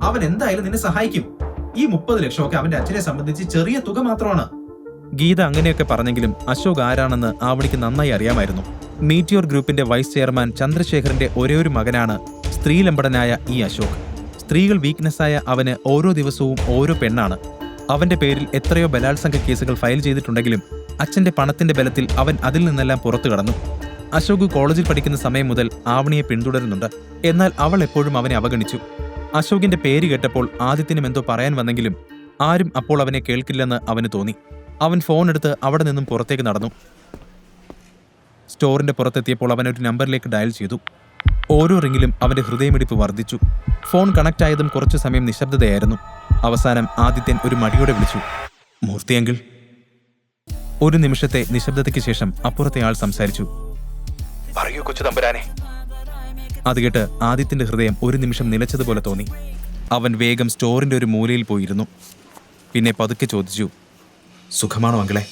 അവൻ എന്തായാലും നിന്നെ സഹായിക്കും. ഈ 30 ലക്ഷമൊക്കെ അവന്റെ അച്ഛനെ സംബന്ധിച്ച് ചെറിയ തുക മാത്രമാണ്. ഗീത അങ്ങനെയൊക്കെ പറഞ്ഞെങ്കിലും അശോക് ആരാണെന്ന് ആവണിക്ക് നന്നായി അറിയാമായിരുന്നു. മീറ്റിയോർ ഗ്രൂപ്പിന്റെ വൈസ് ചെയർമാൻ ചന്ദ്രശേഖറിന്റെ ഒരേയൊരു മകനാണ് സ്ത്രീലമ്പടനായ ഈ അശോക്. സ്ത്രീകൾ വീക്ക്നെസ്സായ അവന് ഓരോ ദിവസവും ഓരോ പെണ്ണാണ്. അവന്റെ പേരിൽ എത്രയോ ബലാത്സംഗ കേസുകൾ ഫയൽ ചെയ്തിട്ടുണ്ടെങ്കിലും അച്ഛന്റെ പണത്തിന്റെ ബലത്തിൽ അവൻ അതിൽ നിന്നെല്ലാം പുറത്തു കടന്നു. അശോക് കോളേജിൽ പഠിക്കുന്ന സമയം മുതൽ ആവണിയെ പിന്തുടരുന്നുണ്ട്. എന്നാൽ അവൾ എപ്പോഴും അവനെ അവഗണിച്ചു. അശോകിന്റെ പേര് കേട്ടപ്പോൾ ആദിത്യനും എന്തോ പറയാൻ വന്നെങ്കിലും ആരും അപ്പോൾ അവനെ കേൾക്കില്ലെന്ന് അവന് തോന്നി. അവൻ ഫോൺ എടുത്ത് അവിടെ നിന്നും പുറത്തേക്ക് നടന്നു. സ്റ്റോറിന്റെ പുറത്തെത്തിയപ്പോൾ അവൻ ഒരു നമ്പറിലേക്ക് ഡയൽ ചെയ്തു. ഓരോ റിങ്ങിലും അവന്റെ ഹൃദയമിടിപ്പ് വർദ്ധിച്ചു. ഫോൺ കണക്ട് ആയതും കുറച്ചു സമയം നിശബ്ദതയായിരുന്നു. അവസാനം ആദിത്യൻ ഒരു മടിയോടെ വിളിച്ചു, മൂർത്തിയെങ്കിൽ. ഒരു നിമിഷത്തെ നിശബ്ദതയ്ക്ക് ശേഷം അപ്പുറത്തെ ആൾ സംസാരിച്ചു. പറയൂ കൊച്ചു തമ്പുരാനെ. അത് കേട്ട് ആദിത്യന്റെ ഹൃദയം ഒരു നിമിഷം നിലച്ചതുപോലെ തോന്നി. അവൻ വേഗം സ്റ്റോറിന്റെ ഒരു മൂലയിൽ പോയിരുന്നു. പിന്നെ പതുക്കെ ചോദിച്ചു, സുഖമാണോ അങ്കിളെ?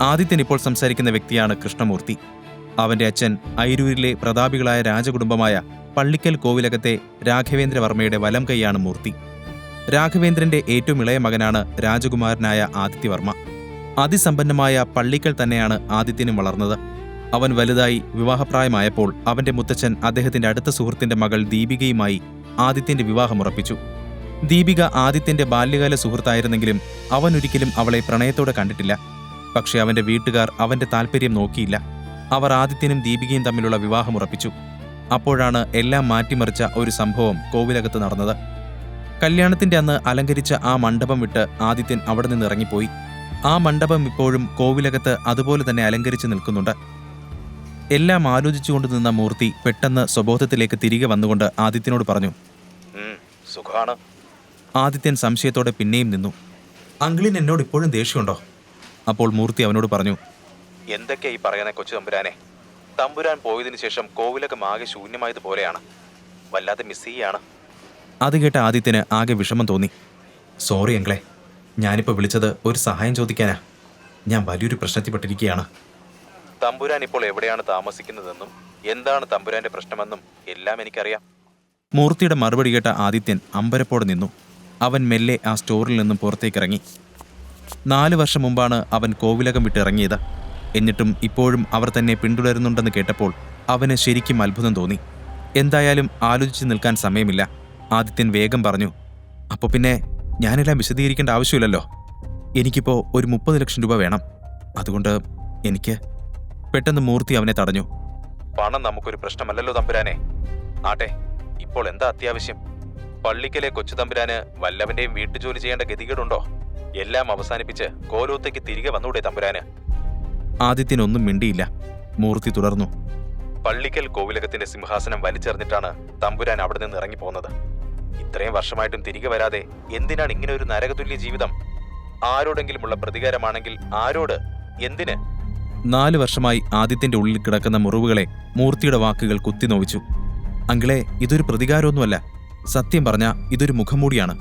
ആദിത്യൻ ഇപ്പോൾ സംസാരിക്കുന്ന വ്യക്തിയാണ് കൃഷ്ണമൂർത്തി. അവന്റെ അച്ഛൻ ഐരൂരിലെ പ്രതാപികളായ രാജകുടുംബമായ പള്ളിക്കൽ കോവിലകത്തെ രാഘവേന്ദ്രവർമ്മയുടെ വലം കൈയാണ് മൂർത്തി. രാഘവേന്ദ്രന്റെ ഏറ്റവും ഇളയ മകനാണ് രാജകുമാരനായ ആദിത്യവർമ്മ. അതിസമ്പന്നമായ പള്ളിക്കൽ തന്നെയാണ് ആദിത്യനും വളർന്നത്. അവൻ വലുതായി വിവാഹപ്രായമായപ്പോൾ അവന്റെ മുത്തച്ഛൻ അദ്ദേഹത്തിന്റെ അടുത്ത സുഹൃത്തിന്റെ മകൾ ദീപികയുമായി ആദിത്യന്റെ വിവാഹമുറപ്പിച്ചു. ദീപിക ആദിത്യന്റെ ബാല്യകാല സുഹൃത്തായിരുന്നെങ്കിലും അവൻ ഒരിക്കലും അവളെ പ്രണയത്തോടെ കണ്ടിട്ടില്ല. പക്ഷെ അവന്റെ വീട്ടുകാർ അവന്റെ താല്പര്യം നോക്കിയില്ല. അവർ ആദിത്യനും ദീപികയും തമ്മിലുള്ള വിവാഹമുറപ്പിച്ചു. അപ്പോഴാണ് എല്ലാം മാറ്റിമറിച്ച ഒരു സംഭവം കോവിലകത്ത് നടന്നത്. കല്യാണത്തിന്റെ അന്ന് അലങ്കരിച്ച ആ മണ്ഡപം വിട്ട് ആദിത്യൻ അവിടെ നിന്ന് ഇറങ്ങിപ്പോയി. ആ മണ്ഡപം ഇപ്പോഴും കോവിലകത്ത് അതുപോലെ തന്നെ അലങ്കരിച്ച് നിൽക്കുന്നുണ്ട്. എല്ലാം ആലോചിച്ചുകൊണ്ട് നിന്ന മൂർത്തി പെട്ടെന്ന് സ്വബോധത്തിലേക്ക് തിരികെ വന്നുകൊണ്ട് ആദിത്യനോട് പറഞ്ഞു, സുഖമാണ്. ആദിത്യൻ സംശയത്തോടെ പിന്നെയും നിന്നു. അങ്കിളിന് എന്നോട് ഇപ്പോഴും ദേഷ്യമുണ്ടോ? അപ്പോൾ മൂർത്തി അവനോട് പറഞ്ഞു, എന്തൊക്കെയാ ഈ പറയുന്ന കൊച്ചു തമ്പുരാനെ? തമ്പുരാൻ പോയതിനു ശേഷം കോവിലൊക്കെ ആകെ ശൂന്യമായതുപോലെയാണ്. വല്ലാതെ മിസ് ചെയ്യാണ്. അത് കേട്ട ആദിത്യന് ആകെ വിഷമം തോന്നി. സോറി അങ്കിളെ, ഞാനിപ്പോൾ വിളിച്ചത് ഒരു സഹായം ചോദിക്കാനാ. ഞാൻ വലിയൊരു പ്രശ്നത്തിൽപ്പെട്ടിരിക്കുകയാണ്. തമ്പുരാൻ ഇപ്പോൾ എവിടെയാണ് താമസിക്കുന്നതെന്നും എന്താണ് തമ്പുരാന്റെ പ്രശ്നമെന്നും എല്ലാം എനിക്കറിയാം. മൂർത്തിയുടെ മറുപടി കേട്ട ആദിത്യൻ അമ്പരപ്പോടെ നിന്നു. അവൻ മെല്ലെ ആ സ്റ്റോറിൽ നിന്നും പുറത്തേക്കിറങ്ങി. 4 വർഷം മുമ്പാണ് അവൻ കോവിലകം വിട്ടിറങ്ങിയത്. എന്നിട്ടും ഇപ്പോഴും അവർ തന്നെ പിന്തുടരുന്നുണ്ടെന്ന് കേട്ടപ്പോൾ അവന് ശരിക്കും അത്ഭുതം തോന്നി. എന്തായാലും ആലോചിച്ച് നിൽക്കാൻ സമയമില്ല. ആദിത്യൻ വേഗം പറഞ്ഞു, അപ്പോൾ പിന്നെ ഞാനെല്ലാം വിശദീകരിക്കേണ്ട ആവശ്യമില്ലല്ലോ. എനിക്കിപ്പോൾ ഒരു 30 ലക്ഷം രൂപ വേണം. അതുകൊണ്ട് എനിക്ക്... പെട്ടെന്ന് മൂർത്തി അവനെ തടഞ്ഞു. പണം നമുക്കൊരു പ്രശ്നമല്ലല്ലോ തമ്പുരാനെ. ആട്ടെ, ഇപ്പോൾ എന്താ അത്യാവശ്യം? പള്ളിക്കലെ കൊച്ചു തമ്പുരാന് വല്ലവന്റെയും വീട്ടുജോലി ചെയ്യേണ്ട ഗതികേടുണ്ടോ? എല്ലാം അവസാനിപ്പിച്ച് കോലോത്തേക്ക് തിരികെ വന്നൂടെ തമ്പുരാന്? ആദിത്യനൊന്നും മിണ്ടിയില്ല. മൂർത്തി തുടർന്നു. പള്ളിക്കൽ കോവിലകത്തിന്റെ സിംഹാസനം വലിച്ചെറിഞ്ഞിട്ടാണ് തമ്പുരാൻ അവിടെ നിന്ന് ഇറങ്ങിപ്പോകുന്നത്. ഇത്രയും വർഷമായിട്ടും തിരികെ വരാതെ എന്തിനാണ് ഇങ്ങനെ ഒരു നരകതുല്യ ജീവിതം? ആരോടെങ്കിലുമുള്ള പ്രതികാരമാണെങ്കിൽ ആരോട്? എന്തിന്? 4 വർഷമായി ആദിത്യന്റെ ഉള്ളിൽ കിടക്കുന്ന മുറിവുകളെ മൂർത്തിയുടെ വാക്കുകൾ കുത്തിനോവിച്ചു. അങ്കിളെ, ഇതൊരു പ്രതികാരമൊന്നുമല്ല. സത്യം പറഞ്ഞ ഇതൊരു മുഖംമൂടിയാണ്.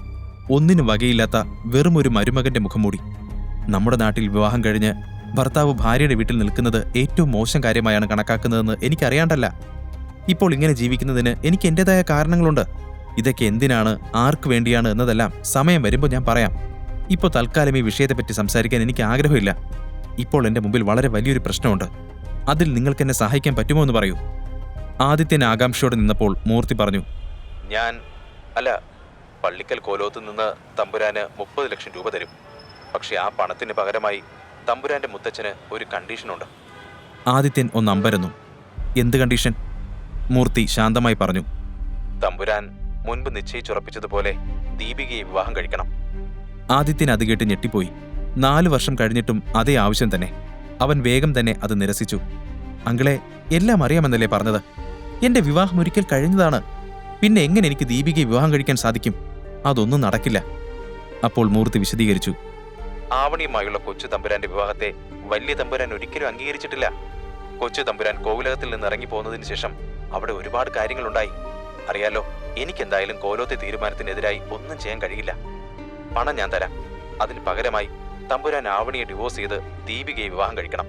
ഒന്നിനും വകയില്ലാത്ത വെറും ഒരു മരുമകന്റെ മുഖംമൂടി. നമ്മുടെ നാട്ടിൽ വിവാഹം കഴിഞ്ഞ് ഭർത്താവ് ഭാര്യയുടെ വീട്ടിൽ നിൽക്കുന്നത് ഏറ്റവും മോശം കാര്യമായാണ് കണക്കാക്കുന്നതെന്ന് എനിക്കറിയാണ്ടല്ല. ഇപ്പോൾ ഇങ്ങനെ ജീവിക്കുന്നതിന് എനിക്ക് എന്റേതായ കാരണങ്ങളുണ്ട്. ഇതൊക്കെ എന്തിനാണ്, ആർക്കു വേണ്ടിയാണ് എന്നതെല്ലാം സമയം വരുമ്പോൾ ഞാൻ പറയാം. ഇപ്പോൾ തൽക്കാലം ഈ വിഷയത്തെപ്പറ്റി സംസാരിക്കാൻ എനിക്ക് ആഗ്രഹമില്ല. ഇപ്പോൾ എന്റെ മുമ്പിൽ വളരെ വലിയൊരു പ്രശ്നമുണ്ട്. അതിൽ നിങ്ങൾക്കെന്നെ സഹായിക്കാൻ പറ്റുമോ എന്ന് പറയൂ. ആദിത്യൻ ആകാംക്ഷയോടെ നിന്നപ്പോൾ മൂർത്തി പറഞ്ഞു, പള്ളിക്കൽ കോലോത്ത് നിന്ന് തമ്പുരാന് 30 ലക്ഷം രൂപ തരും. പക്ഷെ ആ പണത്തിന് പകരമായി തമ്പുരാന്റെ മുത്തച്ഛന് ഒരു കണ്ടീഷനുണ്ട്. ആദിത്യൻ ഒന്ന് അമ്പരന്നു. എന്ത് കണ്ടീഷൻ? മൂർത്തി ശാന്തമായി പറഞ്ഞു. തമ്പുരാൻ മുൻപ് നിശ്ചയിച്ചുറപ്പിച്ചതുപോലെ ദീപികയെ വിവാഹം കഴിക്കണം. ആദിത്യൻ അത് കേട്ട് ഞെട്ടിപ്പോയി. 4 വർഷം കഴിഞ്ഞിട്ടും അതേ ആവശ്യം തന്നെ. അവൻ വേഗം തന്നെ അത് നിരസിച്ചു. അങ്കിളെ, എല്ലാം അറിയാമെന്നല്ലേ പറഞ്ഞത്? എന്റെ വിവാഹം ഒരിക്കൽ കഴിഞ്ഞതാണ്. പിന്നെ എങ്ങനെ എനിക്ക് ദീപികയെ വിവാഹം കഴിക്കാൻ സാധിക്കും? അതൊന്നും നടക്കില്ല. അപ്പോൾ മൂർത്തി വിശദീകരിച്ചു. ആവണിയുമായുള്ള കൊച്ചു തമ്പുരാന്റെ വിവാഹത്തെ വലിയ തമ്പുരാൻ ഒരിക്കലും അംഗീകരിച്ചിട്ടില്ല. കൊച്ചു തമ്പുരാൻ കോവിലകത്തിൽ നിന്ന് ഇറങ്ങി പോകുന്നതിന് ശേഷം അവിടെ ഒരുപാട് കാര്യങ്ങളുണ്ടായി. അറിയാലോ, എനിക്കെന്തായാലും കോലോത്തെ തീരുമാനത്തിനെതിരായി ഒന്നും ചെയ്യാൻ കഴിയില്ല. പണം ഞാൻ തരാം. അതിന് പകരമായി തമ്പുരാൻ ആവണിയെ ഡിവോഴ്സ് ചെയ്ത് ദീപികയെ വിവാഹം കഴിക്കണം.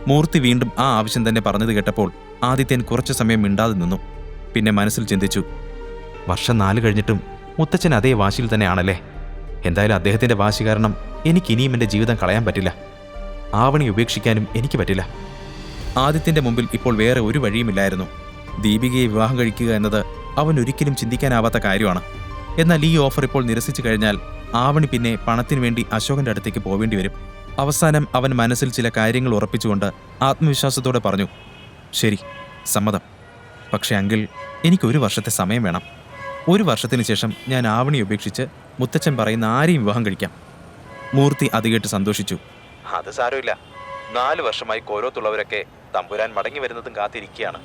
മൂർത്തി വീണ്ടും ആ ആവശ്യം തന്നെ പറഞ്ഞത് കേട്ടപ്പോൾ ആദിത്യൻ കുറച്ചു സമയം മിണ്ടാതെ നിന്നു. പിന്നെ മനസ്സിൽ ചിന്തിച്ചു, വർഷം 4 കഴിഞ്ഞിട്ടും മുത്തച്ഛൻ അതേ വാശിയിൽ തന്നെയാണല്ലേ. എന്തായാലും അദ്ദേഹത്തിന്റെ വാശി കാരണം എനിക്കിനിയും എൻ്റെ ജീവിതം കളയാൻ പറ്റില്ല. ആവണി ഉപേക്ഷിക്കാനും എനിക്ക് പറ്റില്ല. ആദിത്യന്റെ മുമ്പിൽ ഇപ്പോൾ വേറെ ഒരു വഴിയുമില്ലായിരുന്നു. ദീപികയെ വിവാഹം കഴിക്കുക എന്നത് അവൻ ഒരിക്കലും ചിന്തിക്കാനാവാത്ത കാര്യമാണ്. എന്നാൽ ഈ ഓഫർ ഇപ്പോൾ നിരസിച്ചു കഴിഞ്ഞാൽ ആവണി പിന്നെ പണത്തിനു വേണ്ടി അശോകന്റെ അടുത്തേക്ക് പോവേണ്ടി വരും. അവസാനം അവൻ മനസ്സിൽ ചില കാര്യങ്ങൾ ഉറപ്പിച്ചുകൊണ്ട് ആത്മവിശ്വാസത്തോടെ പറഞ്ഞു, ശരി, സമ്മതം. പക്ഷെ അങ്കിൾ, എനിക്കൊരു വർഷത്തെ സമയം വേണം. 1 വർഷത്തിന് ശേഷം ഞാൻ ആവണി ഉപേക്ഷിച്ച് മുത്തച്ഛൻ പറയുന്ന ആരെയും വിവാഹം കഴിക്കാം. മൂർത്തി അത് കേട്ട് സന്തോഷിച്ചു. അത് സാരമില്ല. 4 വർഷമായി കോലോത്തുള്ളവരൊക്കെ തമ്പുരാൻ മടങ്ങി വരുന്നതും കാത്തിരിക്കുകയാണ്.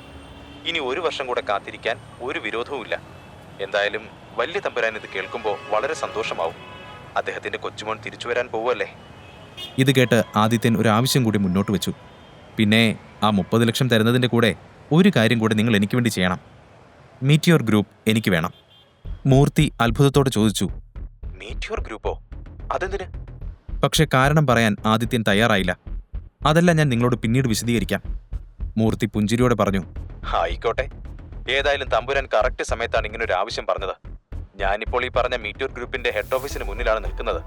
ഇനി 1 വർഷം കൂടെ കാത്തിരിക്കാൻ ഒരു വിരോധവുമില്ല. എന്തായാലും വലിയ തമ്പുരാൻ ഇത് കേൾക്കുമ്പോൾ വളരെ സന്തോഷമാവും. അദ്ദേഹത്തിന്റെ കൊച്ചുമോൻ തിരിച്ചു വരാൻ പോവുമല്ലേ. ഇത് കേട്ട് ആദിത്യൻ ഒരു ആവശ്യം കൂടി മുന്നോട്ട് വെച്ചു. പിന്നെ ആ 30 ലക്ഷം തരുന്നതിൻ്റെ കൂടെ ഒരു കാര്യം കൂടെ നിങ്ങൾ എനിക്ക് വേണ്ടി ചെയ്യണം. മീറ്റിയോർ ഗ്രൂപ്പ് എനിക്ക് വേണം. മൂർത്തി അത്ഭുതത്തോടെ ചോദിച്ചു. മീറ്റിയോർ ഗ്രൂപ്പോ? അതെന്തിന്? പക്ഷെ കാരണം പറയാൻ ആദിത്യൻ തയ്യാറായില്ല. അതെല്ലാം ഞാൻ നിങ്ങളോട് പിന്നീട് വിശദീകരിക്കാം. മൂർത്തി പുഞ്ചിരിയോടെ പറഞ്ഞു. ആയിക്കോട്ടെ. ഏതായാലും തമ്പുരാൻ കറക്റ്റ് സമയത്താണ് ഇങ്ങനൊരു ആവശ്യം പറഞ്ഞത്. ഞാനിപ്പോൾ ഈ പറഞ്ഞ മീറ്റിയോർ ഗ്രൂപ്പിന്റെ ഹെഡ് ഓഫീസിന് മുന്നിലാണ് നിൽക്കുന്നത്.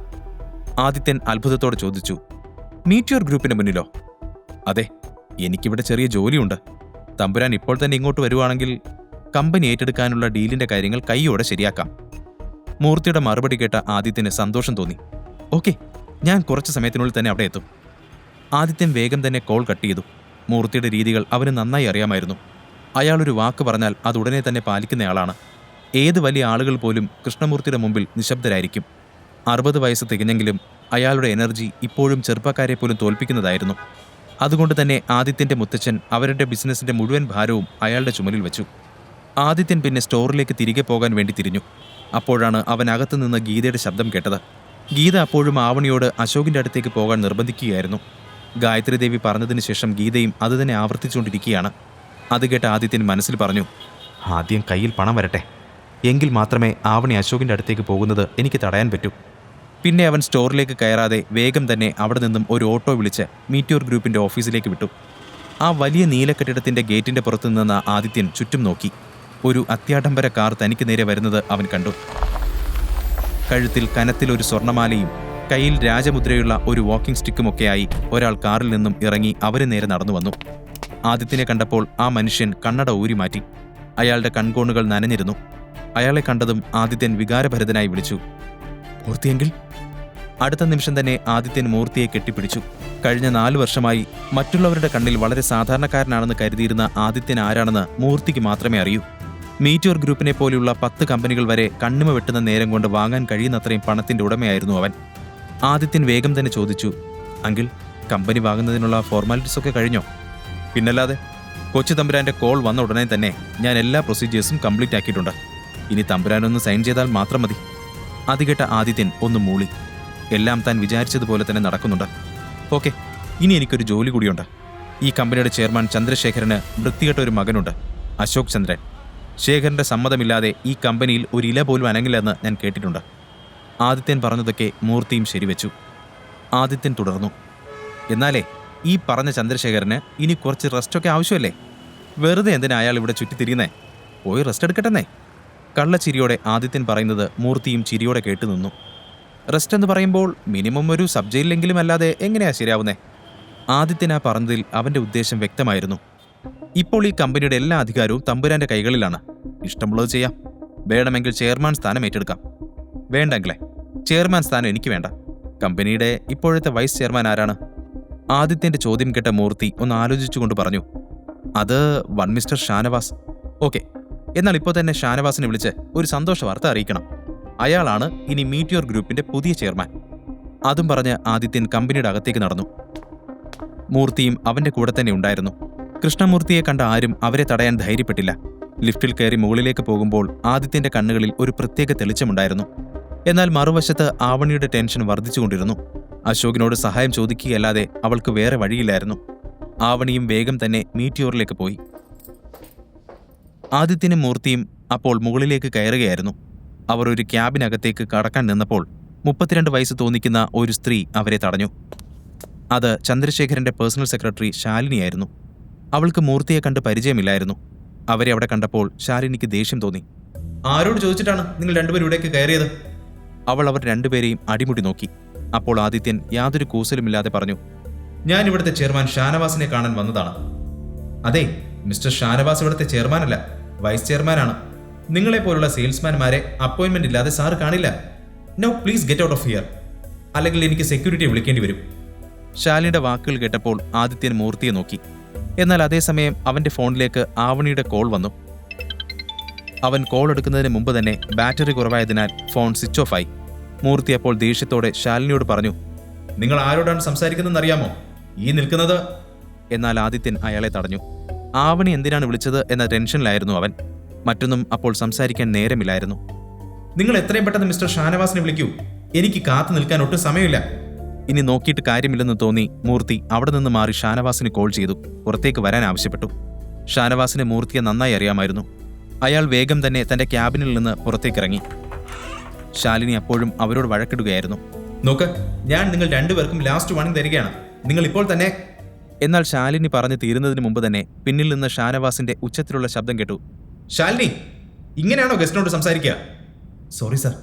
ആദിത്യൻ അത്ഭുതത്തോടെ ചോദിച്ചു. മീറ്റിയോർ ഗ്രൂപ്പിന് മുന്നിലോ? അതെ, എനിക്കിവിടെ ചെറിയ ജോലിയുണ്ട്. തമ്പുരാൻ ഇപ്പോൾ തന്നെ ഇങ്ങോട്ട് വരുവാണെങ്കിൽ കമ്പനി ഏറ്റെടുക്കാനുള്ള ഡീലിന്റെ കാര്യങ്ങൾ കൈയോടെ ശരിയാക്കാം. മൂർത്തിയുടെ മറുപടി കേട്ട ആദിത്യന് സന്തോഷം തോന്നി. ഓക്കെ, ഞാൻ കുറച്ച് സമയത്തിനുള്ളിൽ തന്നെ അവിടെ എത്തും. ആദിത്യൻ വേഗം തന്നെ കോൾ കട്ട് ചെയ്തു. മൂർത്തിയുടെ രീതികൾ അവന് നന്നായി അറിയാമായിരുന്നു. അയാളൊരു വാക്ക് പറഞ്ഞാൽ അത് ഉടനെ തന്നെ പാലിക്കുന്നയാളാണ്. ഏത് വലിയ ആളുകൾ പോലും കൃഷ്ണമൂർത്തിയുടെ മുമ്പിൽ നിശബ്ദരായിരിക്കും. 60 വയസ്സ് തികഞ്ഞെങ്കിലും അയാളുടെ എനർജി ഇപ്പോഴും ചെറുപ്പക്കാരെ പോലും തോൽപ്പിക്കുന്നതായിരുന്നു. അതുകൊണ്ട് തന്നെ ആദിത്യന്റെ മുത്തച്ഛൻ അവരുടെ ബിസിനസിന്റെ മുഴുവൻ ഭാരവും അയാളുടെ ചുമലിൽ വെച്ചു. ആദിത്യൻ പിന്നെ സ്റ്റോറിലേക്ക് തിരികെ പോകാൻ വേണ്ടി തിരിഞ്ഞു. അപ്പോഴാണ് അവൻ അകത്തുനിന്ന് ഗീതയുടെ ശബ്ദം കേട്ടത്. ഗീത അപ്പോഴും ആവണിയോട് അശോകിന്റെ അടുത്തേക്ക് പോകാൻ നിർബന്ധിക്കുകയായിരുന്നു. ഗായത്രി ദേവി പറഞ്ഞതിന് ശേഷം ഗീതയും അതുതന്നെ ആവർത്തിച്ചുകൊണ്ടിരിക്കുകയാണ്. അത് കേട്ട ആദിത്യൻ മനസ്സിൽ പറഞ്ഞു, ആദ്യം കയ്യിൽ പണം വരട്ടെ, എങ്കിൽ മാത്രമേ ആവണി അശോകിന്റെ അടുത്തേക്ക് പോകുന്നത് എനിക്ക് തടയാൻ പറ്റൂ. പിന്നെ അവൻ സ്റ്റോറിലേക്ക് കയറാതെ വേഗം തന്നെ അവിടെ നിന്നും ഒരു ഓട്ടോ വിളിച്ച് മീറ്റിയോർ ഗ്രൂപ്പിന്റെ ഓഫീസിലേക്ക് വിട്ടു. ആ വലിയ നീല കെട്ടിടത്തിന്റെ ഗേറ്റിന്റെ പുറത്തു നിന്ന ആദിത്യൻ ചുറ്റും നോക്കി. ഒരു അത്യാഡംബര കാർ തനിക്ക് നേരെ വരുന്നത് അവൻ കണ്ടു. കഴുത്തിൽ കനത്തിൽ ഒരു സ്വർണമാലയും കയ്യിൽ രാജമുദ്രയുള്ള ഒരു വാക്കിംഗ് സ്റ്റിക്കുമൊക്കെയായി ഒരാൾ കാറിൽ നിന്നും ഇറങ്ങി അവന് നേരെ നടന്നു വന്നു. ആദിത്യനെ കണ്ടപ്പോൾ ആ മനുഷ്യൻ കണ്ണട ഊരി മാറ്റി. അയാളുടെ കൺകോണുകൾ നനഞ്ഞിരുന്നു. അയാളെ കണ്ടതും ആദിത്യൻ വികാരഭരിതനായി വിളിച്ചു, മൂർത്തിയെങ്കിൽ? അടുത്ത നിമിഷം തന്നെ ആദിത്യൻ മൂർത്തിയെ കെട്ടിപ്പിടിച്ചു. കഴിഞ്ഞ 4 വർഷമായി മറ്റുള്ളവരുടെ കണ്ണിൽ വളരെ സാധാരണക്കാരനാണെന്ന് കരുതിയിരുന്ന ആദിത്യൻ ആരാണെന്ന് മൂർത്തിക്ക് മാത്രമേ അറിയൂ. മീറ്റിയോർ ഗ്രൂപ്പിനെ പോലെയുള്ള 10 കമ്പനികൾ വരെ കണ്ണിമ വെട്ടുന്ന നേരം കൊണ്ട് വാങ്ങാൻ കഴിയുന്നത്രയും പണത്തിന്റെ ഉടമയായിരുന്നു അവൻ. ആദിത്യൻ വേഗം തന്നെ ചോദിച്ചു, അങ്കിൾ, കമ്പനി വാങ്ങുന്നതിനുള്ള ഫോർമാലിറ്റീസ് ഒക്കെ കഴിഞ്ഞോ? പിന്നല്ലാതെ, കൊച്ചു തമ്പുരാന്റെ കോൾ വന്ന ഉടനെ തന്നെ ഞാൻ എല്ലാ പ്രൊസീജിയേഴ്സും കംപ്ലീറ്റ് ആക്കിയിട്ടുണ്ട്. ഇനി തമ്പുരാനൊന്ന് സൈൻ ചെയ്താൽ മാത്രം മതി. അത് കേട്ട ആദിത്യൻ ഒന്ന് മൂളി. എല്ലാം താൻ വിചാരിച്ചതുപോലെ തന്നെ നടക്കുന്നുണ്ട്. ഓക്കെ, ഇനി എനിക്കൊരു ജോലി കൂടിയുണ്ട്. ഈ കമ്പനിയുടെ ചെയർമാൻ ചന്ദ്രശേഖരന് വൃത്തികെട്ട ഒരു മകനുണ്ട്, അശോക് ചന്ദ്രൻ. ശേഖരന്റെ സമ്മതമില്ലാതെ ഈ കമ്പനിയിൽ ഒരു ഇല പോലും അനങ്ങില്ലെന്ന് ഞാൻ കേട്ടിട്ടുണ്ട്. ആദിത്യൻ പറഞ്ഞതൊക്കെ മൂർത്തിയും ശരിവെച്ചു. ആദിത്യൻ തുടർന്നു, എന്നാലേ ഈ പറഞ്ഞ ചന്ദ്രശേഖരന് ഇനി കുറച്ച് റെസ്റ്റൊക്കെ ആവശ്യമല്ലേ? വെറുതെ എന്തിനാ അയാൾ ഇവിടെ ചുറ്റിത്തിരിയുന്നേ? പോയി റെസ്റ്റ് എടുക്കട്ടെന്നേ. കള്ളച്ചിരിയോടെ ആദിത്യൻ പറയുന്നത് മൂർത്തിയും ചിരിയോടെ കേട്ടു നിന്നു. റെസ്റ്റ് എന്ന് പറയുമ്പോൾ മിനിമം ഒരു സബ് ജയിലിലെങ്കിലും അല്ലാതെ എങ്ങനെയാ ശരിയാവുന്നേ? ആദിത്യൻ ആ പറഞ്ഞതിൽ അവന്റെ ഉദ്ദേശം വ്യക്തമായിരുന്നു. ഇപ്പോൾ ഈ കമ്പനിയുടെ എല്ലാ അധികാരവും തമ്പുരാന്റെ കൈകളിലാണ്. ഇഷ്ടമുള്ളത് ചെയ്യാം. വേണമെങ്കിൽ ചെയർമാൻ സ്ഥാനം ഏറ്റെടുക്കാം. വേണ്ടെങ്കിലേ, ചെയർമാൻ സ്ഥാനം എനിക്ക് വേണ്ട. കമ്പനിയുടെ ഇപ്പോഴത്തെ വൈസ് ചെയർമാൻ ആരാണ്? ആദിത്യന്റെ ചോദ്യം കേട്ട മൂർത്തി ഒന്ന് ആലോചിച്ചുകൊണ്ട് പറഞ്ഞു, അത് വൺ മിസ്റ്റർ ഷാനവാസ്. ഓക്കെ, എന്നാൽ ഇപ്പോൾ തന്നെ ഷാനവാസിനെ വിളിച്ച് ഒരു സന്തോഷ വാർത്ത അറിയിക്കണം. അയാളാണ് ഇനി മീറ്റിയോർ ഗ്രൂപ്പിന്റെ പുതിയ ചെയർമാൻ. അതും പറഞ്ഞ് ആദിത്യൻ കമ്പനിയുടെ അകത്തേക്ക് നടന്നു. മൂർത്തിയും അവന്റെ കൂടെ തന്നെ ഉണ്ടായിരുന്നു. കൃഷ്ണമൂർത്തിയെ കണ്ട ആരും അവരെ തടയാൻ ധൈര്യപ്പെട്ടില്ല. ലിഫ്റ്റിൽ കയറി മുകളിലേക്ക് പോകുമ്പോൾ ആദിത്യന്റെ കണ്ണുകളിൽ ഒരു പ്രത്യേക തെളിച്ചമുണ്ടായിരുന്നു. എന്നാൽ മറുവശത്ത് ആവണിയുടെ ടെൻഷൻ വർദ്ധിച്ചുകൊണ്ടിരുന്നു. അശോകിനോട് സഹായം ചോദിക്കുകയല്ലാതെ അവൾക്ക് വേറെ വഴിയില്ലായിരുന്നു. ആവണിയും വേഗം തന്നെ മീറ്റിയോറിലേക്ക് പോയി. ആദിത്യനും മൂർത്തിയും അപ്പോൾ മുകളിലേക്ക് കയറുകയായിരുന്നു. അവർ ഒരു ക്യാബിനകത്തേക്ക് കടക്കാൻ നിന്നപ്പോൾ 32 വയസ്സ് തോന്നിക്കുന്ന ഒരു സ്ത്രീ അവരെ തടഞ്ഞു. അത് ചന്ദ്രശേഖരന്റെ പേഴ്സണൽ സെക്രട്ടറി ശാലിനിയായിരുന്നു. അവൾക്ക് മൂർത്തിയെ കണ്ട് പരിചയമില്ലായിരുന്നു. അവരെ അവിടെ കണ്ടപ്പോൾ ശാലിനിക്ക് ദേഷ്യം തോന്നി. ആരോട് ചോദിച്ചിട്ടാണ് നിങ്ങൾ രണ്ടുപേരും ഇവിടേക്ക് കയറിയത്? അവൾ അവർ രണ്ടുപേരെയും അടിമുടി നോക്കി. അപ്പോൾ ആദിത്യൻ യാതൊരു കൂസലുമില്ലാതെ പറഞ്ഞു, ഞാൻ ഇവിടുത്തെ ചെയർമാൻ ഷാനവാസിനെ കാണാൻ വന്നതാണ്. അതെ, മിസ്റ്റർ ഷാനവാസ് ഇവിടുത്തെ ചെയർമാനല്ല, വൈസ് ചെയർമാനാണ്. നിങ്ങളെപ്പോലുള്ള സെയിൽസ്മാൻമാരെ അപ്പോയിന്റ്മെന്റ് ഇല്ലാതെ സാറ് കാണില്ല. No, please get out of here, അല്ലെങ്കിൽ എനിക്ക് സെക്യൂരിറ്റിയെ വിളിക്കേണ്ടി വരും. ശാലിനിയുടെ വാക്കുകൾ കേട്ടപ്പോൾ ആദിത്യൻ മൂർത്തിയെ നോക്കി. എന്നാൽ അതേസമയം അവന്റെ ഫോണിലേക്ക് ആവണിയുടെ കോൾ വന്നു. അവൻ കോൾ എടുക്കുന്നതിന് മുമ്പ് തന്നെ ബാറ്ററി കുറവായതിനാൽ ഫോൺ സ്വിച്ച് ഓഫ് ആയി. മൂർത്തി അപ്പോൾ ദേഷ്യത്തോടെ ശാലിനിയോട് പറഞ്ഞു, നിങ്ങൾ ആരോടാണ് സംസാരിക്കുന്നതെന്ന് അറിയാമോ? ഈ നിൽക്കുന്നത്. എന്നാൽ ആദിത്യൻ അയാളെ തടഞ്ഞു. ആവണി എന്തിനാണ് വിളിച്ചത് എന്ന ടെൻഷനിലായിരുന്നു അവൻ. മറ്റൊന്നും അപ്പോൾ സംസാരിക്കാൻ നേരമില്ലായിരുന്നു. നിങ്ങൾ എത്രയും പെട്ടെന്ന് മിസ്റ്റർ ഷാനവാസിനെ വിളിക്കൂ. എനിക്ക് കാത്തു നിൽക്കാൻ ഒട്ടും സമയമില്ല. ഇനി നോക്കിയിട്ട് കാര്യമില്ലെന്ന് തോന്നി മൂർത്തി അവിടെ നിന്ന് മാറി ഷാനവാസിന് കോൾ ചെയ്തു പുറത്തേക്ക് വരാൻ ആവശ്യപ്പെട്ടു. ഷാനവാസിനെ മൂർത്തിയെ നന്നായി അറിയാമായിരുന്നു. അയാൾ വേഗം തന്നെ തന്റെ ക്യാബിനിൽ നിന്ന് പുറത്തേക്കിറങ്ങി. ശാലിനി അപ്പോഴും അവരോട് വഴക്കിടുകയായിരുന്നു. നോക്ക്, ഞാൻ നിങ്ങൾ രണ്ടുപേർക്കും ലാസ്റ്റ് വാണിംഗ് തരികയാണ്. നിങ്ങൾ ഇപ്പോൾ തന്നെ. എന്നാൽ ശാലിനി പറഞ്ഞു തീരുന്നതിന് മുമ്പ് തന്നെ പിന്നിൽ നിന്ന് ഷാനവാസിന്റെ ഉച്ചത്തിലുള്ള ശബ്ദം കേട്ടു. ശാലിനി, ഇങ്ങനെയാണോ ഗസ്റ്റിനോട് സംസാരിക്കുക? Sorry sir.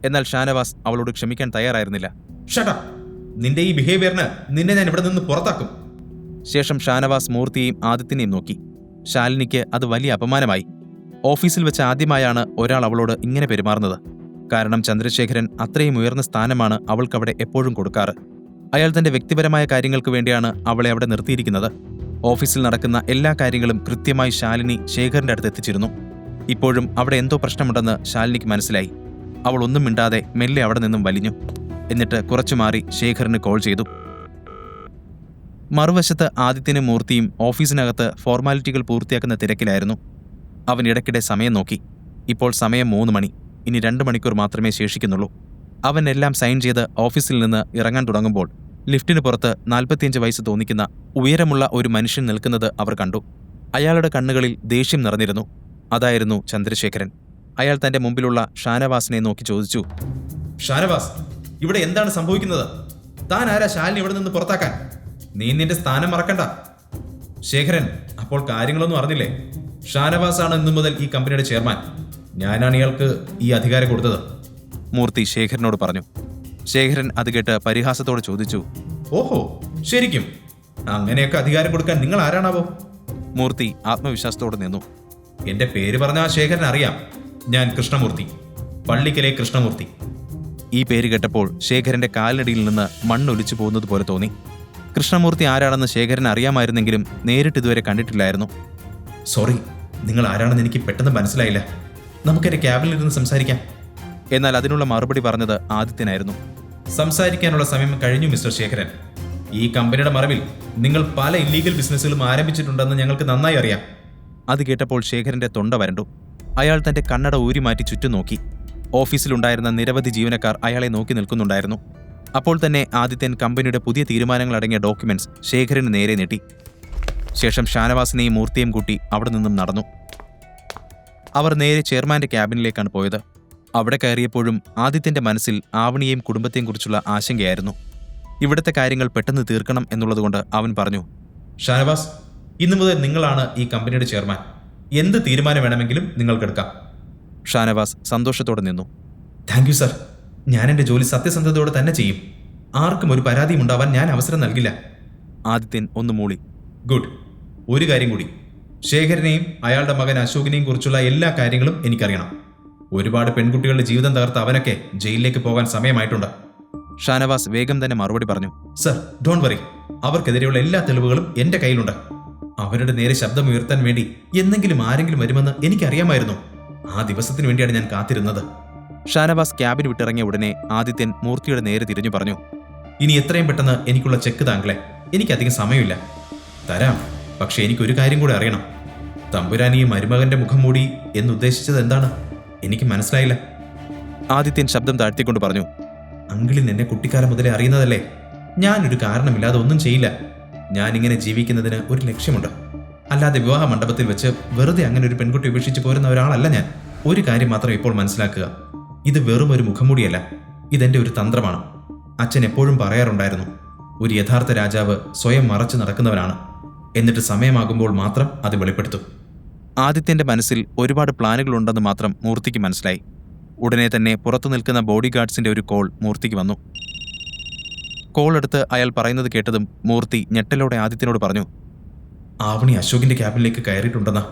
എന്നാൽ ഷാനവാസ് അവളോട് ക്ഷമിക്കാൻ തയ്യാറായിരുന്നില്ല. ഷട്ട് അപ്പ്, നിന്റെ ഈ ബിഹേവിയറിന് നിന്നെ ഞാൻ ഇവിടെ നിന്ന് പുറത്താക്കും. ശേഷം ഷാനവാസ് മൂർത്തിയെയും ആദിത്യനെയും നോക്കി. ശാലിനിക്ക് അത് വലിയ അപമാനമായി. ഓഫീസിൽ വെച്ച് ആദ്യമായാണ് ഒരാൾ അവളോട് ഇങ്ങനെ പെരുമാറുന്നത്. കാരണം ചന്ദ്രശേഖരൻ അത്രയും ഉയർന്ന സ്ഥാനമാണ് അവൾക്കവിടെ എപ്പോഴും കൊടുക്കാറ്. അയാൾ തന്റെ വ്യക്തിപരമായ കാര്യങ്ങൾക്ക് വേണ്ടിയാണ് അവളെ അവിടെ നിർത്തിയിരിക്കുന്നത്. ഓഫീസിൽ നടക്കുന്ന എല്ലാ കാര്യങ്ങളും കൃത്യമായി ശാലിനി ശേഖറിന്റെ അടുത്ത് എത്തിച്ചിരുന്നു. ഇപ്പോഴും അവിടെ എന്തോ പ്രശ്നമുണ്ടെന്ന് ശാലിനിക്ക് മനസ്സിലായി. അവൾ ഒന്നും മിണ്ടാതെ മെല്ലെ അവിടെ നിന്നും വലിഞ്ഞു. എന്നിട്ട് കുറച്ചു മാറി ശേഖറിന് കോൾ ചെയ്തു. മറുവശത്ത് ആദിത്യനും മൂർത്തിയും ഓഫീസിനകത്ത് ഫോർമാലിറ്റികൾ പൂർത്തിയാക്കുന്ന തിരക്കിലായിരുന്നു. അവൻ ഇടയ്ക്കിടെ സമയം നോക്കി. ഇപ്പോൾ സമയം 3 മണി. ഇനി 2 മണിക്കൂർ മാത്രമേ ശേഷിക്കുന്നുള്ളൂ. അവൻ എല്ലാം സൈൻ ചെയ്ത് ഓഫീസിൽ നിന്ന് ഇറങ്ങാൻ തുടങ്ങുമ്പോൾ ലിഫ്റ്റിന് പുറത്ത് 45 വയസ്സ് തോന്നിക്കുന്ന ഉയരമുള്ള ഒരു മനുഷ്യൻ നിൽക്കുന്നത് അവർ കണ്ടു. അയാളുടെ കണ്ണുകളിൽ ദേഷ്യം നിറഞ്ഞിരുന്നു. അതായിരുന്നു ചന്ദ്രശേഖരൻ. അയാൾ തന്റെ മുമ്പിലുള്ള ഷാനവാസിനെ നോക്കി ചോദിച്ചു, ഷാനവാസ്, ഇവിടെ എന്താണ് സംഭവിക്കുന്നത്? താൻ ആരാ ശാലിനി ഇവിടെ നിന്ന് പുറത്താക്കാൻ? നീ നിന്റെ സ്ഥാനം മറക്കണ്ട. ശേഖരൻ അപ്പോൾ കാര്യങ്ങളൊന്നും അറിഞ്ഞില്ലേ? ഷാനവാസാണ് ഇന്നു മുതൽ ഈ കമ്പനിയുടെ ചെയർമാൻ. ഞാനാണ് ഇയാൾക്ക് ഈ അധികാരം കൊടുത്തത്. മൂർത്തി ശേഖരനോട് പറഞ്ഞു. ശേഖരൻ അത് കേട്ട് പരിഹാസത്തോടെ ചോദിച്ചു, ഓഹോ, ശരിക്കും? അങ്ങനെയൊക്കെ അധികാരം കൊടുക്കാൻ നിങ്ങൾ ആരാണാവോ? മൂർത്തി ആത്മവിശ്വാസത്തോടെ നിന്നു. എന്റെ പേര് പറഞ്ഞ ശേഖരൻ അറിയാം. ഞാൻ കൃഷ്ണമൂർത്തി, പള്ളിക്കലെ കൃഷ്ണമൂർത്തി. ഈ പേര് കേട്ടപ്പോൾ ശേഖരന്റെ കാലിനടിയിൽ നിന്ന് മണ്ണൊലിച്ചു പോകുന്നത് പോലെ തോന്നി. കൃഷ്ണമൂർത്തി ആരാണെന്ന് ശേഖരൻ അറിയാമായിരുന്നെങ്കിലും നേരിട്ട് ഇതുവരെ കണ്ടിട്ടില്ലായിരുന്നു. സോറി, നിങ്ങൾ ആരാണെന്ന് എനിക്ക് പെട്ടെന്ന് മനസ്സിലായില്ല. നമുക്കെന്റെ ക്യാബിനിലിരുന്ന് സംസാരിക്കാം. എന്നാൽ അതിനുള്ള മറുപടി പറഞ്ഞത് ആദിത്യനായിരുന്നു. സംസാരിക്കാനുള്ള സമയം കഴിഞ്ഞു മിസ്റ്റർ ശേഖരൻ. ഈ കമ്പനിയുടെ മറവിൽ നിങ്ങൾ പല ഇല്ലീഗൽ ബിസിനസ്സുകളും ആരംഭിച്ചിട്ടുണ്ടെന്ന് ഞങ്ങൾക്ക് നന്നായി അറിയാം. അത് കേട്ടപ്പോൾ ശേഖരന്റെ തൊണ്ട വരണ്ടു. അയാൾ തന്റെ കണ്ണട ഊരി മാറ്റി ചുറ്റും നോക്കി. ഓഫീസിലുണ്ടായിരുന്ന നിരവധി ജീവനക്കാർ അയാളെ നോക്കി നിൽക്കുന്നുണ്ടായിരുന്നു. അപ്പോൾ തന്നെ ആദിത്യൻ കമ്പനിയുടെ പുതിയ തീരുമാനങ്ങളടങ്ങിയ ഡോക്യുമെന്റ്സ് ശേഖരന് നേരെ നീട്ടി. ശേഷം ഷാനവാസിനെയും മൂർത്തിയും കൂട്ടി അവിടെ നിന്നും നടന്നു. അവർ നേരെ ചെയർമാന്റെ ക്യാബിനിലേക്കാണ് പോയത്. അവിടെ കയറിയപ്പോഴും ആദിത്യന്റെ മനസ്സിൽ ആവണിയെയും കുടുംബത്തെയും കുറിച്ചുള്ള ആശങ്കയായിരുന്നു. ഇവിടുത്തെ കാര്യങ്ങൾ പെട്ടെന്ന് തീർക്കണം എന്നുള്ളതുകൊണ്ട് അവൻ പറഞ്ഞു, ഷാനവാസ്, ഇന്നു മുതൽ നിങ്ങളാണ് ഈ കമ്പനിയുടെ ചെയർമാൻ. എന്ത് തീരുമാനം വേണമെങ്കിലും നിങ്ങൾക്കെടുക്കാം. ഷാനവാസ് സന്തോഷത്തോടെ നിന്നു. Thank you sir. ഞാൻ എൻ്റെ ജോലി സത്യസന്ധതയോടെ തന്നെ ചെയ്യും. ആർക്കും ഒരു പരാതിയും ഉണ്ടാവാൻ ഞാൻ അവസരം നൽകില്ല. ആദിത്യൻ ഒന്ന് മൂളി. ഗുഡ്. ഒരു കാര്യം കൂടി, ശേഖരനെയും അയാളുടെ മകൻ അശോകിനെയും കുറിച്ചുള്ള എല്ലാ കാര്യങ്ങളും എനിക്കറിയണം. ഒരുപാട് പെൺകുട്ടികളുടെ ജീവിതം തകർത്ത അവനൊക്കെ ജയിലിലേക്ക് പോകാൻ സമയമായിട്ടുണ്ട്. ഷാനവാസ് വേഗം തന്നെ മറുപടി പറഞ്ഞു. Sir, don't worry. അവർക്കെതിരെയുള്ള എല്ലാ തെളിവുകളും എൻ്റെ കയ്യിലുണ്ട്. അവരുടെ നേരെ ശബ്ദമുയർത്താൻ വേണ്ടി എന്തെങ്കിലും ആരെങ്കിലും വരുമെന്ന് എനിക്കറിയാമായിരുന്നു. ആ ദിവസത്തിന് വേണ്ടിയാണ് ഞാൻ കാത്തിരുന്നത്. ഷാനവാസ് ക്യാബിൻ വിട്ടിറങ്ങിയ ഉടനെ ആദിത്യൻ മൂർത്തിയുടെ നേരെ തിരിഞ്ഞു പറഞ്ഞു, ഇനി എത്രയും പെട്ടെന്ന് എനിക്കുള്ള ചെക്ക് താങ്കളെ. എനിക്കധികം സമയമില്ല. തരാം, പക്ഷെ എനിക്കൊരു കാര്യം കൂടെ അറിയണം. തമ്പുരാൻ ഈ മരുമകന്റെ മുഖം മൂടി എന്നുദ്ദേശിച്ചത് എന്താണ്? എനിക്ക് മനസ്സിലായില്ല. ആദിത്യൻ ശബ്ദം താഴ്ത്തിക്കൊണ്ട് പറഞ്ഞു, അങ്കിളിന് എന്നെ കുട്ടിക്കാലം മുതലേ അറിയുന്നതല്ലേ. ഞാനൊരു കാരണമില്ലാതെ ഒന്നും ചെയ്യില്ല. ഞാനിങ്ങനെ ജീവിക്കുന്നതിന് ഒരു ലക്ഷ്യമുണ്ട്. അല്ലാതെ വിവാഹ മണ്ഡപത്തിൽ വെച്ച് വെറുതെ അങ്ങനെ ഒരു പെൺകുട്ടി ഉപേക്ഷിച്ച് പോരുന്ന ഒരാളല്ല ഞാൻ. ഒരു കാര്യം മാത്രം ഇപ്പോൾ മനസ്സിലാക്കുക, ഇത് വെറും ഒരു മുഖംമൂടിയല്ല, ഇതെന്റെ ഒരു തന്ത്രമാണ്. അച്ഛൻ എപ്പോഴും പറയാറുണ്ടായിരുന്നു, ഒരു യഥാർത്ഥ രാജാവ് സ്വയം മറച്ചു നടക്കുന്നവനാണ്, എന്നിട്ട് സമയമാകുമ്പോൾ മാത്രം അത് വെളിപ്പെടുത്തും. ആദിത്യന്റെ മനസ്സിൽ ഒരുപാട് പ്ലാനുകളുണ്ടെന്ന് മാത്രം മൂർത്തിക്ക് മനസ്സിലായി. ഉടനെ തന്നെ പുറത്തു നിൽക്കുന്ന ബോഡി ഗാർഡ്സിന്റെ ഒരു കോൾ മൂർത്തിക്ക് വന്നു. കോൾ എടുത്ത് അയാൾ പറയുന്നത് കേട്ടതും മൂർത്തി ഞെട്ടലോടെ ആദിത്യനോട് പറഞ്ഞു, ആവണി അശോകിന്റെ ക്യാബിനിലേക്ക് കയറിയിട്ടുണ്ടെന്നാ.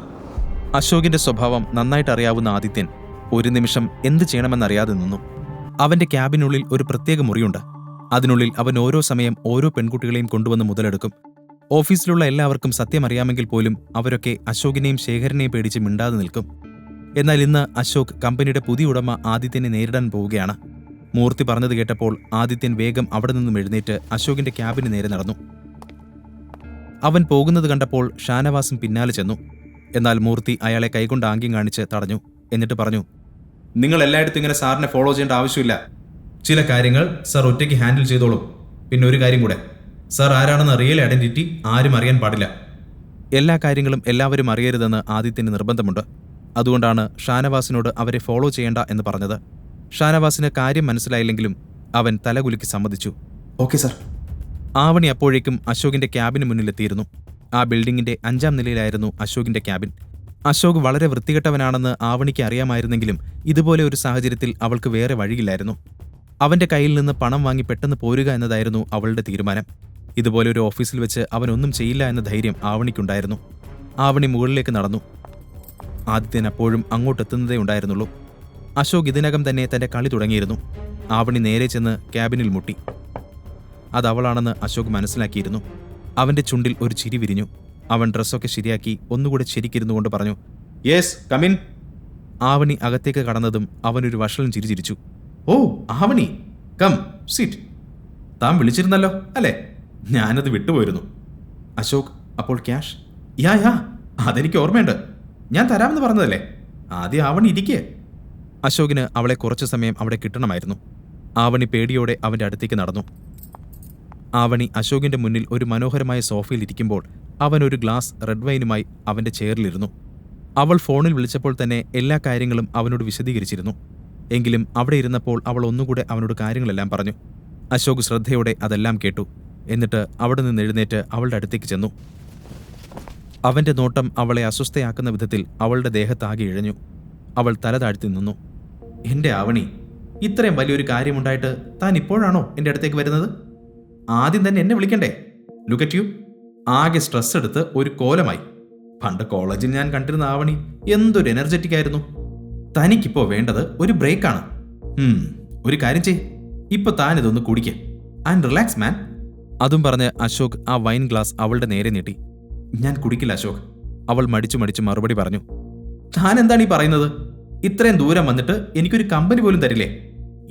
അശോകിന്റെ സ്വഭാവം നന്നായിട്ട് അറിയാവുന്ന ആദിത്യൻ ഒരു നിമിഷം എന്ത് ചെയ്യണമെന്നറിയാതെ നിന്നു. അവന്റെ ക്യാബിനുള്ളിൽ ഒരു പ്രത്യേക മുറിയുണ്ട്. അതിനുള്ളിൽ അവൻ ഓരോ സമയം ഓരോ പെൺകുട്ടികളെയും കൊണ്ടുവന്ന് മുതലെടുക്കും. ഓഫീസിലുള്ള എല്ലാവർക്കും സത്യമറിയാമെങ്കിൽ പോലും അവരൊക്കെ അശോകിനെയും ശേഖരനെയും പേടിച്ച് മിണ്ടാതെ നിൽക്കും. എന്നാൽ ഇന്ന് അശോക് കമ്പനിയുടെ പുതിയ ഉടമ ആദിത്യനെ നേരിടാൻ പോവുകയാണ്. മൂർത്തി പറഞ്ഞത് കേട്ടപ്പോൾ ആദിത്യൻ വേഗം അവിടെ നിന്നും എഴുന്നേറ്റ് അശോകിന്റെ ക്യാബിന് നേരെ നടന്നു. അവൻ പോകുന്നത് കണ്ടപ്പോൾ ഷാനവാസും പിന്നാലെ ചെന്നു. എന്നാൽ മൂർത്തി അയാളെ കൈകൊണ്ട് ആംഗ്യം കാണിച്ച് തടഞ്ഞു. എന്നിട്ട് പറഞ്ഞു, നിങ്ങൾ എല്ലായിടത്തും ഇങ്ങനെ സാറിനെ ഫോളോ ചെയ്യേണ്ട ആവശ്യമില്ല. ചില കാര്യങ്ങൾ സാർ ഒറ്റയ്ക്ക് ഹാൻഡിൽ ചെയ്തോളും. പിന്നെ ഒരു കാര്യം കൂടെ, സാർ ആരാണെന്ന റിയൽ ഐഡന്റിറ്റി ആരും അറിയാൻ പാടില്ല. എല്ലാ കാര്യങ്ങളും എല്ലാവരും അറിയരുതെന്ന് ആദിത്യന് നിർബന്ധമുണ്ട്. അതുകൊണ്ടാണ് ഷാനവാസിനോട് അവരെ ഫോളോ ചെയ്യേണ്ട എന്ന് പറഞ്ഞത്. ഷാനവാസിന് കാര്യം മനസ്സിലായില്ലെങ്കിലും അവൻ തലകുലുക്കി സമ്മതിച്ചു. Okay sir. ആവണി അപ്പോഴേക്കും അശോകിന്റെ ക്യാബിന് മുന്നിലെത്തിയിരുന്നു. ആ ബിൽഡിങ്ങിന്റെ 5ാം നിലയിലായിരുന്നു അശോകിന്റെ ക്യാബിൻ. അശോക് വളരെ വൃത്തികെട്ടവനാണെന്ന് ആവണിക്ക് അറിയാമായിരുന്നെങ്കിലും ഇതുപോലെ ഒരു സാഹചര്യത്തിൽ അവൾക്ക് വേറെ വഴിയില്ലായിരുന്നു. അവന്റെ കയ്യിൽ നിന്ന് പണം വാങ്ങി പെട്ടെന്ന് പോരുക എന്നതായിരുന്നു അവളുടെ തീരുമാനം. ഇതുപോലെ ഒരു ഓഫീസിൽ വെച്ച് അവനൊന്നും ചെയ്യില്ല എന്ന ധൈര്യം ആവണിക്കുണ്ടായിരുന്നു. ആവണി മുകളിലേക്ക് നടന്നു. ആദിത്യൻ അപ്പോഴും അങ്ങോട്ടെത്തുന്നതേ ഉണ്ടായിരുന്നുള്ളൂ. അശോക് ഇതിനകം തന്നെ തന്റെ കളി തുടങ്ങിയിരുന്നു. ആവണി നേരെ ചെന്ന് ക്യാബിനിൽ മുട്ടി. അതവളാണെന്ന് അശോക് മനസ്സിലാക്കിയിരുന്നു. അവന്റെ ചുണ്ടിൽ ഒരു ചിരി വിരിഞ്ഞു. അവൻ ഡ്രസ്സൊക്കെ ശരിയാക്കി ഒന്നുകൂടെ ശരിക്കിരുന്നു കൊണ്ട് പറഞ്ഞു, യെസ്, കമിൻ. ആവണി അകത്തേക്ക് കടന്നതും അവനൊരു വഷളം ചിരി ചിരിച്ചു. ഓ ആവണി, കം സിറ്റ്. താൻ വിളിച്ചിരുന്നല്ലോ അല്ലേ? ഞാനത് വിട്ടുപോയിരുന്നു. അശോക്, അപ്പോൾ ക്യാഷ്? യാ അതെനിക്ക് ഓർമ്മയുണ്ട്. ഞാൻ തരാമെന്ന് പറഞ്ഞതല്ലേ. ആദ്യം ആവണി ഇരിക്കേ. അശോകിന് അവളെ കുറച്ചു സമയം അവിടെ കിട്ടണമായിരുന്നു. ആവണി പേടിയോടെ അവന്റെ അടുത്തേക്ക് നടന്നു. ആവണി അശോകിന്റെ മുന്നിൽ ഒരു മനോഹരമായ സോഫയിൽ ഇരിക്കുമ്പോൾ അവൻ ഒരു ഗ്ലാസ് റെഡ് വൈനുമായി അവന്റെ ചെയറിലിരുന്നു. അവൾ ഫോണിൽ വിളിച്ചപ്പോൾ തന്നെ എല്ലാ കാര്യങ്ങളും അവനോട് വിശദീകരിച്ചിരുന്നു. എങ്കിലും അവിടെ ഇരുന്നപ്പോൾ അവൾ ഒന്നുകൂടെ അവനോട് കാര്യങ്ങളെല്ലാം പറഞ്ഞു. അശോക് ശ്രദ്ധയോടെ അതെല്ലാം കേട്ടു. എന്നിട്ട് അവിടെ നിന്ന് എഴുന്നേറ്റ് അവളുടെ അടുത്തേക്ക് ചെന്നു. അവന്റെ നോട്ടം അവളെ അസ്വസ്ഥയാക്കുന്ന വിധത്തിൽ അവളുടെ ദേഹത്താകെ ഇഴഞ്ഞു. അവൾ തല താഴ്ത്തി നിന്നു. എന്റെ ആവണി, ഇത്രയും വലിയൊരു കാര്യമുണ്ടായിട്ട് താൻ ഇപ്പോഴാണോ എൻ്റെ അടുത്തേക്ക് വരുന്നത്? ആദ്യം തന്നെ എന്നെ വിളിക്കണ്ടേ? Look at you. ആകെ സ്ട്രെസ് എടുത്ത് ഒരു കോലമായി. പണ്ട് കോളേജിൽ ഞാൻ കണ്ടിരുന്ന ആവണി എന്തൊരു എനർജറ്റിക് ആയിരുന്നു. തനിക്കിപ്പോ വേണ്ടത് ഒരു ബ്രേക്കാണ്. ഒരു കാര്യം ചെയ്, ഇപ്പൊ താൻ ഇതൊന്ന് കുടിക്ക് ആൻഡ് റിലാക്സ് മാൻ. അതും പറഞ്ഞ് അശോക് ആ വൈൻ ഗ്ലാസ് അവളുടെ നേരെ നീട്ടി. ഞാൻ കുടിക്കില്ല അശോക്, അവൾ മടിച്ചു മടിച്ചു മറുപടി പറഞ്ഞു. താൻ എന്താണ് ഈ പറയുന്നത്? ഇത്രയും ദൂരം വന്നിട്ട് എനിക്കൊരു കമ്പനി പോലും തരില്ലേ?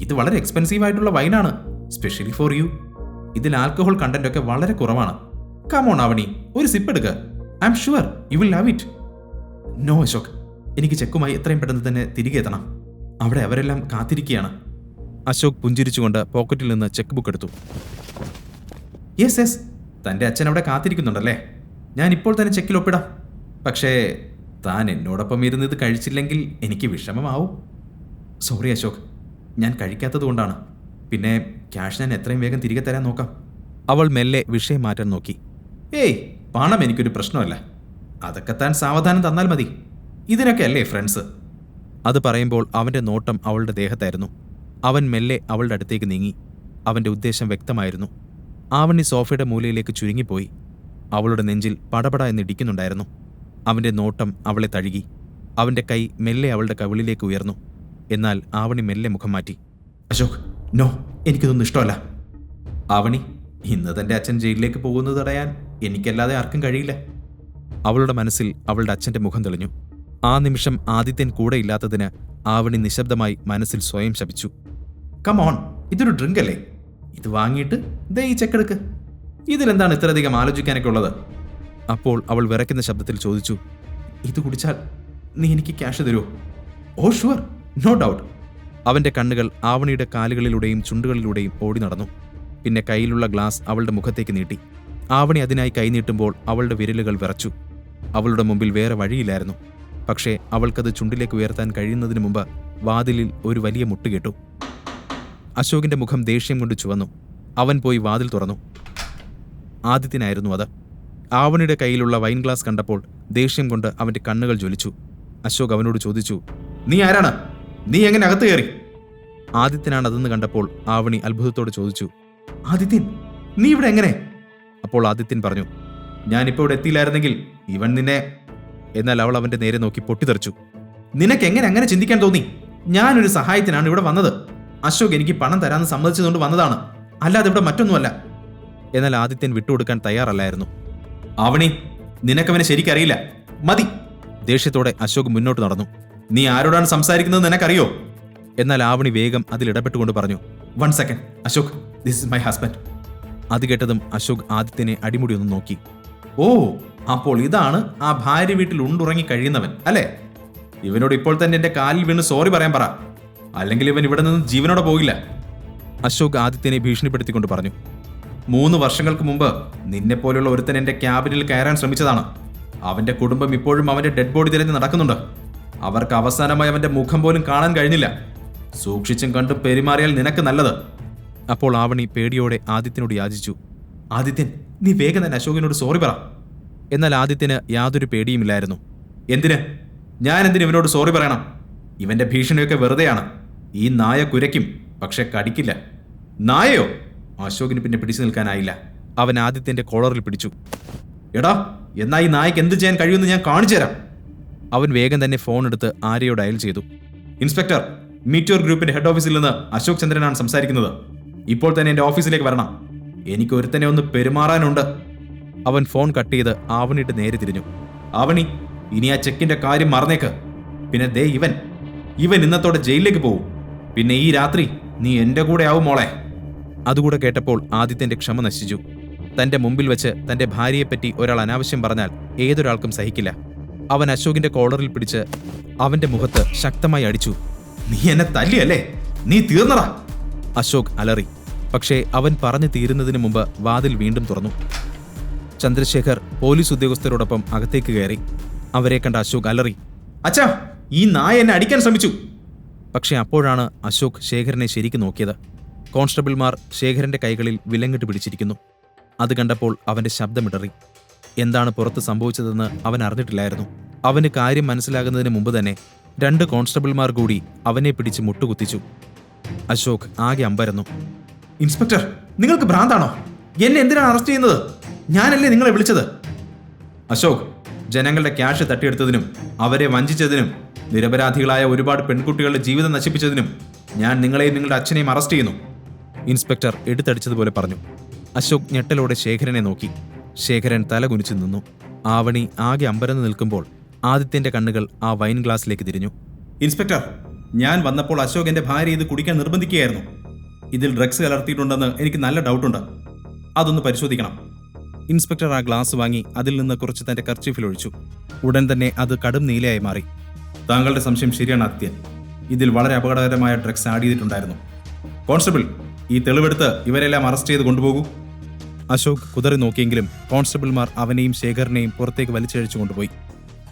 ഇത് വളരെ എക്സ്പെൻസീവ് ആയിട്ടുള്ള വൈനാണ്, സ്പെഷ്യലി ഫോർ യു. ഇതിൽ ആൽക്കഹോൾ കണ്ടന്റ് ഒക്കെ വളരെ കുറവാണ്. കമോൺ ആവണി, ഒരു സിപ്പ് എടുക്കുക. I am sure you will love it. No Ashok, എനിക്ക് ചെക്കുമായി എത്രയും പെട്ടെന്ന് തന്നെ തിരികെ എത്തണം. അവിടെ അവരെല്ലാം കാത്തിരിക്കുകയാണ്. അശോക് പുഞ്ചിരിച്ചുകൊണ്ട് പോക്കറ്റിൽ നിന്ന് ചെക്ക് ബുക്ക് എടുത്തു. യെസ് യെസ്, തൻ്റെ അച്ഛൻ അവിടെ കാത്തിരിക്കുന്നുണ്ടല്ലേ? ഞാൻ ഇപ്പോൾ തന്നെ ചെക്കിൽ ഒപ്പിടാം. പക്ഷേ താൻ എന്നോടൊപ്പം ഇരുന്ന് ഇത് കഴിച്ചില്ലെങ്കിൽ എനിക്ക് വിഷമമാവും. സോറി അശോക്, ഞാൻ കഴിക്കാത്തത് കൊണ്ടാണ്. പിന്നെ ക്യാഷ് ഞാൻ എത്രയും വേഗം തിരികെ തരാൻ നോക്കാം. അവൾ മെല്ലെ വിഷയം മാറ്റാൻ നോക്കി. ഏയ്, പണം എനിക്കൊരു പ്രശ്നമല്ല. അതൊക്കെ താൻ സാവധാനം തന്നാൽ മതി. ഇതിനൊക്കെ അല്ലേ ഫ്രണ്ട്സ്? അത് പറയുമ്പോൾ അവൻ്റെ നോട്ടം അവളുടെ ദേഹത്തായിരുന്നു. അവൻ മെല്ലെ അവളുടെ അടുത്തേക്ക് നീങ്ങി. അവൻ്റെ ഉദ്ദേശം വ്യക്തമായിരുന്നു. ആവണി സോഫയുടെ മൂലയിലേക്ക് ചുരുങ്ങിപ്പോയി. അവളുടെ നെഞ്ചിൽ പടപട എന്നിടിക്കുന്നുണ്ടായിരുന്നു. അവൻ്റെ നോട്ടം അവളെ തഴുകി. അവൻ്റെ കൈ മെല്ലെ അവളുടെ കവിളിലേക്ക് ഉയർന്നു. എന്നാൽ ആവണി മെല്ലെ മുഖം മാറ്റി. അശോക്, നോ, എനിക്കിതൊന്നും ഇഷ്ടമല്ല. ആവണി, ഇന്ന് തൻ്റെ അച്ഛൻ ജയിലിലേക്ക് പോകുന്നത് തടയാൻ എനിക്കല്ലാതെ ആർക്കും കഴിയില്ല. അവളുടെ മനസ്സിൽ അവളുടെ അച്ഛൻ്റെ മുഖം തെളിഞ്ഞു. ആ നിമിഷം ആദിത്യൻ കൂടെ ഇല്ലാത്തതിന് ആവണി നിശബ്ദമായി മനസ്സിൽ സ്വയം ശപിച്ചു. കമോൺ, ഇതൊരു ഡ്രിങ്ക് അല്ലേ? ഇത് വാങ്ങിയിട്ട് ദേ ഈ ചെക്കെടുക്ക്. ഇതിലെന്താണ് ഇത്രയധികം ആലോചിക്കാനൊക്കെ ഉള്ളത്? അപ്പോൾ അവൾ വിറയ്ക്കുന്ന ശബ്ദത്തിൽ ചോദിച്ചു, ഇത് കുടിച്ചാൽ നീ എനിക്ക് ക്യാഷ് തരുമോ? Oh sure, no doubt. അവൻ്റെ കണ്ണുകൾ ആവണിയുടെ കാലുകളിലൂടെയും ചുണ്ടുകളിലൂടെയും ഓടി നടന്നു. പിന്നെ കയ്യിലുള്ള ഗ്ലാസ് അവളുടെ മുഖത്തേക്ക് നീട്ടി. ആവണി അതിനായി കൈനീട്ടുമ്പോൾ അവളുടെ വിരലുകൾ വിറച്ചു. അവളുടെ മുമ്പിൽ വേറെ വഴിയില്ലായിരുന്നു. പക്ഷേ അവൾക്കത് ചുണ്ടിലേക്ക് ഉയർത്താൻ കഴിയുന്നതിന് മുമ്പ് വാതിലിൽ ഒരു വലിയ മുട്ട് കേട്ടു. അശോകിന്റെ മുഖം ദേഷ്യം കൊണ്ട് ചുവന്നു. അവൻ പോയി വാതിൽ തുറന്നു. ആദിത്യനായിരുന്നു അത്. ആവണിയുടെ കയ്യിലുള്ള വൈൻ ഗ്ലാസ് കണ്ടപ്പോൾ ദേഷ്യം കൊണ്ട് അവന്റെ കണ്ണുകൾ ജ്വലിച്ചു. അശോക് അവനോട് ചോദിച്ചു, നീ ആരാണ്? നീ എങ്ങനെ അകത്ത് കയറി? ആദിത്യനാണ് അതെന്ന് കണ്ടപ്പോൾ ആവണി അത്ഭുതത്തോടെ ചോദിച്ചു, ആദിത്യൻ, നീ ഇവിടെ എങ്ങനെ? അപ്പോൾ ആദിത്യൻ പറഞ്ഞു, ഞാനിപ്പോൾ ഇവിടെ എത്തിയില്ലായിരുന്നെങ്കിൽ ഇവൻ നിന്നെ. എന്നാൽ അവൾ അവന്റെ നേരെ നോക്കി പൊട്ടിത്തെറിച്ചു. നിനക്ക് എങ്ങനെ അങ്ങനെ ചിന്തിക്കാൻ തോന്നി? ഞാനൊരു സഹായത്തിനാണ് ഇവിടെ വന്നത്. അശോക് എനിക്ക് പണം തരാമെന്ന് സമ്മതിച്ചതുകൊണ്ട് വന്നതാണ്, അല്ലാതെ ഇവിടെ മറ്റൊന്നുമല്ല. എന്നാൽ ആദിത്യൻ വിട്ടുകൊടുക്കാൻ തയ്യാറല്ലായിരുന്നു. ആവണി, നിനക്കവനെ ശരിക്കറിയില്ല, മതി. ദേഷ്യത്തോടെ അശോക് മുന്നോട്ട് നടന്നു. നീ ആരോടാണ് സംസാരിക്കുന്നത് നിനക്കറിയോ? എന്നാൽ ആവണി വേഗം അതിൽ ഇടപെട്ടുകൊണ്ട് പറഞ്ഞു, 1 second Ashok, this is my husband. അത് കേട്ടതും അശോക് ആദിത്യനെ അടിമുടി ഒന്ന് നോക്കി. ഓ, അപ്പോൾ ഇതാണ് ആ ഭാര്യ വീട്ടിൽ ഉണ്ടുറങ്ങി കഴിയുന്നവൻ അല്ലേ? ഇവനോട് ഇപ്പോൾ തന്നെ എന്റെ കാലിൽ വീണ് സോറി പറയാൻ പറ, അല്ലെങ്കിൽ ഇവൻ ഇവിടെ നിന്ന് ജീവനോടെ പോകില്ല. അശോക് ആദിത്യനെ ഭീഷണിപ്പെടുത്തിക്കൊണ്ട് പറഞ്ഞു. 3 വർഷങ്ങൾക്ക് മുമ്പ് നിന്നെപ്പോലുള്ള ഒരുത്തൻ എന്റെ ക്യാബിനിൽ കയറാൻ ശ്രമിച്ചതാണ്. അവന്റെ കുടുംബം ഇപ്പോഴും അവന്റെ ഡെഡ് ബോഡി തിരഞ്ഞ് നടക്കുന്നുണ്ട്. അവർക്ക് അവസാനമായി അവന്റെ മുഖം പോലും കാണാൻ കഴിഞ്ഞില്ല. സൂക്ഷിച്ചും കണ്ടും പെരുമാറിയാൽ നിനക്ക് നല്ലത്. അപ്പോൾ ആവണി പേടിയോടെ ആദിത്യനോട് യാചിച്ചു, ആദിത്യൻ, നീ വേഗം തന്നെ അശോകിനോട് സോറി പറ. എന്നാൽ ആദിത്യന് യാതൊരു പേടിയുമില്ലായിരുന്നു. എന്തിന്? ഞാൻ എന്തിന് ഇവനോട് സോറി പറയണം? ഇവന്റെ ഭീഷണിയൊക്കെ വെറുതെയാണ്. ഈ നായ കുരയ്ക്കും, പക്ഷെ കടിക്കില്ല. നായയോ? അശോകിന് പിന്നെ പിടിച്ചു നിൽക്കാനായില്ല. അവൻ ആദിത്യന്റെ കോളറിൽ പിടിച്ചു. എടാ, എന്നാ ഈ നായക്ക് എന്ത് ചെയ്യാൻ കഴിയുമെന്ന് ഞാൻ കാണിച്ചു തരാം. അവൻ വേഗം തന്നെ ഫോൺ എടുത്ത് ആര്യയോ ഡയൽ ചെയ്തു. ഇൻസ്പെക്ടർ, മീറ്റിയോർ ഗ്രൂപ്പിന്റെ ഹെഡ് ഓഫീസിൽ നിന്ന് അശോക് ചന്ദ്രനാണ് സംസാരിക്കുന്നത്. ഇപ്പോൾ തന്നെ എന്റെ ഓഫീസിലേക്ക് വരണം. എനിക്ക് ഒരുത്തനെ ഒന്ന് പെരുമാറാനുണ്ട്. അവൻ ഫോൺ കട്ട് ചെയ്ത് ആവണിയുടെ നേരെ തിരിഞ്ഞു. ആവണി, ഇനി ആ ചെക്കിന്റെ കാര്യം മറന്നേക്ക്. പിന്നെ ദേ ഇവൻ ഇന്നത്തോടെ ജയിലിലേക്ക് പോവും. പിന്നെ ഈ രാത്രി നീ എന്റെ കൂടെ ആവും മോളെ. അതുകൂടെ കേട്ടപ്പോൾ ആദിത്യന്റെ ക്ഷമ നശിച്ചു. തന്റെ മുമ്പിൽ വെച്ച് തന്റെ ഭാര്യയെപ്പറ്റി ഒരാൾ അനാവശ്യം പറഞ്ഞാൽ ഏതൊരാൾക്കും സഹിക്കില്ല. അവൻ അശോകിന്റെ കോളറിൽ പിടിച്ച് അവന്റെ മുഖത്ത് ശക്തമായി അടിച്ചു. നീ എന്നെ തല്ലിയല്ലേ? നീ തീർന്നടാ! അശോക് അലറി. പക്ഷേ അവൻ പറഞ്ഞു തീരുന്നതിന് മുമ്പ് വാതിൽ വീണ്ടും തുറന്നു. ചന്ദ്രശേഖർ പോലീസ് ഉദ്യോഗസ്ഥരോടൊപ്പം അകത്തേക്ക് കയറി. അവരെ കണ്ട അശോക് അലറി, അച്ഛാ, ഈ നായ എന്നെ അടിക്കാൻ ശ്രമിച്ചു. പക്ഷെ അപ്പോഴാണ് അശോക് ശേഖരനെ ശരിക്കും നോക്കിയത്. കോൺസ്റ്റബിൾമാർ ശേഖരന്റെ കൈകളിൽ വിലങ്ങിട്ട് പിടിച്ചിരിക്കുന്നു. അത് കണ്ടപ്പോൾ അവന്റെ ശബ്ദമിടറി. എന്താണ് പുറത്ത് സംഭവിച്ചതെന്ന് അവൻ അറിഞ്ഞിട്ടില്ലായിരുന്നു. അവന് കാര്യം മനസ്സിലാകുന്നതിന് മുമ്പ് തന്നെ 2 കോൺസ്റ്റബിൾമാർ കൂടി അവനെ പിടിച്ച് മുട്ടുകുത്തിച്ചു. അശോക് ആകെ അമ്പരന്നു. ഇൻസ്പെക്ടർ, നിങ്ങൾക്ക് ഭ്രാന്താണോ? എന്നെ എന്തിനാണ് അറസ്റ്റ് ചെയ്യുന്നത്? ഞാനല്ലേ നിങ്ങളെ വിളിച്ചത്? അശോക്, ജനങ്ങളുടെ ക്യാഷ് തട്ടിയെടുത്തതിനും അവരെ വഞ്ചിച്ചതിനും നിരപരാധികളായ ഒരുപാട് പെൺകുട്ടികളുടെ ജീവിതം നശിപ്പിച്ചതിനും ഞാൻ നിങ്ങളെയും നിങ്ങളുടെ അച്ഛനെയും അറസ്റ്റ് ചെയ്യുന്നു. ഇൻസ്പെക്ടർ എടുത്തടിച്ചതുപോലെ പറഞ്ഞു. അശോക് ഞെട്ടലോടെ ശേഖരനെ നോക്കി. ശേഖരൻ തല കുനിച്ചു നിന്നു. ആവണി ആകെ അമ്പരന്ന് നിൽക്കുമ്പോൾ ആദിത്യന്റെ കണ്ണുകൾ ആ വൈൻ ഗ്ലാസ്സിലേക്ക് തിരിഞ്ഞു. ഇൻസ്പെക്ടർ, ഞാൻ വന്നപ്പോൾ അശോക് എന്റെ ഭാര്യ ഇത് കുടിക്കാൻ നിർബന്ധിക്കുകയായിരുന്നു. ഇതിൽ ഡ്രഗ്സ് കലർത്തിയിട്ടുണ്ടെന്ന് എനിക്ക് നല്ല ഡൗട്ടുണ്ട്. അതൊന്ന് പരിശോധിക്കണം. ഇൻസ്പെക്ടർ ആ ഗ്ലാസ് വാങ്ങി അതിൽ നിന്ന് കുറച്ച് തന്റെ കർച്ചീഫിൽ ഒഴിച്ചു. ഉടൻ തന്നെ അത് കടും നീലയായി മാറി. താങ്കളുടെ സംശയം ശരിയാണ് ആദിത്യൻ. ഇതിൽ വളരെ അപകടകരമായ ഡ്രഗ്സ് ആഡ് ചെയ്തിട്ടുണ്ടായിരുന്നു. കോൺസ്റ്റബിൾ, ഈ തെളിവെടുത്ത് ഇവരെല്ലാം അറസ്റ്റ് ചെയ്ത് കൊണ്ടുപോകൂ. അശോക് കുതറി നോക്കിയെങ്കിലും കോൺസ്റ്റബിൾമാർ അവനെയും ശേഖരനെയും പുറത്തേക്ക് വലിച്ചഴിച്ചു കൊണ്ടുപോയി.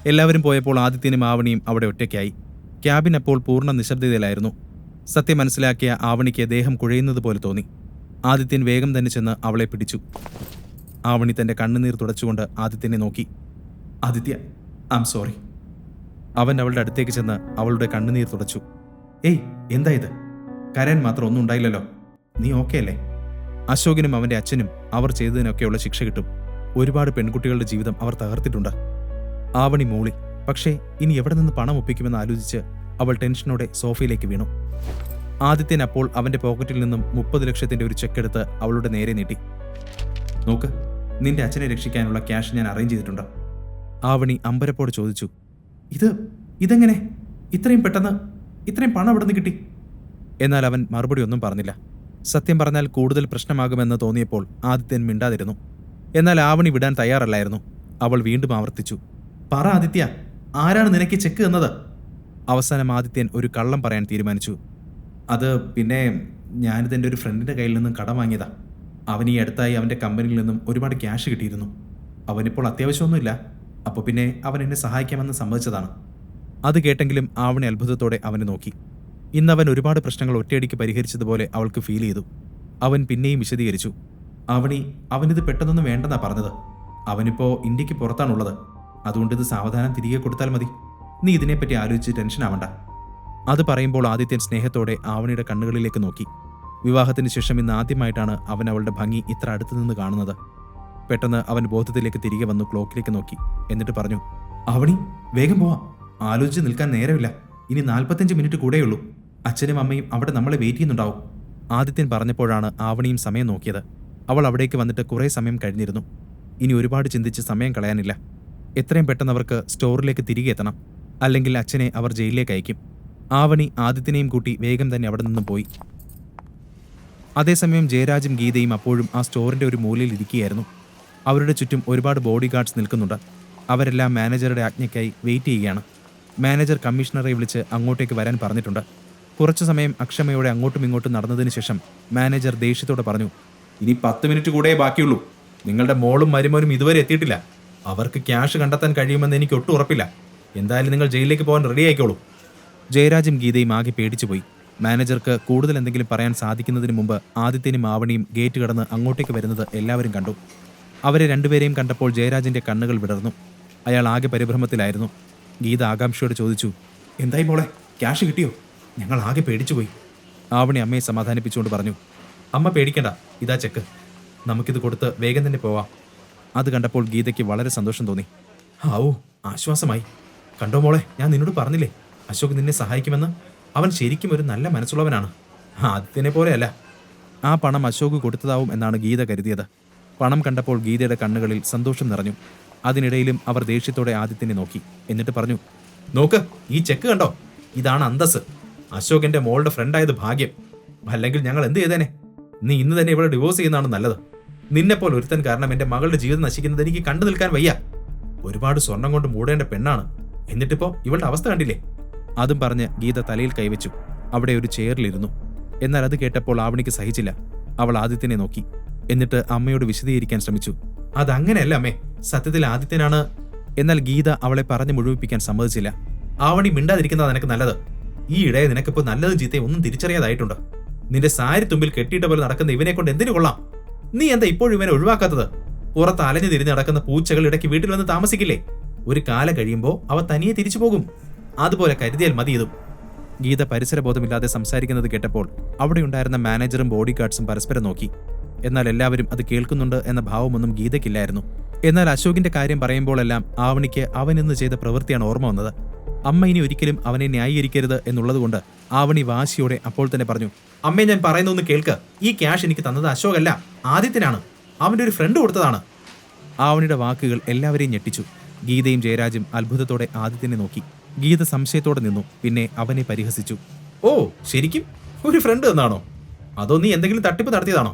എല്ലാവരും പോയപ്പോൾ ആദിത്യനും ആവണിയും അവിടെ ഒറ്റയ്ക്കായി. ക്യാബിൻ അപ്പോൾ പൂർണ്ണ നിശബ്ദതയിലായിരുന്നു. സത്യം മനസ്സിലാക്കിയ ആവണിക്ക് ദേഹം കുഴയുന്നത് പോലെ തോന്നി. ആദിത്യൻ വേഗം തന്നെ ചെന്ന് അവളെ പിടിച്ചു. ആവണി തന്റെ കണ്ണുനീർ തുടച്ചുകൊണ്ട് ആദിത്യനെ നോക്കി. Aditya, I am sorry. അവൻ അവളുടെ അടുത്തേക്ക് ചെന്ന് അവളുടെ കണ്ണുനീർ തുടച്ചു. ഏയ്, എന്താ ഇത്? കരയാൻ മാത്രം ഒന്നും ഉണ്ടായില്ലല്ലോ. നീ ഓക്കെ അല്ലേ? അശോകിനും അവന്റെ അച്ഛനും അവർ ചെയ്തതിനൊക്കെയുള്ള ശിക്ഷ കിട്ടും. ഒരുപാട് പെൺകുട്ടികളുടെ ജീവിതം അവർ തകർത്തിട്ടുണ്ട്. ആവണി മൂളി. പക്ഷേ ഇനി എവിടെ നിന്ന് പണം ഒപ്പിക്കുമെന്ന് ആലോചിച്ച് അവൾ ടെൻഷനോടെ സോഫയിലേക്ക് വീണു. ആദിത്യൻ അപ്പോൾ അവന്റെ പോക്കറ്റിൽ നിന്നും 30 ലക്ഷത്തിന്റെ ഒരു ചെക്ക് എടുത്ത് അവളുടെ നേരെ നീട്ടി. നോക്ക്, നിന്റെ അച്ഛനെ രക്ഷിക്കാനുള്ള ക്യാഷ് ഞാൻ അറേഞ്ച് ചെയ്തിട്ടുണ്ട്. ആവണി അമ്പരപ്പോട് ചോദിച്ചു. ഇതെങ്ങനെ? ഇത്രയും പെട്ടെന്ന് ഇത്രയും പണം എവിടെ നിന്ന് കിട്ടി? എന്നാൽ അവൻ മറുപടി ഒന്നും പറഞ്ഞില്ല. സത്യം പറഞ്ഞാൽ കൂടുതൽ പ്രശ്നമാകുമെന്ന് തോന്നിയപ്പോൾ ആദിത്യൻ മിണ്ടാതിരുന്നു. എന്നാൽ ആവണി വിടാൻ തയ്യാറല്ലായിരുന്നു. അവൾ വീണ്ടും ആവർത്തിച്ചു. പറ ആദിത്യ, ആരാണ് നിനക്ക് ചെക്ക് തന്നത്? അവസാനം ആദിത്യൻ ഒരു കള്ളം പറയാൻ തീരുമാനിച്ചു. അത് പിന്നെ ഞാനിതെൻ്റെ ഒരു ഫ്രണ്ടിൻ്റെ കയ്യിൽ നിന്നും കടം വാങ്ങിയതാ. അവൻ ഈ അടുത്തായി അവൻ്റെ കമ്പനിയിൽ നിന്നും ഒരുപാട് ക്യാഷ് കിട്ടിയിരുന്നു. അവനിപ്പോൾ അത്യാവശ്യമൊന്നുമില്ല. അപ്പോൾ പിന്നെ അവൻ എന്നെ സഹായിക്കാമെന്ന് സമ്മതിച്ചതാണ്. അത് കേട്ടെങ്കിലും ആവണി അത്ഭുതത്തോടെ അവനെ നോക്കി. ഇന്നവൻ ഒരുപാട് പ്രശ്നങ്ങൾ ഒറ്റയടിക്ക് പരിഹരിച്ചതുപോലെ അവൾക്ക് ഫീൽ ചെയ്തു. അവൻ പിന്നെയും വിശദീകരിച്ചു. അവനിത് പെട്ടെന്നൊന്നും വേണ്ടെന്നാ പറഞ്ഞത്. അവനിപ്പോൾ ഇന്ത്യക്ക് പുറത്താണുള്ളത്. അതുകൊണ്ട് ഇത് സാവധാനം തിരികെ കൊടുത്താൽ മതി. നീ ഇതിനെപ്പറ്റി ആലോചിച്ച് ടെൻഷൻ ആവണ്ട. അത് പറയുമ്പോൾ ആദിത്യൻ സ്നേഹത്തോടെ ആവണിയുടെ കണ്ണുകളിലേക്ക് നോക്കി. വിവാഹത്തിന് ശേഷം ഇന്ന് ആദ്യമായിട്ടാണ് അവൻ അവളുടെ ഭംഗി ഇത്ര അടുത്തു നിന്ന് കാണുന്നത്. പെട്ടെന്ന് അവൻ ബോധത്തിലേക്ക് തിരികെ വന്നു ക്ലോക്കിലേക്ക് നോക്കി. എന്നിട്ട് പറഞ്ഞു, ആവണി, വേഗം പോവാം. ആലോചിച്ച് നിൽക്കാൻ നേരമില്ല. ഇനി 45 മിനിറ്റ് കൂടെയുള്ളൂ. അച്ഛനും അമ്മയും അവിടെ നമ്മളെ വെയിറ്റ് ചെയ്യുന്നുണ്ടാവും. ആദിത്യൻ പറഞ്ഞപ്പോഴാണ് ആവണിയും സമയം നോക്കിയത്. അവൾ അവിടേക്ക് വന്നിട്ട് കുറേ സമയം കഴിഞ്ഞിരുന്നു. ഇനി ഒരുപാട് ചിന്തിച്ച് സമയം കളയാനില്ല. എത്രയും പെട്ടെന്ന് അവർക്ക് സ്റ്റോറിലേക്ക് തിരികെ എത്തണം. അല്ലെങ്കിൽ അച്ഛനെ അവർ ജയിലിലേക്ക് അയക്കും. ആവണി ആദിത്യനെയും കൂട്ടി വേഗം തന്നെ അവിടെ നിന്നും പോയി. അതേസമയം ജയരാജും ഗീതയും അപ്പോഴും ആ സ്റ്റോറിന്റെ ഒരു മൂലയിൽ ഇരിക്കുകയായിരുന്നു. അവരുടെ ചുറ്റും ഒരുപാട് ബോഡി ഗാർഡ്സ് നിൽക്കുന്നുണ്ട്. അവരെല്ലാം മാനേജറുടെ ആജ്ഞയ്ക്കായി വെയിറ്റ് ചെയ്യുകയാണ്. മാനേജർ കമ്മീഷണറെ വിളിച്ച് അങ്ങോട്ടേക്ക് വരാൻ പറഞ്ഞിട്ടുണ്ട്. കുറച്ചു സമയം അക്ഷമയോടെ അങ്ങോട്ടും ഇങ്ങോട്ടും നടന്നതിന് ശേഷം മാനേജർ ദേഷ്യത്തോടെ പറഞ്ഞു, ഇനി 10 മിനിറ്റ് കൂടെ ബാക്കിയുള്ളൂ. നിങ്ങളുടെ മോളും മരുമോനും ഇതുവരെ എത്തിയിട്ടില്ല. അവർക്ക് ക്യാഷ് കണ്ടെത്താൻ കഴിയുമെന്ന് എനിക്ക് ഒട്ടും ഉറപ്പില്ല. എന്തായാലും നിങ്ങൾ ജയിലിലേക്ക് പോകാൻ റെഡി ആയിക്കോളൂ. ജയരാജും ഗീതയും ആകെ പേടിച്ചുപോയി. മാനേജർക്ക് കൂടുതൽ എന്തെങ്കിലും പറയാൻ സാധിക്കുന്നതിന് മുമ്പ് ആദിത്യനും ആവണിയും ഗേറ്റ് കടന്ന് അങ്ങോട്ടേക്ക് വരുന്നത് എല്ലാവരും കണ്ടു. അവരെ രണ്ടുപേരെയും കണ്ടപ്പോൾ ജയരാജിന്റെ കണ്ണുകൾ വിടർന്നു. അയാൾ ആകെ പരിഭ്രമത്തിലായിരുന്നു. ഗീത ആകാംക്ഷയോട് ചോദിച്ചു, എന്തായി മോളെ, ക്യാഷ് കിട്ടിയോ? ഞങ്ങൾ ആകെ പേടിച്ചുപോയി. ആവണി അമ്മയെ സമാധാനിപ്പിച്ചുകൊണ്ട് പറഞ്ഞു, അമ്മ പേടിക്കണ്ട, ഇതാ ചെക്ക്. നമുക്കിത് കൊടുത്ത് വേഗം തന്നെ പോവാം. അത് കണ്ടപ്പോൾ ഗീതയ്ക്ക് വളരെ സന്തോഷം തോന്നി. ആവൂ, ആശ്വാസമായി. കണ്ടോ മോളെ, ഞാൻ നിന്നോട് പറഞ്ഞില്ലേ അശോക് നിന്നെ സഹായിക്കുമെന്ന്. അവൻ ശരിക്കും ഒരു നല്ല മനസ്സുള്ളവനാണ്. ആദിത്യനെ പോലെയല്ല. ആ പണം അശോക് കൊടുത്തതാവും എന്നാണ് ഗീത കരുതിയത്. പണം കണ്ടപ്പോൾ ഗീതയുടെ കണ്ണുകളിൽ സന്തോഷം നിറഞ്ഞു. അതിനിടയിലും അവർ ദേഷ്യത്തോടെ ആദിത്യനെ നോക്കി. എന്നിട്ട് പറഞ്ഞു, നോക്ക്, ഈ ചെക്ക് കണ്ടോ? ഇതാണ് അന്തസ്. അശോക് എൻ്റെ മോളുടെ ഫ്രണ്ടായത് ഭാഗ്യം. അല്ലെങ്കിൽ ഞങ്ങൾ എന്ത് ചെയ്തേനെ? നീ ഇന്ന് തന്നെ ഇവിടെ ഡിവോഴ്സ് ചെയ്യുന്നതാണ് നല്ലത്. നിന്നെപ്പോലെ ഒരുത്തൻ കാരണം എൻ്റെ മകളുടെ ജീവിതം നശിക്കുന്നത് എനിക്ക് കണ്ടു നിൽക്കാൻ വയ്യ. ഒരുപാട് സ്വർണം കൊണ്ട് മൂടേണ്ട പെണ്ണാണ്. എന്നിട്ടിപ്പോ ഇവളുടെ അവസ്ഥ കണ്ടില്ലേ? അതും പറഞ്ഞ് ഗീത തലയിൽ കൈവച്ചു. അവിടെ ഒരു ചെയറിലിരുന്നു. എന്നാൽ അത് കേട്ടപ്പോൾ ആവണിക്ക് സഹിച്ചില്ല. അവൾ ആദിത്യനെ നോക്കി. എന്നിട്ട് അമ്മയോട് വിശദീകരിക്കാൻ ശ്രമിച്ചു. അതങ്ങനെയല്ല അമ്മേ, സത്യത്തിൽ ആദിത്യനാണ്. എന്നാൽ ഗീത അവളെ പറഞ്ഞു മുഴുവിപ്പിക്കാൻ സമ്മതിച്ചില്ല. ആവണി മിണ്ടാതിരിക്കുന്നതാ നിനക്ക് നല്ലത്. ഈ ഇടയെ നിനക്കിപ്പോൾ നല്ലതും ചീത്തയും ഒന്നും തിരിച്ചറിയാതായിട്ടുണ്ട്. നിന്റെ സാരി തുമ്പിൽ കെട്ടിയിട്ട പോലെ നടക്കുന്ന ഇവനെ കൊണ്ട് എന്തിനു കൊള്ളാം? നീ എന്താ ഇപ്പോഴും ഇവനെ ഒഴിവാക്കാത്തത്? പുറത്ത് അലഞ്ഞു തിരിഞ്ഞ് നടക്കുന്ന പൂച്ചകൾ ഇടയ്ക്ക് വീട്ടിൽ വന്ന് താമസിക്കില്ലേ? ഒരു കാലം കഴിയുമ്പോൾ അവ തനിയെ തിരിച്ചു പോകും. അതുപോലെ കരുതിയാൽ മതി ഇതും. ഗീത പരിസരബോധമില്ലാതെ സംസാരിക്കുന്നത് കേട്ടപ്പോൾ അവിടെയുണ്ടായിരുന്ന മാനേജറും ബോഡി ഗാർഡ്സും പരസ്പരം നോക്കി. എന്നാൽ എല്ലാവരും അത് കേൾക്കുന്നുണ്ട് എന്ന ഭാവമൊന്നും ഗീതയ്ക്കില്ലായിരുന്നു. എന്നാൽ അശോകിന്റെ കാര്യം പറയുമ്പോഴെല്ലാം ആവണിക്ക് അവനിന്ന് ചെയ്ത പ്രവൃത്തിയാണ് ഓർമ്മ വന്നത്. അമ്മ ഇനി ഒരിക്കലും അവനെ ന്യായീകരിക്കരുത് എന്നുള്ളതുകൊണ്ട് ആവണി വാശിയോടെ അപ്പോൾ തന്നെ പറഞ്ഞു, അമ്മേ, ഞാൻ പറയുന്നൊന്ന് കേൾക്ക്. ഈ ക്യാഷ് എനിക്ക് തന്നത് അശോകല്ല, ആദിത്യനാണ്. അവന്റെ ഒരു ഫ്രണ്ട് കൊടുത്തതാണ്. ആവണിയുടെ വാക്കുകൾ എല്ലാവരെയും ഞെട്ടിച്ചു. ഗീതയും ജയരാജും അത്ഭുതത്തോടെ ആദിത്യനെ നോക്കി. ഗീത സംശയത്തോടെ നിന്നു. പിന്നെ അവനെ പരിഹസിച്ചു. ഓ, ശരിക്കും ഒരു ഫ്രണ്ട് എന്നാണോ? അതോ നീ എന്തെങ്കിലും തട്ടിപ്പ് നടത്തിയതാണോ?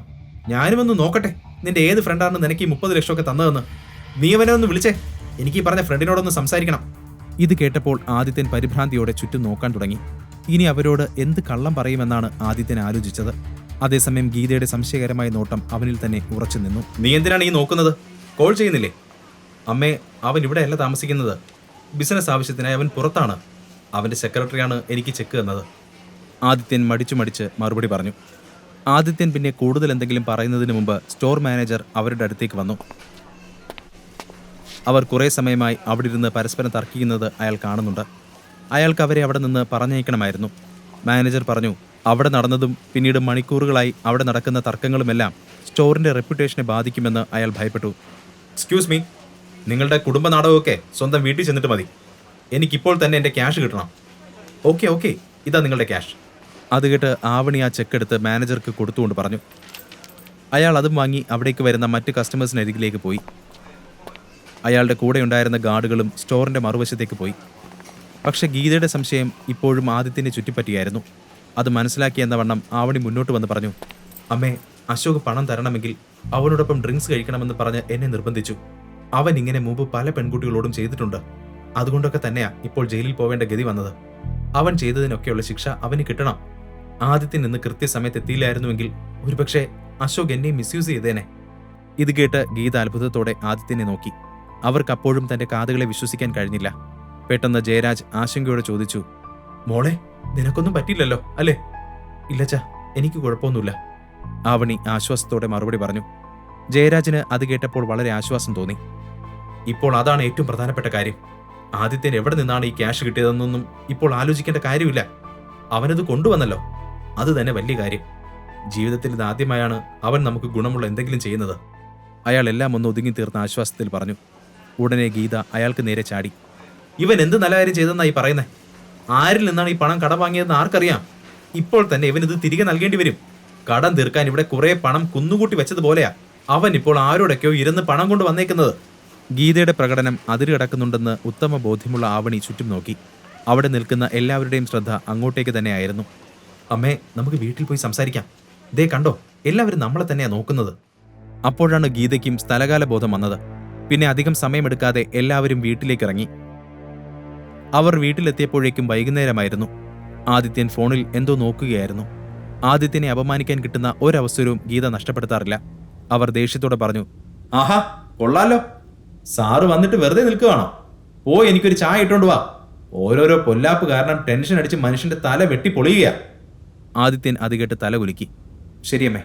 ഞാനും ഒന്ന് നോക്കട്ടെ നിന്റെ ഏത് ഫ്രണ്ടാണ് നിനക്ക് ഈ 30 ലക്ഷമൊക്കെ തന്നതെന്ന്. നീ അവനെ ഒന്ന് വിളിച്ചേ, എനിക്ക് ഈ പറഞ്ഞ ഫ്രണ്ടിനോടൊന്ന് സംസാരിക്കണം. ഇത് കേട്ടപ്പോൾ ആദിത്യൻ പരിഭ്രാന്തിയോടെ ചുറ്റും നോക്കാൻ തുടങ്ങി. ഇനി അവരോട് എന്ത് കള്ളം പറയുമെന്നാണ് ആദിത്യൻ ആലോചിച്ചത്. അതേസമയം ഗീതയുടെ സംശയകരമായ നോട്ടം അവനിൽ തന്നെ ഉറച്ചു നിന്നു. നീ എന്തിനാണ് ഈ നോക്കുന്നത്? കോൾ ചെയ്യുന്നില്ലേ? അമ്മേ, അവൻ ഇവിടെയല്ല താമസിക്കുന്നത്. ബിസിനസ് ആവശ്യത്തിനായി അവൻ പുറത്താണ്. അവന്റെ സെക്രട്ടറിയാണ് എനിക്ക് ചെക്ക് തന്നത്. ആദിത്യൻ മടിച്ചു മറുപടി പറഞ്ഞു. ആദിത്യൻ പിന്നെ കൂടുതൽ എന്തെങ്കിലും പറയുന്നതിന് മുമ്പ് സ്റ്റോർ മാനേജർ അവരുടെ അടുത്തേക്ക് വന്നു. അവർ കുറേ സമയമായി അവിടെ ഇരുന്ന് പരസ്പരം തർക്കിക്കുന്നത് അയാൾ കാണുന്നുണ്ട്. അയാൾക്ക് അവരെ അവിടെ നിന്ന് പറഞ്ഞയക്കണമായിരുന്നു. മാനേജർ പറഞ്ഞു, അവിടെ നടന്നതും പിന്നീട് മണിക്കൂറുകളായി അവിടെ നടക്കുന്ന തർക്കങ്ങളുമെല്ലാം സ്റ്റോറിന്റെ റെപ്യൂട്ടേഷനെ ബാധിക്കുമെന്ന് അയാൾ ഭയപ്പെട്ടു. എക്സ്ക്യൂസ് മീ, നിങ്ങളുടെ കുടുംബ നാടകമൊക്കെ സ്വന്തം വീട്ടിൽ ചെന്നിട്ട് മതി. എനിക്കിപ്പോൾ തന്നെ എൻ്റെ ക്യാഷ് കിട്ടണം. ഓക്കെ, ഇതാ നിങ്ങളുടെ ക്യാഷ്. അത് കേട്ട് ആവണി ആ ചെക്ക് എടുത്ത് മാനേജർക്ക് കൊടുത്തുകൊണ്ട് പറഞ്ഞു. അയാൾ അതും വാങ്ങി അവിടേക്ക് വരുന്ന മറ്റ് കസ്റ്റമേഴ്സിനരികിലേക്ക് പോയി. അയാളുടെ കൂടെ ഉണ്ടായിരുന്ന ഗാർഡുകളും സ്റ്റോറിന്റെ മറുവശത്തേക്ക് പോയി. പക്ഷെ ഗീതയുടെ സംശയം ഇപ്പോഴും ആദിത്യനെ ചുറ്റിപ്പറ്റിയായിരുന്നു. അത് മനസ്സിലാക്കിയെന്ന വണ്ണം ആവണി മുന്നോട്ട് വന്ന് പറഞ്ഞു, അമ്മേ, അശോക് പണം തരണമെങ്കിൽ അവനോടൊപ്പം ഡ്രിങ്ക്സ് കഴിക്കണമെന്ന് പറഞ്ഞ് എന്നെ നിർബന്ധിച്ചു. അവൻ ഇങ്ങനെ മുമ്പ് പല പെൺകുട്ടികളോടും ചെയ്തിട്ടുണ്ട്. അതുകൊണ്ടൊക്കെ തന്നെയാ ഇപ്പോൾ ജയിലിൽ പോവേണ്ട ഗതി വന്നത്. അവൻ ചെയ്തതിനൊക്കെയുള്ള ശിക്ഷ അവന് കിട്ടണം. ആദിത്യൻ ഇന്ന് കൃത്യസമയത്ത് എത്തിയില്ലായിരുന്നുവെങ്കിൽ ഒരുപക്ഷെ അശോക് എന്നെ മിസ്യൂസ് ചെയ്തേനെ. ഇത് കേട്ട് ഗീത അത്ഭുതത്തോടെ ആദിത്യനെ നോക്കി. അവർക്കപ്പോഴും തന്റെ കാതുകളെ വിശ്വസിക്കാൻ കഴിഞ്ഞില്ല. പെട്ടെന്ന് ജയരാജ് ആശങ്കയോടെ ചോദിച്ചു, മോളെ, നിനക്കൊന്നും പറ്റില്ലല്ലോ അല്ലേ? ഇല്ലച്ചാ, എനിക്ക് കുഴപ്പമൊന്നുമില്ല. ആവണി ആശ്വാസത്തോടെ മറുപടി പറഞ്ഞു. ജയരാജിന് അത് കേട്ടപ്പോൾ വളരെ ആശ്വാസം തോന്നി. ഇപ്പോൾ അതാണ് ഏറ്റവും പ്രധാനപ്പെട്ട കാര്യം. ആദിത്യൻ എവിടെ നിന്നാണ് ഈ ക്യാഷ് കിട്ടിയതെന്നൊന്നും ഇപ്പോൾ ആലോചിക്കേണ്ട കാര്യമില്ല. അവനത് കൊണ്ടുവന്നല്ലോ, അത് തന്നെ വലിയ കാര്യം. ജീവിതത്തിൽ ഇതാദ്യമായാണ് അവൻ നമുക്ക് ഗുണമുള്ള എന്തെങ്കിലും ചെയ്യുന്നത്. അയാൾ എല്ലാം ഒന്ന് ഒതുങ്ങി തീർന്ന ആശ്വാസത്തിൽ പറഞ്ഞു. ഉടനെ ഗീത അയാൾക്ക് നേരെ ചാടി. ഇവൻ എന്ത് നല്ല കാര്യം ചെയ്തെന്നായി പറയുന്നേ? ആരിൽ നിന്നാണ് ഈ പണം കടം വാങ്ങിയതെന്ന് ആർക്കറിയാം? ഇപ്പോൾ തന്നെ ഇവനിത് തിരികെ നൽകേണ്ടി വരും. കടം തീർക്കാൻ ഇവിടെ കുറെ പണം കുന്നുകൂട്ടി വെച്ചതുപോലെയാ അവൻ ഇപ്പോൾ ആരോടൊക്കെയോ ഇരുന്ന് പണം കൊണ്ട് വന്നേക്കുന്നത്. ഗീതയുടെ പ്രകടനം അതിരുകടക്കുന്നുണ്ടെന്ന് ഉത്തമ ബോധ്യമുള്ള ആവണി ചുറ്റും നോക്കി. അവിടെ നിൽക്കുന്ന എല്ലാവരുടെയും ശ്രദ്ധ അങ്ങോട്ടേക്ക് തന്നെയായിരുന്നു. അമ്മേ, നമുക്ക് വീട്ടിൽ പോയി സംസാരിക്കാം. ദേ കണ്ടോ, എല്ലാവരും നമ്മളെ തന്നെയാ നോക്കുന്നത്. അപ്പോഴാണ് ഗീതയ്ക്കും സ്ഥലകാല ബോധം വന്നത്. പിന്നെ അധികം സമയമെടുക്കാതെ എല്ലാവരും വീട്ടിലേക്ക് ഇറങ്ങി. അവർ വീട്ടിലെത്തിയപ്പോഴേക്കും വൈകുന്നേരമായിരുന്നു. ആദിത്യൻ ഫോണിൽ എന്തോ നോക്കുകയായിരുന്നു. ആദിത്യനെ അപമാനിക്കാൻ കിട്ടുന്ന ഒരവസരവും ഗീത നഷ്ടപ്പെടുത്താറില്ല. അവർ ദേഷ്യത്തോടെ പറഞ്ഞു, ആഹാ, കൊള്ളാലോ, സാറ് വന്നിട്ട് വെറുതെ നിൽക്കുകയാണോ? പോയി എനിക്കൊരു ചായ ഇട്ടോണ്ട് വാ. ഓരോരോ പൊല്ലാപ്പ് കാരണം ടെൻഷൻ അടിച്ച് മനുഷ്യന്റെ തല വെട്ടി പൊളിയുക. ആദിത്യൻ അത് കേട്ട് തല കുലുക്കി. ശരിയമ്മേ.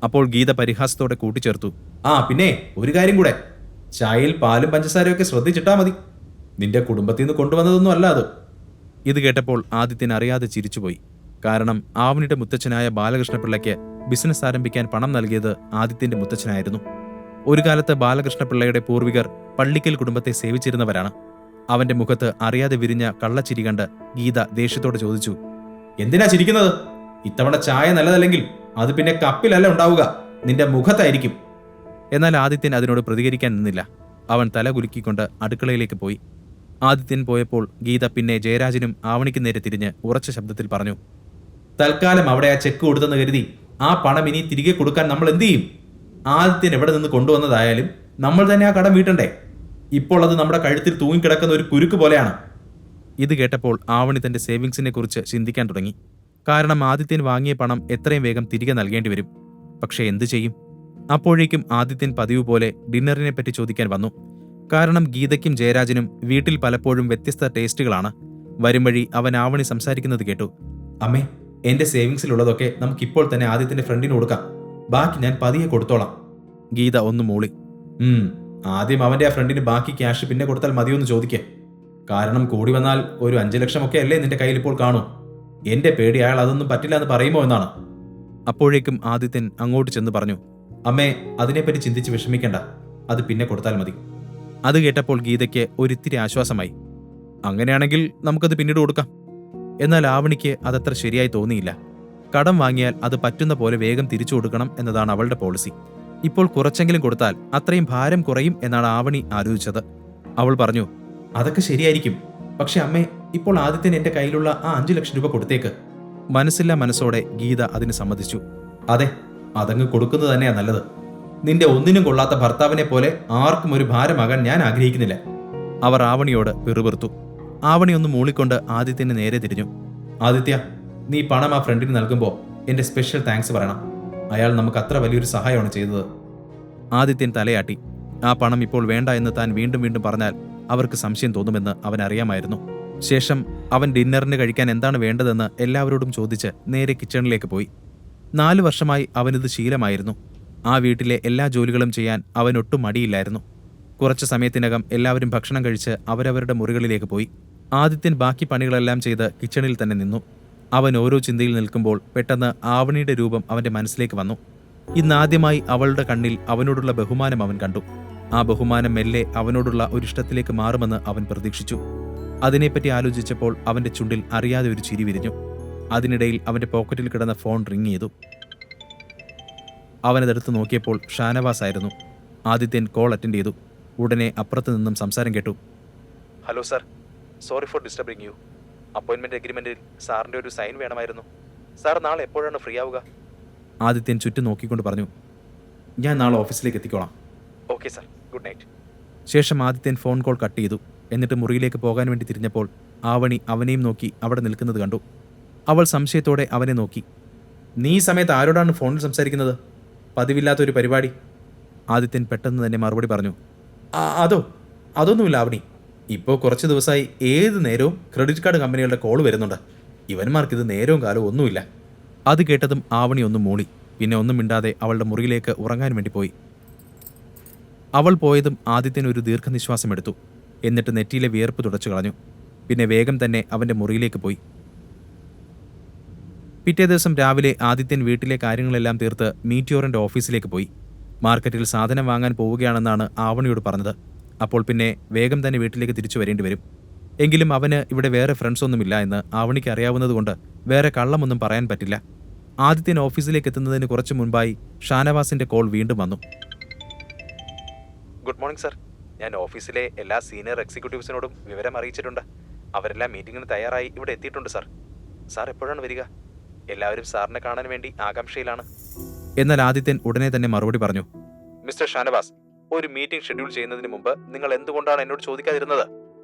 അപ്പോൾ ഗീത പരിഹാസത്തോടെ കൂട്ടിച്ചേർത്തു, ആ പിന്നെ ഒരു കാര്യം കൂടെ, ചായയിൽ പാലും പഞ്ചസാരയൊക്കെ ശ്രദ്ധിച്ചിട്ടാ മതി. നിന്റെ കുടുംബത്തിൽ നിന്ന് കൊണ്ടുവന്നതൊന്നും അല്ല അത്. ഇത് കേട്ടപ്പോൾ ആദിത്യൻ അറിയാതെ ചിരിച്ചുപോയി. കാരണം ആവണിയുടെ മുത്തച്ഛനായ ബാലകൃഷ്ണപിള്ളയ്ക്ക് ബിസിനസ് ആരംഭിക്കാൻ പണം നൽകിയത് ആദിത്യന്റെ മുത്തച്ഛനായിരുന്നു. ഒരു കാലത്ത് ബാലകൃഷ്ണപിള്ളയുടെ പൂർവികർ പള്ളിക്കൽ കുടുംബത്തെ സേവിച്ചിരുന്നവരാണ്. അവന്റെ മുഖത്ത് അറിയാതെ വിരിഞ്ഞ കള്ളച്ചിരി കണ്ട് ഗീത ദേഷ്യത്തോടെ ചോദിച്ചു, എന്തിനാ ചിരിക്കുന്നത്? ഇത്തവണ ചായ നല്ലതല്ലെങ്കിൽ അത് പിന്നെ കപ്പിലല്ല ഉണ്ടാവുക, നിന്റെ മുഖത്തായിരിക്കും. എന്നാൽ ആദിത്യൻ അതിനോട് പ്രതികരിക്കാൻ നിന്നില്ല. അവൻ തല കുലുക്കിക്കൊണ്ട് അടുക്കളയിലേക്ക് പോയി. ആദിത്യൻ പോയപ്പോൾ ഗീത പിന്നെ ജയരാജനും ആവണിക്ക് നേരെ തിരിഞ്ഞ് ഉറച്ച ശബ്ദത്തിൽ പറഞ്ഞു, തൽക്കാലം അവിടെ ആ ചെക്ക് കൊടുത്തെന്ന് കരുതി ആ പണം ഇനി തിരികെ കൊടുക്കാൻ നമ്മൾ എന്ത് ചെയ്യും? ആദിത്യൻ എവിടെ നിന്ന് കൊണ്ടുവന്നതായാലും നമ്മൾ തന്നെ ആ കടം വീട്ടണ്ടേ? ഇപ്പോൾ അത് നമ്മുടെ കഴുത്തിൽ തൂങ്ങിക്കിടക്കുന്ന ഒരു കുരുക്ക് പോലെയാണ്. ഇത് കേട്ടപ്പോൾ ആവണി തന്റെ സേവിങ്സിനെ കുറിച്ച് ചിന്തിക്കാൻ തുടങ്ങി. കാരണം ആദിത്യൻ വാങ്ങിയ പണം എത്രയും വേഗം തിരികെ നൽകേണ്ടി വരും. പക്ഷെ എന്തു ചെയ്യും? അപ്പോഴേക്കും ആദിത്യൻ പതിവ് പോലെ ഡിന്നറിനെ പറ്റി ചോദിക്കാൻ വന്നു. കാരണം ഗീതയ്ക്കും ജയരാജനും വീട്ടിൽ പലപ്പോഴും വ്യത്യസ്ത ടേസ്റ്റുകളാണ്. വരും വഴി അവൻ ആവണി സംസാരിക്കുന്നത് കേട്ടു. അമ്മേ, എന്റെ സേവിങ്സിലുള്ളതൊക്കെ നമുക്കിപ്പോൾ തന്നെ ആദിത്യന്റെ ഫ്രണ്ടിന് കൊടുക്കാം. ബാക്കി ഞാൻ പതിയെ കൊടുത്തോളാം. ഗീത ഒന്ന് മൂളി. ആദ്യം അവന്റെ ആ ഫ്രണ്ടിന് ബാക്കി ക്യാഷ് പിന്നെ കൊടുത്താൽ മതിയൊന്ന് ചോദിക്കേ. കാരണം കൂടി വന്നാൽ ഒരു 5 ലക്ഷമൊക്കെ അല്ലേ നിന്റെ കയ്യിൽ ഇപ്പോൾ കാണൂ. എന്റെ പേടി അയാൾ അതൊന്നും പറ്റില്ല എന്ന് പറയുമോ എന്നാണ്. അപ്പോഴേക്കും ആദിത്യൻ അങ്ങോട്ട് ചെന്ന് പറഞ്ഞു, അമ്മേ, അതിനെപ്പറ്റി ചിന്തിച്ച് വിഷമിക്കണ്ട. അത് പിന്നെ കൊടുത്താൽ മതി. അത് കേട്ടപ്പോൾ ഗീതയ്ക്ക് ഒരിത്തിരി ആശ്വാസമായി. അങ്ങനെയാണെങ്കിൽ നമുക്കത് പിന്നീട് കൊടുക്കാം. എന്നാൽ ആവണിക്ക് അതത്ര ശരിയായി തോന്നിയില്ല. കടം വാങ്ങിയാൽ അത് പറ്റുന്ന പോലെ വേഗം തിരിച്ചു കൊടുക്കണം എന്നതാണ് അവളുടെ പോളിസി. ഇപ്പോൾ കുറച്ചെങ്കിലും കൊടുത്താൽ അത്രയും ഭാരം കുറയും എന്നാണ് ആവണി ആലോചിച്ചത്. അവൾ പറഞ്ഞു, അതൊക്കെ ശരിയായിരിക്കും, പക്ഷെ അമ്മേ, ഇപ്പോൾ ആദ്യത്തിന് എന്റെ കയ്യിലുള്ള ആ 5 ലക്ഷം രൂപ കൊടുത്തേക്ക്. മനസ്സില്ലാ മനസ്സോടെ ഗീത അതിന് സമ്മതിച്ചു. അതെ, അതങ്ങ് കൊടുക്കുന്നത് തന്നെയാ നല്ലത്. നിന്റെ ഒന്നിനും കൊള്ളാത്ത ഭർത്താവിനെ പോലെ ആർക്കും ഒരു ഭാരമാകാൻ ഞാൻ ആഗ്രഹിക്കുന്നില്ല. അവർ ആവണിയോട് പിറുപിറുത്തു. ആവണി ഒന്ന് മൂളിക്കൊണ്ട് ആദിത്യന് നേരെ തിരിഞ്ഞു. ആദിത്യ, നീ പണം ആ ഫ്രണ്ടിന് നൽകുമ്പോൾ എന്റെ സ്പെഷ്യൽ താങ്ക്സ് പറയണം. അയാൾ നമുക്ക് അത്ര വലിയൊരു സഹായമാണ് ചെയ്തത്. ആദിത്യൻ തലയാട്ടി. ആ പണം ഇപ്പോൾ വേണ്ട എന്ന് താൻ വീണ്ടും വീണ്ടും പറഞ്ഞാൽ അവർക്ക് സംശയം തോന്നുമെന്ന് അവൻ അറിയാമായിരുന്നു. ശേഷം അവൻ ഡിന്നറിന് കഴിക്കാൻ എന്താണ് വേണ്ടതെന്ന് എല്ലാവരോടും ചോദിച്ച് നേരെ കിച്ചണിലേക്ക് പോയി. 4 വർഷമായി അവനിത് ശീലമായിരുന്നു. ആ വീട്ടിലെ എല്ലാ ജോലികളും ചെയ്യാൻ അവനൊട്ടും മടിയില്ലായിരുന്നു. കുറച്ചു സമയത്തിനകം എല്ലാവരും ഭക്ഷണം കഴിച്ച് അവരവരുടെ മുറികളിലേക്ക് പോയി. ആദിത്യൻ ബാക്കി പണികളെല്ലാം ചെയ്ത് കിച്ചണിൽ തന്നെ നിന്നു. അവൻ ഓരോ ചിന്തയിൽ നിൽക്കുമ്പോൾ പെട്ടെന്ന് ആവണിയുടെ രൂപം അവന്റെ മനസ്സിലേക്ക് വന്നു. ഇന്നാദ്യമായി അവളുടെ കണ്ണിൽ അവനോടുള്ള ബഹുമാനം അവൻ കണ്ടു. ആ ബഹുമാനം മെല്ലെ അവനോടുള്ള ഒരിഷ്ടത്തിലേക്ക് മാറുമെന്ന് അവൻ പ്രതീക്ഷിച്ചു. അതിനെപ്പറ്റി ആലോചിച്ചപ്പോൾ അവന്റെ ചുണ്ടിൽ അറിയാതെ ഒരു ചിരി വിരിഞ്ഞു. അതിനിടയിൽ അവന്റെ പോക്കറ്റിൽ കിടന്ന ഫോൺ റിങ് ചെയ്തു. അവനതെടുത്ത് നോക്കിയപ്പോൾ ഷാനവാസ് ആയിരുന്നു. ആദിത്യൻ കോൾ അറ്റൻഡ് ചെയ്തു. ഉടനെ അപ്പുറത്ത് നിന്നും സംസാരം കേട്ടു. Hello sir, sorry for disturbing you. അപ്പോയിൻമെന്റ് എഗ്രിമെന്റിൽ സാറിന്റെ ഒരു സൈൻ വേണമായിരുന്നു. സാർ നാളെ എപ്പോഴാണ് ഫ്രീ ആവുക? ആദിത്യൻ ചുറ്റും നോക്കിക്കൊണ്ട് പറഞ്ഞു. ഞാൻ നാളെ ഓഫീസിലേക്ക് എത്തിക്കോളാം. Okay sir, good night. ശേഷം ആദിത്യൻ ഫോൺ കോൾ കട്ട് ചെയ്തു. എന്നിട്ട് മുറിയിലേക്ക് പോകാൻ വേണ്ടി തിരിഞ്ഞപ്പോൾ ആവണി അവനെയും നോക്കി അവിടെ നിൽക്കുന്നത് കണ്ടു. അവൾ സംശയത്തോടെ അവനെ നോക്കി. നീ ഈ സമയത്ത് ആരോടാണ് ഫോണിൽ സംസാരിക്കുന്നത്? പതിവില്ലാത്തൊരു പരിപാടി. ആദിത്യൻ പെട്ടെന്ന് തന്നെ മറുപടി പറഞ്ഞു. അതൊന്നുമില്ല ആവണി. ഇപ്പോൾ കുറച്ച് ദിവസമായി ഏത് നേരവും ക്രെഡിറ്റ് കാർഡ് കമ്പനികളുടെ കോൾ വരുന്നുണ്ട്. ഇവന്മാർക്കിത് നേരവും കാലവും ഒന്നുമില്ല. അത് കേട്ടതും ആവണി ഒന്നും മൂളി. പിന്നെ ഒന്നും മിണ്ടാതെ അവളുടെ മുറിയിലേക്ക് ഉറങ്ങാൻ വേണ്ടി പോയി. അവൾ പോയതും ആദിത്യൻ ഒരു ദീർഘനിശ്വാസം എടുത്തു. എന്നിട്ട് നെറ്റിയിലെ വിയർപ്പ് തുടച്ചു കളഞ്ഞു. പിന്നെ വേഗം തന്നെ അവന്റെ മുറിയിലേക്ക് പോയി. പിറ്റേ ദിവസം രാവിലെ ആദിത്യൻ വീട്ടിലെ കാര്യങ്ങളെല്ലാം തീർത്ത് മീറ്റിയോറിന്റെ ഓഫീസിലേക്ക് പോയി. മാർക്കറ്റിൽ സാധനം വാങ്ങാൻ പോവുകയാണെന്നാണ് ആവണിയോട് പറഞ്ഞത്. അപ്പോൾ പിന്നെ വേഗം തന്നെ വീട്ടിലേക്ക് തിരിച്ചു വരേണ്ടി വരും. എങ്കിലും അവന് ഇവിടെ വേറെ ഫ്രണ്ട്സ് ഒന്നുമില്ല എന്ന് ആവണിക്ക് അറിയാവുന്നതുകൊണ്ട് വേറെ കള്ളമൊന്നും പറയാൻ പറ്റില്ല. ആദിത്യൻ ഓഫീസിലേക്ക് എത്തുന്നതിന് കുറച്ചു മുൻപായി ഷാനവാസിന്റെ കോൾ വീണ്ടും വന്നു. Good morning sir. ഞാൻ ഓഫീസിലെ എല്ലാ സീനിയർ എക്സിക്യൂട്ടീവ്സിനോടും വിവരം അറിയിച്ചിട്ടുണ്ട്. അവരെല്ലാം മീറ്റിംഗിന് തയ്യാറായി ഇവിടെ എത്തിയിട്ടുണ്ട് സർ. സാർ എപ്പോഴാണ് വരിക? എല്ലാവരും സാറിനെ കാണാൻ വേണ്ടി ആകാംക്ഷയിലാണ്. എന്നാൽ ആദിത്യൻ ഉടനെ തന്നെ മറുപടി പറഞ്ഞു. മിസ്റ്റർ ഷാനവാസ്, ഒരു മീറ്റിംഗ് ഷെഡ്യൂൾ ചെയ്യുന്നതിന് മുമ്പ് നിങ്ങൾ എന്തുകൊണ്ടാണ് എന്നോട് ചോദിക്കാതിരുന്നത്?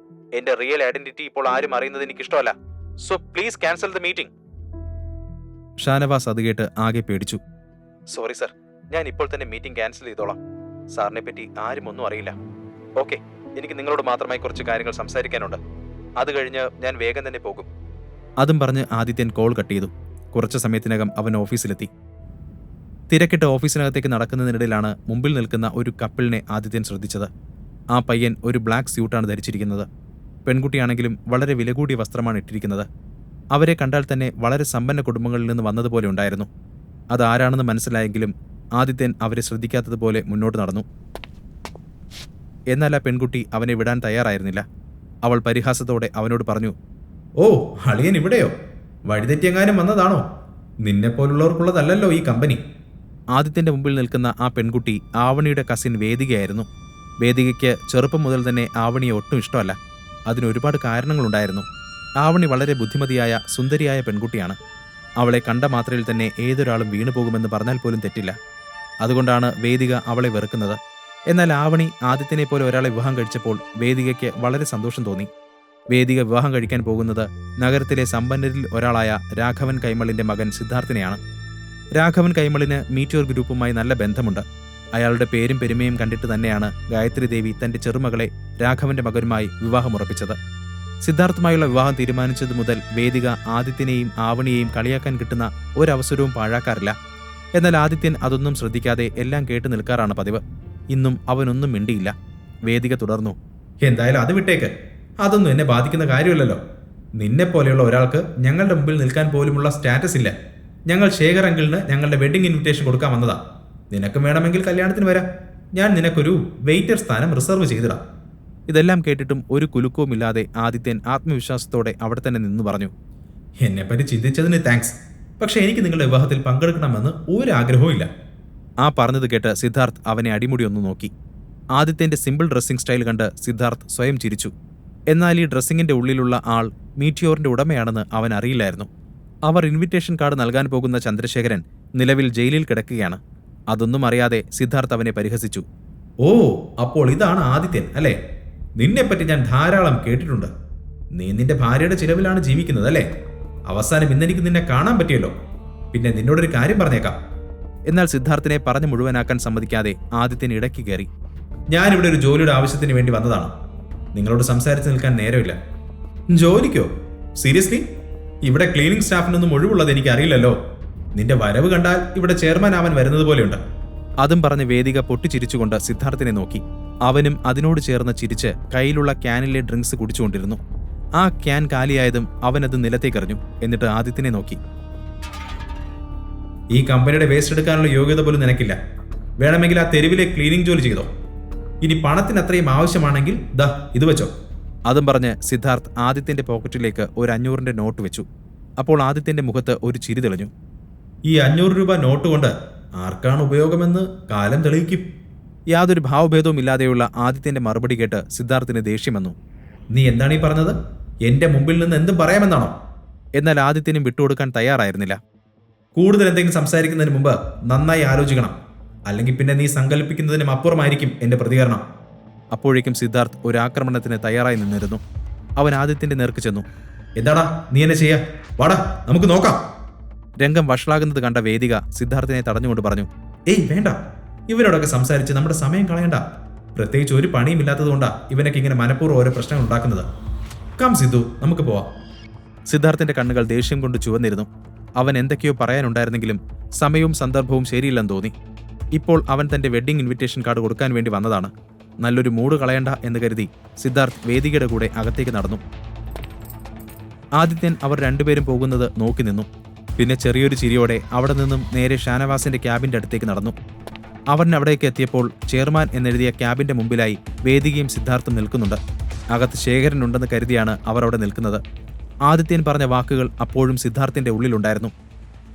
എന്റെ റിയൽ ഐഡന്റിറ്റി ഇപ്പോൾ ആരും അറിയുന്നത് എനിക്ക് ഇഷ്ടമല്ല. So please cancel the meeting. Shanavas അത് കേട്ട് ആകെ പേടിച്ചു. സോറി സർ, ഞാൻ ഇപ്പോൾ തന്നെ മീറ്റിംഗ് ക്യാൻസൽ ചെയ്തോളാം. സാറിനെ പറ്റി ആരും ഒന്നും അറിയില്ല. ഓക്കെ, എനിക്ക് നിങ്ങളോട് മാത്രമായി കുറച്ച് കാര്യങ്ങൾ സംസാരിക്കാനുണ്ട്. അത് കഴിഞ്ഞ് ഞാൻ വേഗം തന്നെ പോകും. അതും പറഞ്ഞ് ആദിത്യൻ കോൾ കട്ട് ചെയ്തു. കുറച്ചു സമയത്തിനകം അവൻ ഓഫീസിലെത്തി. തിരക്കിട്ട് ഓഫീസിനകത്തേക്ക് നടക്കുന്നതിനിടയിലാണ് മുമ്പിൽ നിൽക്കുന്ന ഒരു കപ്പിളിനെ ആദിത്യൻ ശ്രദ്ധിച്ചത്. ആ പയ്യൻ ഒരു ബ്ലാക്ക് സ്യൂട്ടാണ് ധരിച്ചിരിക്കുന്നത്. പെൺകുട്ടിയാണെങ്കിലും വളരെ വില കൂടിയ വസ്ത്രമാണ് ഇട്ടിരിക്കുന്നത്. അവരെ കണ്ടാൽ തന്നെ വളരെ സമ്പന്ന കുടുംബങ്ങളിൽ നിന്ന് വന്നതുപോലെ ഉണ്ടായിരുന്നു. അതാരാണെന്ന് മനസ്സിലായെങ്കിലും ആദിത്യൻ അവരെ ശ്രദ്ധിക്കാത്തതുപോലെ മുന്നോട്ട് നടന്നു. എന്നാൽ ആ പെൺകുട്ടി അവനെ വിടാൻ തയ്യാറായിരുന്നില്ല. അവൾ പരിഹാസത്തോടെ അവനോട് പറഞ്ഞു. ഓ, അളിയൻ ഇവിടെയോ? വഴിതെറ്റിയെങ്ങാനും വന്നതാണോ? നിന്നെപ്പോലുള്ളവർക്കുള്ളതല്ലല്ലോ ഈ കമ്പനി. ആദിത്യന്റെ മുമ്പിൽ നിൽക്കുന്ന ആ പെൺകുട്ടി ആവണിയുടെ കസിൻ വേദികയായിരുന്നു. വേദികയ്ക്ക് ചെറുപ്പം മുതൽ തന്നെ ആവണിയെ ഒട്ടും ഇഷ്ടമല്ല. അതിനൊരുപാട് കാരണങ്ങളുണ്ടായിരുന്നു. ആവണി വളരെ ബുദ്ധിമതിയായ സുന്ദരിയായ പെൺകുട്ടിയാണ്. അവളെ കണ്ട മാത്രയിൽ തന്നെ ഏതൊരാളും വീണുപോകുമെന്ന് പറഞ്ഞാൽ പോലും തെറ്റില്ല. അതുകൊണ്ടാണ് വേദിക അവളെ വെറുക്കുന്നത്. എന്നാൽ ആവണി ആദിത്യനെ പോലെ ഒരാളെ വിവാഹം കഴിച്ചപ്പോൾ വേദികയ്ക്ക് വളരെ സന്തോഷം തോന്നി. വേദിക വിവാഹം കഴിക്കാൻ പോകുന്നത് നഗരത്തിലെ സമ്പന്നരിൽ ഒരാളായ രാഘവൻ കൈമളിന്റെ മകൻ സിദ്ധാർത്ഥിനെയാണ്. രാഘവൻ കൈമളിന് മീറ്റിയോർ ഗ്രൂപ്പുമായി നല്ല ബന്ധമുണ്ട്. അയാളുടെ പേരും പെരുമയും കണ്ടിട്ട് തന്നെയാണ് ഗായത്രി ദേവി തന്റെ ചെറുമകളെ രാഘവന്റെ മകനുമായി വിവാഹമുറപ്പിച്ചത്. സിദ്ധാർത്ഥുമായുള്ള വിവാഹം തീരുമാനിച്ചതു മുതൽ വേദിക ആദിത്യനെയും ആവണിയെയും കളിയാക്കാൻ കിട്ടുന്ന ഒരവസരവും പാഴാക്കാറില്ല. എന്നാൽ ആദിത്യൻ അതൊന്നും ശ്രദ്ധിക്കാതെ എല്ലാം കേട്ടു നിൽക്കാറാണ് പതിവ്. ഇന്നും അവനൊന്നും മിണ്ടിയില്ല. വേദിക തുടർന്നു. എന്തായാലും അത് വിട്ടേക്ക്. അതൊന്നും എന്നെ ബാധിക്കുന്ന കാര്യമല്ലല്ലോ. നിന്നെപ്പോലെയുള്ള ഒരാൾക്ക് ഞങ്ങളുടെ മുമ്പിൽ നിൽക്കാൻ പോലുമുള്ള സ്റ്റാറ്റസ് ഇല്ല. ഞങ്ങൾ ശേഖർ അങ്കിളിന് ഞങ്ങളുടെ വെഡിങ് ഇൻവിറ്റേഷൻ കൊടുക്കാൻ വന്നതാ. നിനക്കും വേണമെങ്കിൽ കല്യാണത്തിന് വരാം. ഞാൻ നിനക്കൊരു വെയിറ്റർ സ്ഥാനം റിസർവ് ചെയ്തിടാം. ഇതെല്ലാം കേട്ടിട്ടും ഒരു കുലുക്കവുമില്ലാതെ ആദിത്യൻ ആത്മവിശ്വാസത്തോടെ അവിടെ തന്നെ നിന്ന് പറഞ്ഞു, എന്നെപ്പറ്റി ചിന്തിച്ചതിന് താങ്ക്സ്. പക്ഷേ എനിക്ക് നിങ്ങളുടെ വിവാഹത്തിൽ പങ്കെടുക്കണമെന്ന് ഒരാഗ്രഹവും ഇല്ല. ആ പറഞ്ഞത് കേട്ട് സിദ്ധാർത്ഥ് അവനെ അടിമുടി ഒന്ന് നോക്കി. ആദിത്യന്റെ സിമ്പിൾ ഡ്രസ്സിംഗ് സ്റ്റൈൽ കണ്ട് സിദ്ധാർത്ഥ് സ്വയം ചിരിച്ചു. എന്നാൽ ഈ ഡ്രസ്സിങ്ങിന്റെ ഉള്ളിലുള്ള ആൾ മീറ്റിയോറിന്റെ ഉടമയാണെന്ന് അവൻ അറിയില്ലായിരുന്നു. അവർ ഇൻവിറ്റേഷൻ കാർഡ് നൽകാൻ പോകുന്ന ചന്ദ്രശേഖരൻ നിലവിൽ ജയിലിൽ കിടക്കുകയാണ്. അതൊന്നും അറിയാതെ സിദ്ധാർത്ഥ് അവനെ പരിഹസിച്ചു. ഓ, അപ്പോൾ ഇതാണ് ആദിത്യൻ അല്ലേ? നിന്നെപ്പറ്റി ഞാൻ ധാരാളം കേട്ടിട്ടുണ്ട്. നീ നിന്റെ ഭാര്യയുടെ ചിലവിലാണ് ജീവിക്കുന്നത് അല്ലേ? അവസാനം ഇന്നെനിക്ക് നിന്നെ കാണാൻ പറ്റിയല്ലോ. പിന്നെ നിന്നോടൊരു കാര്യം പറഞ്ഞേക്കാം. എന്നാൽ സിദ്ധാർത്ഥിനെ പറഞ്ഞു മുഴുവനാക്കാൻ സമ്മതിക്കാതെ ആദിത്യൻ ഇടയ്ക്ക് കയറി. ഞാനിവിടെ ഒരു ജോലിയുടെ ആവശ്യത്തിന് വേണ്ടി വന്നതാണ്. നിങ്ങളോട് സംസാരിച്ച് നിൽക്കാൻ നേരമില്ല. ജോലിക്കോ? സീരിയസ്ലി? ഇവിടെ ക്ലീനിങ് സ്റ്റാഫിനൊന്നും ഒഴിവുള്ളത് എനിക്ക് അറിയില്ലല്ലോ. നിന്റെ വരവ് കണ്ടാൽ ഇവിടെ ചെയർമാൻ ആവാൻ വരുന്നത് പോലെയുണ്ട്. അതും പറഞ്ഞ് വേദിക പൊട്ടിച്ചിരിച്ചുകൊണ്ട് സിദ്ധാർത്ഥിനെ നോക്കി. അവനും അതിനോട് ചേർന്ന് ചിരിച്ച് കയ്യിലുള്ള ക്യാനിലെ ഡ്രിങ്ക്സ് കുടിച്ചുകൊണ്ടിരുന്നു. ആ ക്യാൻ കാലിയായതും അവനത് നിലത്തേക്കെറിഞ്ഞു. എന്നിട്ട് ആദിത്യനെ നോക്കി. ഈ കമ്പനിയുടെ വേസ്റ്റ് എടുക്കാനുള്ള യോഗ്യത പോലും നിനക്കില്ല. വേണമെങ്കിൽ ആ തെരുവിലെ ക്ലീനിങ് ജോലി ചെയ്തോ. ഇനി പണത്തിന് അത്രയും ആവശ്യമാണെങ്കിൽ ദാ ഇത് വെച്ചോ. അതും പറഞ്ഞ് സിദ്ധാർത്ഥ് ആദിത്യന്റെ പോക്കറ്റിലേക്ക് ഒരു 500 നോട്ട് വെച്ചു. അപ്പോൾ ആദിത്യന്റെ മുഖത്ത് ഒരു ചിരി തെളിഞ്ഞു. ഈ 500 രൂപ നോട്ട് കൊണ്ട് ആർക്കാണ് ഉപയോഗമെന്ന് കാലം തെളിയിക്കും. യാതൊരു ഭാവഭേദവും ഇല്ലാതെയുള്ള ആദിത്യന്റെ മറുപടി കേട്ട് സിദ്ധാർത്ഥിന് ദേഷ്യം വന്നു. നീ എന്താണ് ഈ പറഞ്ഞത്? എന്റെ മുമ്പിൽ നിന്ന് എന്തും പറയാമെന്നാണോ? എന്നാൽ ആദിത്യനും വിട്ടുകൊടുക്കാൻ തയ്യാറായിരുന്നില്ല. കൂടുതൽ എന്തെങ്കിലും സംസാരിക്കുന്നതിന് മുമ്പ് നന്നായി ആലോചിക്കണം. അല്ലെങ്കിൽ പിന്നെ നീ സങ്കല്പിക്കുന്നതിനും അപ്പുറമായിരിക്കും എന്റെ പ്രതികരണം. അപ്പോഴേക്കും സിദ്ധാർത്ഥ് ഒരു ആക്രമണത്തിന് തയ്യാറായി നിന്നിരുന്നു. അവൻ ആദിത്യന്റെ നേർക്ക് ചെന്നു. എന്താടാ നീ എന്നെ ചെയ്യാ? വാടാ, നമുക്ക് നോക്കാം. രംഗം വഷളാകുന്നത് കണ്ട വേദിക സിദ്ധാർത്ഥിനെ തടഞ്ഞുകൊണ്ട് പറഞ്ഞു, ഏയ് വേണ്ട, ഇവരോടൊക്കെ സംസാരിച്ച് നമ്മുടെ സമയം കളയണ്ട. പ്രത്യേകിച്ച് ഒരു പണിയും ഇല്ലാത്തതുകൊണ്ടാ ഇവനൊക്കെ ഇങ്ങനെ മനഃപൂർവ്വം ഓരോ പ്രശ്നങ്ങൾ ഉണ്ടാക്കുന്നത്. കം സിദ്ധു, നമുക്ക് പോവാം. സിദ്ധാർത്ഥിന്റെ കണ്ണുകൾ ദേഷ്യം കൊണ്ട് ചുവന്നിരുന്നു. അവൻ എന്തൊക്കെയോ പറയാനുണ്ടായിരുന്നെങ്കിലും സമയവും സന്ദർഭവും ശരിയില്ലെന്ന് തോന്നി. ഇപ്പോൾ അവൻ തന്റെ വെഡ്ഡിംഗ് ഇൻവിറ്റേഷൻ കാർഡ് കൊടുക്കാൻ വേണ്ടി വന്നതാണ്. നല്ലൊരു മൂഡ് കളയണ്ട എന്ന് കരുതി സിദ്ധാർത്ഥ് വേദികയുടെ കൂടെ അകത്തേക്ക് നടന്നു. ആദിത്യൻ അവർ രണ്ടുപേരും പോകുന്നത് നോക്കി നിന്നു. പിന്നെ ചെറിയൊരു ചിരിയോടെ അവിടെ നിന്നും നേരെ ഷാനവാസിന്റെ ക്യാബിന്റെ അടുത്തേക്ക് നടന്നു. അവൻ അവിടേക്ക് എത്തിയപ്പോൾ ചെയർമാൻ എന്നെഴുതിയ ക്യാബിന്റെ മുമ്പിലായി വേദികയും സിദ്ധാർത്ഥും നിൽക്കുന്നുണ്ട്. അകത്ത് ശേഖരൻ ഉണ്ടെന്ന് കരുതിയാണ് അവർ അവിടെ നിൽക്കുന്നത്. ആദിത്യൻ പറഞ്ഞ വാക്കുകൾ അപ്പോഴും സിദ്ധാർത്ഥിന്റെ ഉള്ളിലുണ്ടായിരുന്നു.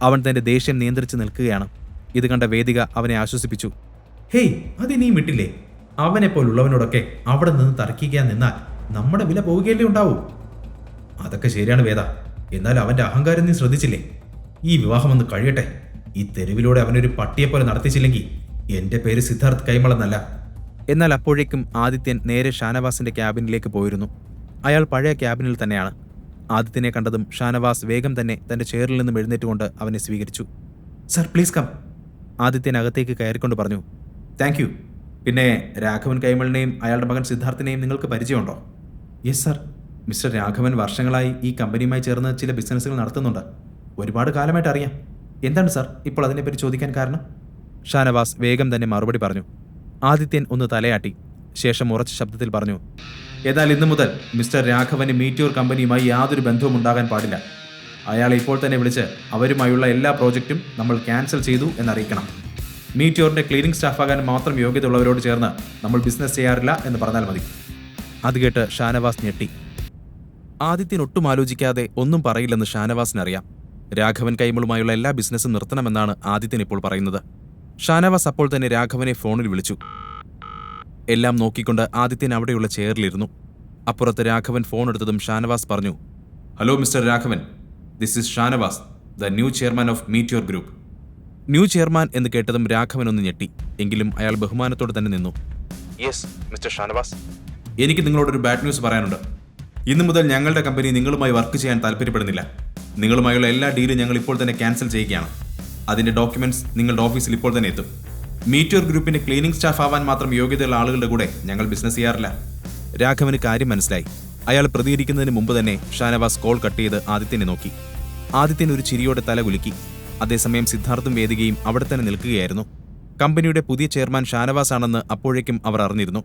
അവൻ തന്റെ ദേഷ്യം നിയന്ത്രിച്ച് നിൽക്കുകയാണ്. ഇത് കണ്ട വേദിക അവനെ ആശ്വസിപ്പിച്ചു. ഹേയ്, അത് നീ വിട്ടില്ലേ? അവനെപ്പോലുള്ളവനോടൊക്കെ അവിടെ നിന്ന് തർക്കിക്കാൻ നിന്നാൽ നമ്മുടെ വില പോവുകയല്ലേ ഉണ്ടാവൂ. അതൊക്കെ ശരിയാണ് വേദ. എന്നാൽ അവന്റെ അഹങ്കാരം നീ ശ്രദ്ധിച്ചില്ലേ? ഈ വിവാഹം ഒന്ന് കഴിയട്ടെ. ഈ തെരുവിലൂടെ അവനൊരു പട്ടിയെപ്പോലെ നടത്തിച്ചില്ലെങ്കിൽ എന്റെ പേര് സിദ്ധാർത്ഥ് കൈമളെന്നല്ല. എന്നാൽ അപ്പോഴേക്കും ആദിത്യൻ നേരെ ഷാനവാസിന്റെ ക്യാബിനിലേക്ക് പോയിരുന്നു. അയാൾ പഴയ ക്യാബിനിൽ തന്നെയാണ്. ആദിത്യനെ കണ്ടതും ഷാനവാസ് വേഗം തന്നെ തന്റെ ചെയറിൽ നിന്നും എഴുന്നേറ്റുകൊണ്ട് അവനെ സ്വീകരിച്ചു. Sir please come. ആദിത്യൻ അകത്തേക്ക് കയറിക്കൊണ്ട് പറഞ്ഞു. Thank you. പിന്നെ രാഘവൻ കൈമളിനെയും അയാളുടെ മകൻ സിദ്ധാർത്ഥിനെയും നിങ്ങൾക്ക് പരിചയമുണ്ടോ? Yes sir. മിസ്റ്റർ രാഘവൻ വർഷങ്ങളായി ഈ കമ്പനിയുമായി ചേർന്ന് ചില ബിസിനസ്സുകൾ നടത്തുന്നുണ്ട്. ഒരുപാട് കാലമായിട്ട് അറിയാം. എന്താണ് സർ ഇപ്പോൾ അതിനെപ്പറ്റി ചോദിക്കാൻ കാരണം? ഷാനവാസ് വേഗം തന്നെ മറുപടി പറഞ്ഞു. ആദിത്യൻ ഒന്ന് തലയാട്ടി. ശേഷം ഉറച്ച ശബ്ദത്തിൽ പറഞ്ഞു, എന്നാൽ ഇന്നു മുതൽ മിസ്റ്റർ രാഘവന് മീറ്റിയോർ കമ്പനിയുമായി യാതൊരു ബന്ധവും ഉണ്ടാകാൻ പാടില്ല. അയാളെ ഇപ്പോൾ തന്നെ വിളിച്ച് അവരുമായുള്ള എല്ലാ പ്രോജക്റ്റും നമ്മൾ ക്യാൻസൽ ചെയ്തു എന്നറിയിക്കണം. മീറ്റിയോറിന്റെ ക്ലീനിങ് സ്റ്റാഫാകാൻ മാത്രം യോഗ്യതയുള്ളവരോട് ചേർന്ന് നമ്മൾ ബിസിനസ് ചെയ്യാറില്ല എന്ന് പറഞ്ഞാൽ മതി. അത് കേട്ട് ഷാനവാസ് ഞെട്ടി. ആദിത്യൻ ഒട്ടും ആലോചിക്കാതെ ഒന്നും പറയില്ലെന്ന് ഷാനവാസിനറിയാം. രാഘവൻ കൈമളുമായുള്ള എല്ലാ ബിസിനസ്സും നിർത്തണമെന്നാണ് ആദിത്യൻ ഇപ്പോൾ പറയുന്നത്. ഷാനവാസ് അപ്പോൾ തന്നെ രാഘവനെ ഫോണിൽ വിളിച്ചു. എല്ലാം നോക്കിക്കൊണ്ട് ആദിത്യൻ അവിടെയുള്ള ചെയറിലിരുന്നു. അപ്പുറത്ത് രാഘവൻ ഫോൺ എടുത്തതും ഷാനവാസ് പറഞ്ഞു, hello mister Raghavan, this is Shanavas, the new chairman of Meteor group. New chairman എന്ന് കേട്ടതും രാഘവൻ ഒന്ന് ഞെട്ടി. എങ്കിലും അയാൾ ബഹുമാനത്തോടെ തന്നെ നിന്നു. യെസ് മിസ്റ്റർ ഷാനവാസ്, എനിക്ക് നിങ്ങളോടൊരു ബാഡ് ന്യൂസ് പറയാനുണ്ട്. ഇന്നു മുതൽ ഞങ്ങളുടെ കമ്പനി നിങ്ങളുമായി വർക്ക് ചെയ്യാൻ താല്പര്യപ്പെടുന്നില്ല. നിങ്ങളുമായുള്ള എല്ലാ ഡീലും ഞങ്ങൾ ഇപ്പോൾ തന്നെ ക്യാൻസൽ ചെയ്യുകയാണ്. അതിന്റെ ഡോക്യുമെന്റ്സ് നിങ്ങളുടെ ഓഫീസിൽ ഇപ്പോൾ തന്നെ എത്തും. മീറ്റിയോർ ഗ്രൂപ്പിന്റെ ക്ലീനിങ് സ്റ്റാഫ് ആവാൻ മാത്രം യോഗ്യതയുള്ള ആളുകളുടെ കൂടെ ഞങ്ങൾ ബിസിനസ് ചെയ്യാറില്ല. രാഘവന് കാര്യം മനസ്സിലായി. അയാൾ പ്രതികരിക്കുന്നതിന് മുമ്പ് തന്നെ ഷാനവാസ് കോൾ കട്ട് ചെയ്ത് ആദിത്യനെ നോക്കി. ആദിത്യൻ ഒരു ചിരിയോടെ തല കുലുക്കി. അതേസമയം സിദ്ധാർത്ഥും വേദികയും അവിടെ തന്നെ നിൽക്കുകയായിരുന്നു. കമ്പനിയുടെ പുതിയ ചെയർമാൻ ഷാനവാസ് ആണെന്ന് അപ്പോഴേക്കും അവർ അറിഞ്ഞിരുന്നു.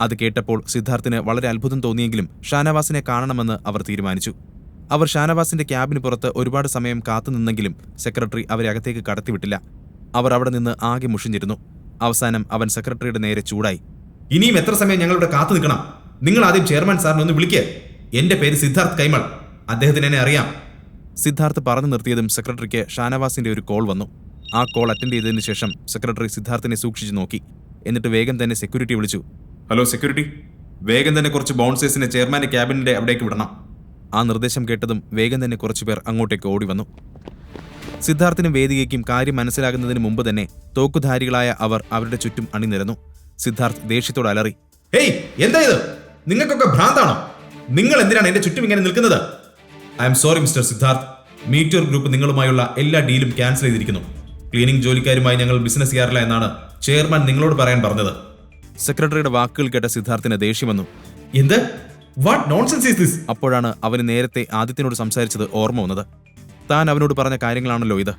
അത് കേട്ടപ്പോൾ സിദ്ധാർത്ഥിന് വളരെ അത്ഭുതം തോന്നിയെങ്കിലും ഷാനവാസിനെ കാണണമെന്ന് അവർ തീരുമാനിച്ചു. അവർ ഷാനവാസിന്റെ ക്യാബിന് പുറത്ത് ഒരുപാട് സമയം കാത്തുനിന്നെങ്കിലും സെക്രട്ടറി അവരെ അകത്തേക്ക് കടത്തിവിട്ടില്ല. അവർ അവിടെ നിന്ന് ആകെ മുഷിഞ്ഞിരുന്നു. അവസാനം അവൻ സെക്രട്ടറിയുടെ നേരെ ചൂടായി. ഇനിയും എത്ര സമയം ഞങ്ങളിവിടെ കാത്തു നിൽക്കണം? നിങ്ങൾ ആദ്യം ചെയർമാൻ സാറിനെ ഒന്ന് വിളിക്കുക. എന്റെ പേര് സിദ്ധാർത്ഥ് കൈമൾ. അദ്ദേഹത്തിന് എന്നെ അറിയാം. സിദ്ധാർത്ഥ് പറഞ്ഞു നിർത്തിയതും സെക്രട്ടറിക്ക് ഷാനവാസിന്റെ ഒരു കോൾ വന്നു. ആ കോൾ അറ്റൻഡ് ചെയ്തതിനു ശേഷം സെക്രട്ടറി സിദ്ധാർത്ഥിനെ സൂക്ഷിച്ചു നോക്കി. എന്നിട്ട് വേഗം തന്നെ സെക്യൂരിറ്റി വിളിച്ചു. ഹലോ സെക്യൂരിറ്റി, വേഗം തന്നെ കുറച്ച് ബൗൺസേഴ്സിനെ ചെയർമാന്റെ ക്യാബിനിന്റെ അവിടേക്ക് വിടണം. ആ നിർദ്ദേശം കേട്ടതും വേഗം തന്നെ കുറച്ചുപേർ അങ്ങോട്ടേക്ക് ഓടി വന്നു. സിദ്ധാർത്ഥിനും വേദികയ്ക്കും കാര്യം മനസ്സിലാകുന്നതിന് മുമ്പ് തന്നെ തോക്കുധാരികളായ അവർ അവരുടെ ചുറ്റും അണിനിരന്നു. സിദ്ധാർത്ഥ് ദേഷ്യത്തോട് അലറി. ഹേയ്, എന്താ ഇത്? നിങ്ങൾക്കൊക്കെ ഭ്രാന്താണോ? നിങ്ങൾ എന്തിനാണ് എന്റെ ചുറ്റും ഇങ്ങനെ നിൽക്കുന്നത്? I'm sorry mister Siddharth. Meteor group നിങ്ങളുമായുള്ള എല്ലാ ഡീലും ക്യാൻസൽ ചെയ്തിരിക്കുന്നു. ക്ലീനിംഗ് ജോലിക്കാരുമായി ഞങ്ങൾ ബിസിനസ് ചെയ്യാറില്ല എന്നാണ് ചെയർമാൻ നിങ്ങളോട് പറയാൻ പറഞ്ഞത്. സെക്രട്ടറിയുടെ വാക്കുകൾ കേട്ട സിദ്ധാർത്ഥിന് ദേഷ്യം വന്നു. എന്ത്? What nonsense is this? അപ്പോഴാണ് അവന് നേരത്തെ ആദിത്യനോട് സംസാരിച്ചത് ഓർമ്മ വന്നത്. താൻ അവനോട് പറഞ്ഞ കാര്യങ്ങളാണല്ലോ ഇത്.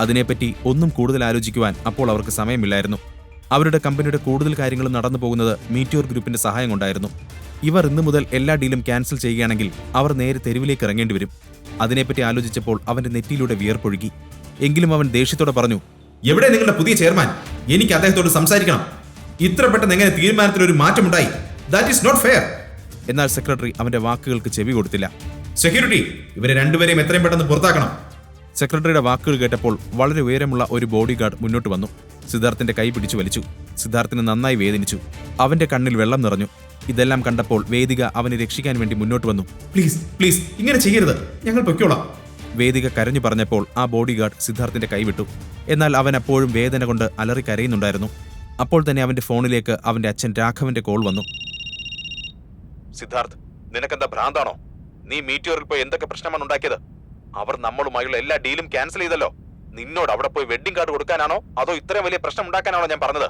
അതിനെപ്പറ്റി ഒന്നും കൂടുതൽ ആലോചിക്കുവാൻ അപ്പോൾ അവർക്ക് സമയമില്ലായിരുന്നു. അവരുടെ കമ്പനിയുടെ കൂടുതൽ കാര്യങ്ങളും നടന്നു പോകുന്നത് മീറ്റിയോർ ഗ്രൂപ്പിന്റെ സഹായം കൊണ്ടായിരുന്നു. ഇവർ ഇന്നു മുതൽ എല്ലാ ഡീലും ക്യാൻസൽ ചെയ്യുകയാണെങ്കിൽ അവർ നേരെ തെരുവിലേക്ക് ഇറങ്ങേണ്ടി വരും. അതിനെപ്പറ്റി ആലോചിച്ചപ്പോൾ അവന്റെ നെറ്റിയിലൂടെ വിയർപ്പൊഴുകി. എങ്കിലും അവൻ ദേഷ്യത്തോടെ പറഞ്ഞു. എവിടെ നിങ്ങളുടെ പുതിയ ചെയർമാൻ? എനിക്ക് അദ്ദേഹത്തോട് സംസാരിക്കണം. ഇത്ര പെട്ടെന്ന് എങ്ങനെ തീരുമാനത്തിൽ ഒരു മാറ്റമുണ്ടായി? That is not fair. എന്നാൽ സെക്രട്ടറി അവന്റെ വാക്കുകൾക്ക് ചെവി കൊടുത്തില്ല. സെക്യൂരിറ്റി, ഇവരെ രണ്ടുപേരെയും എത്രയും പെട്ടെന്ന് പുറത്താക്കണം. സെക്രട്ടറിയുടെ വാക്കുകൾ കേട്ടപ്പോൾ വളരെ ഉയരമുള്ള ഒരു ബോഡി ഗാർഡ് മുന്നോട്ട് വന്നു. സിദ്ധാർത്ഥിന്റെ കൈ പിടിച്ചു വലിച്ചു. സിദ്ധാർത്ഥിന് നന്നായി വേദനിച്ചു. അവന്റെ കണ്ണിൽ വെള്ളം നിറഞ്ഞു. ഇതെല്ലാം കണ്ടപ്പോൾ വേദിക അവനെ രക്ഷിക്കാൻ വേണ്ടി മുന്നോട്ട് വന്നു. പ്ലീസ് പ്ലീസ്, ഇങ്ങനെ ചെയ്യരുത്, ഞങ്ങൾ പൊയ്ക്കോളാം. വേദിക കരഞ്ഞു പറഞ്ഞപ്പോൾ ആ ബോഡി ഗാർഡ് സിദ്ധാർത്ഥിന്റെ കൈ വിട്ടു. എന്നാൽ അവൻ അപ്പോഴും വേദന കൊണ്ട് അലറി കരയുന്നുണ്ടായിരുന്നു. അപ്പോൾ തന്നെ അവന്റെ ഫോണിലേക്ക് അവന്റെ അച്ഛൻ രാഘവന്റെ കോൾ വന്നു. സിദ്ധാർത്ഥ്, നിനക്കെന്താ ഭ്രാന്താണോ? നീ മീറ്റിയോറിൽ പോയി എന്തൊക്കെ പ്രശ്നമാണ് ഉണ്ടാക്കിയത്? അവർ നമ്മളുമായുള്ള എല്ലാ ഡീലും ക്യാൻസൽ ചെയ്തല്ലോ. നിന്നോട് അവിടെ പോയി വെഡിങ് കാർഡ് കൊടുക്കാനാണോ അതോ ഇത്രയും വലിയ പ്രശ്നം ഉണ്ടാക്കാനാണോ ഞാൻ പറഞ്ഞത്?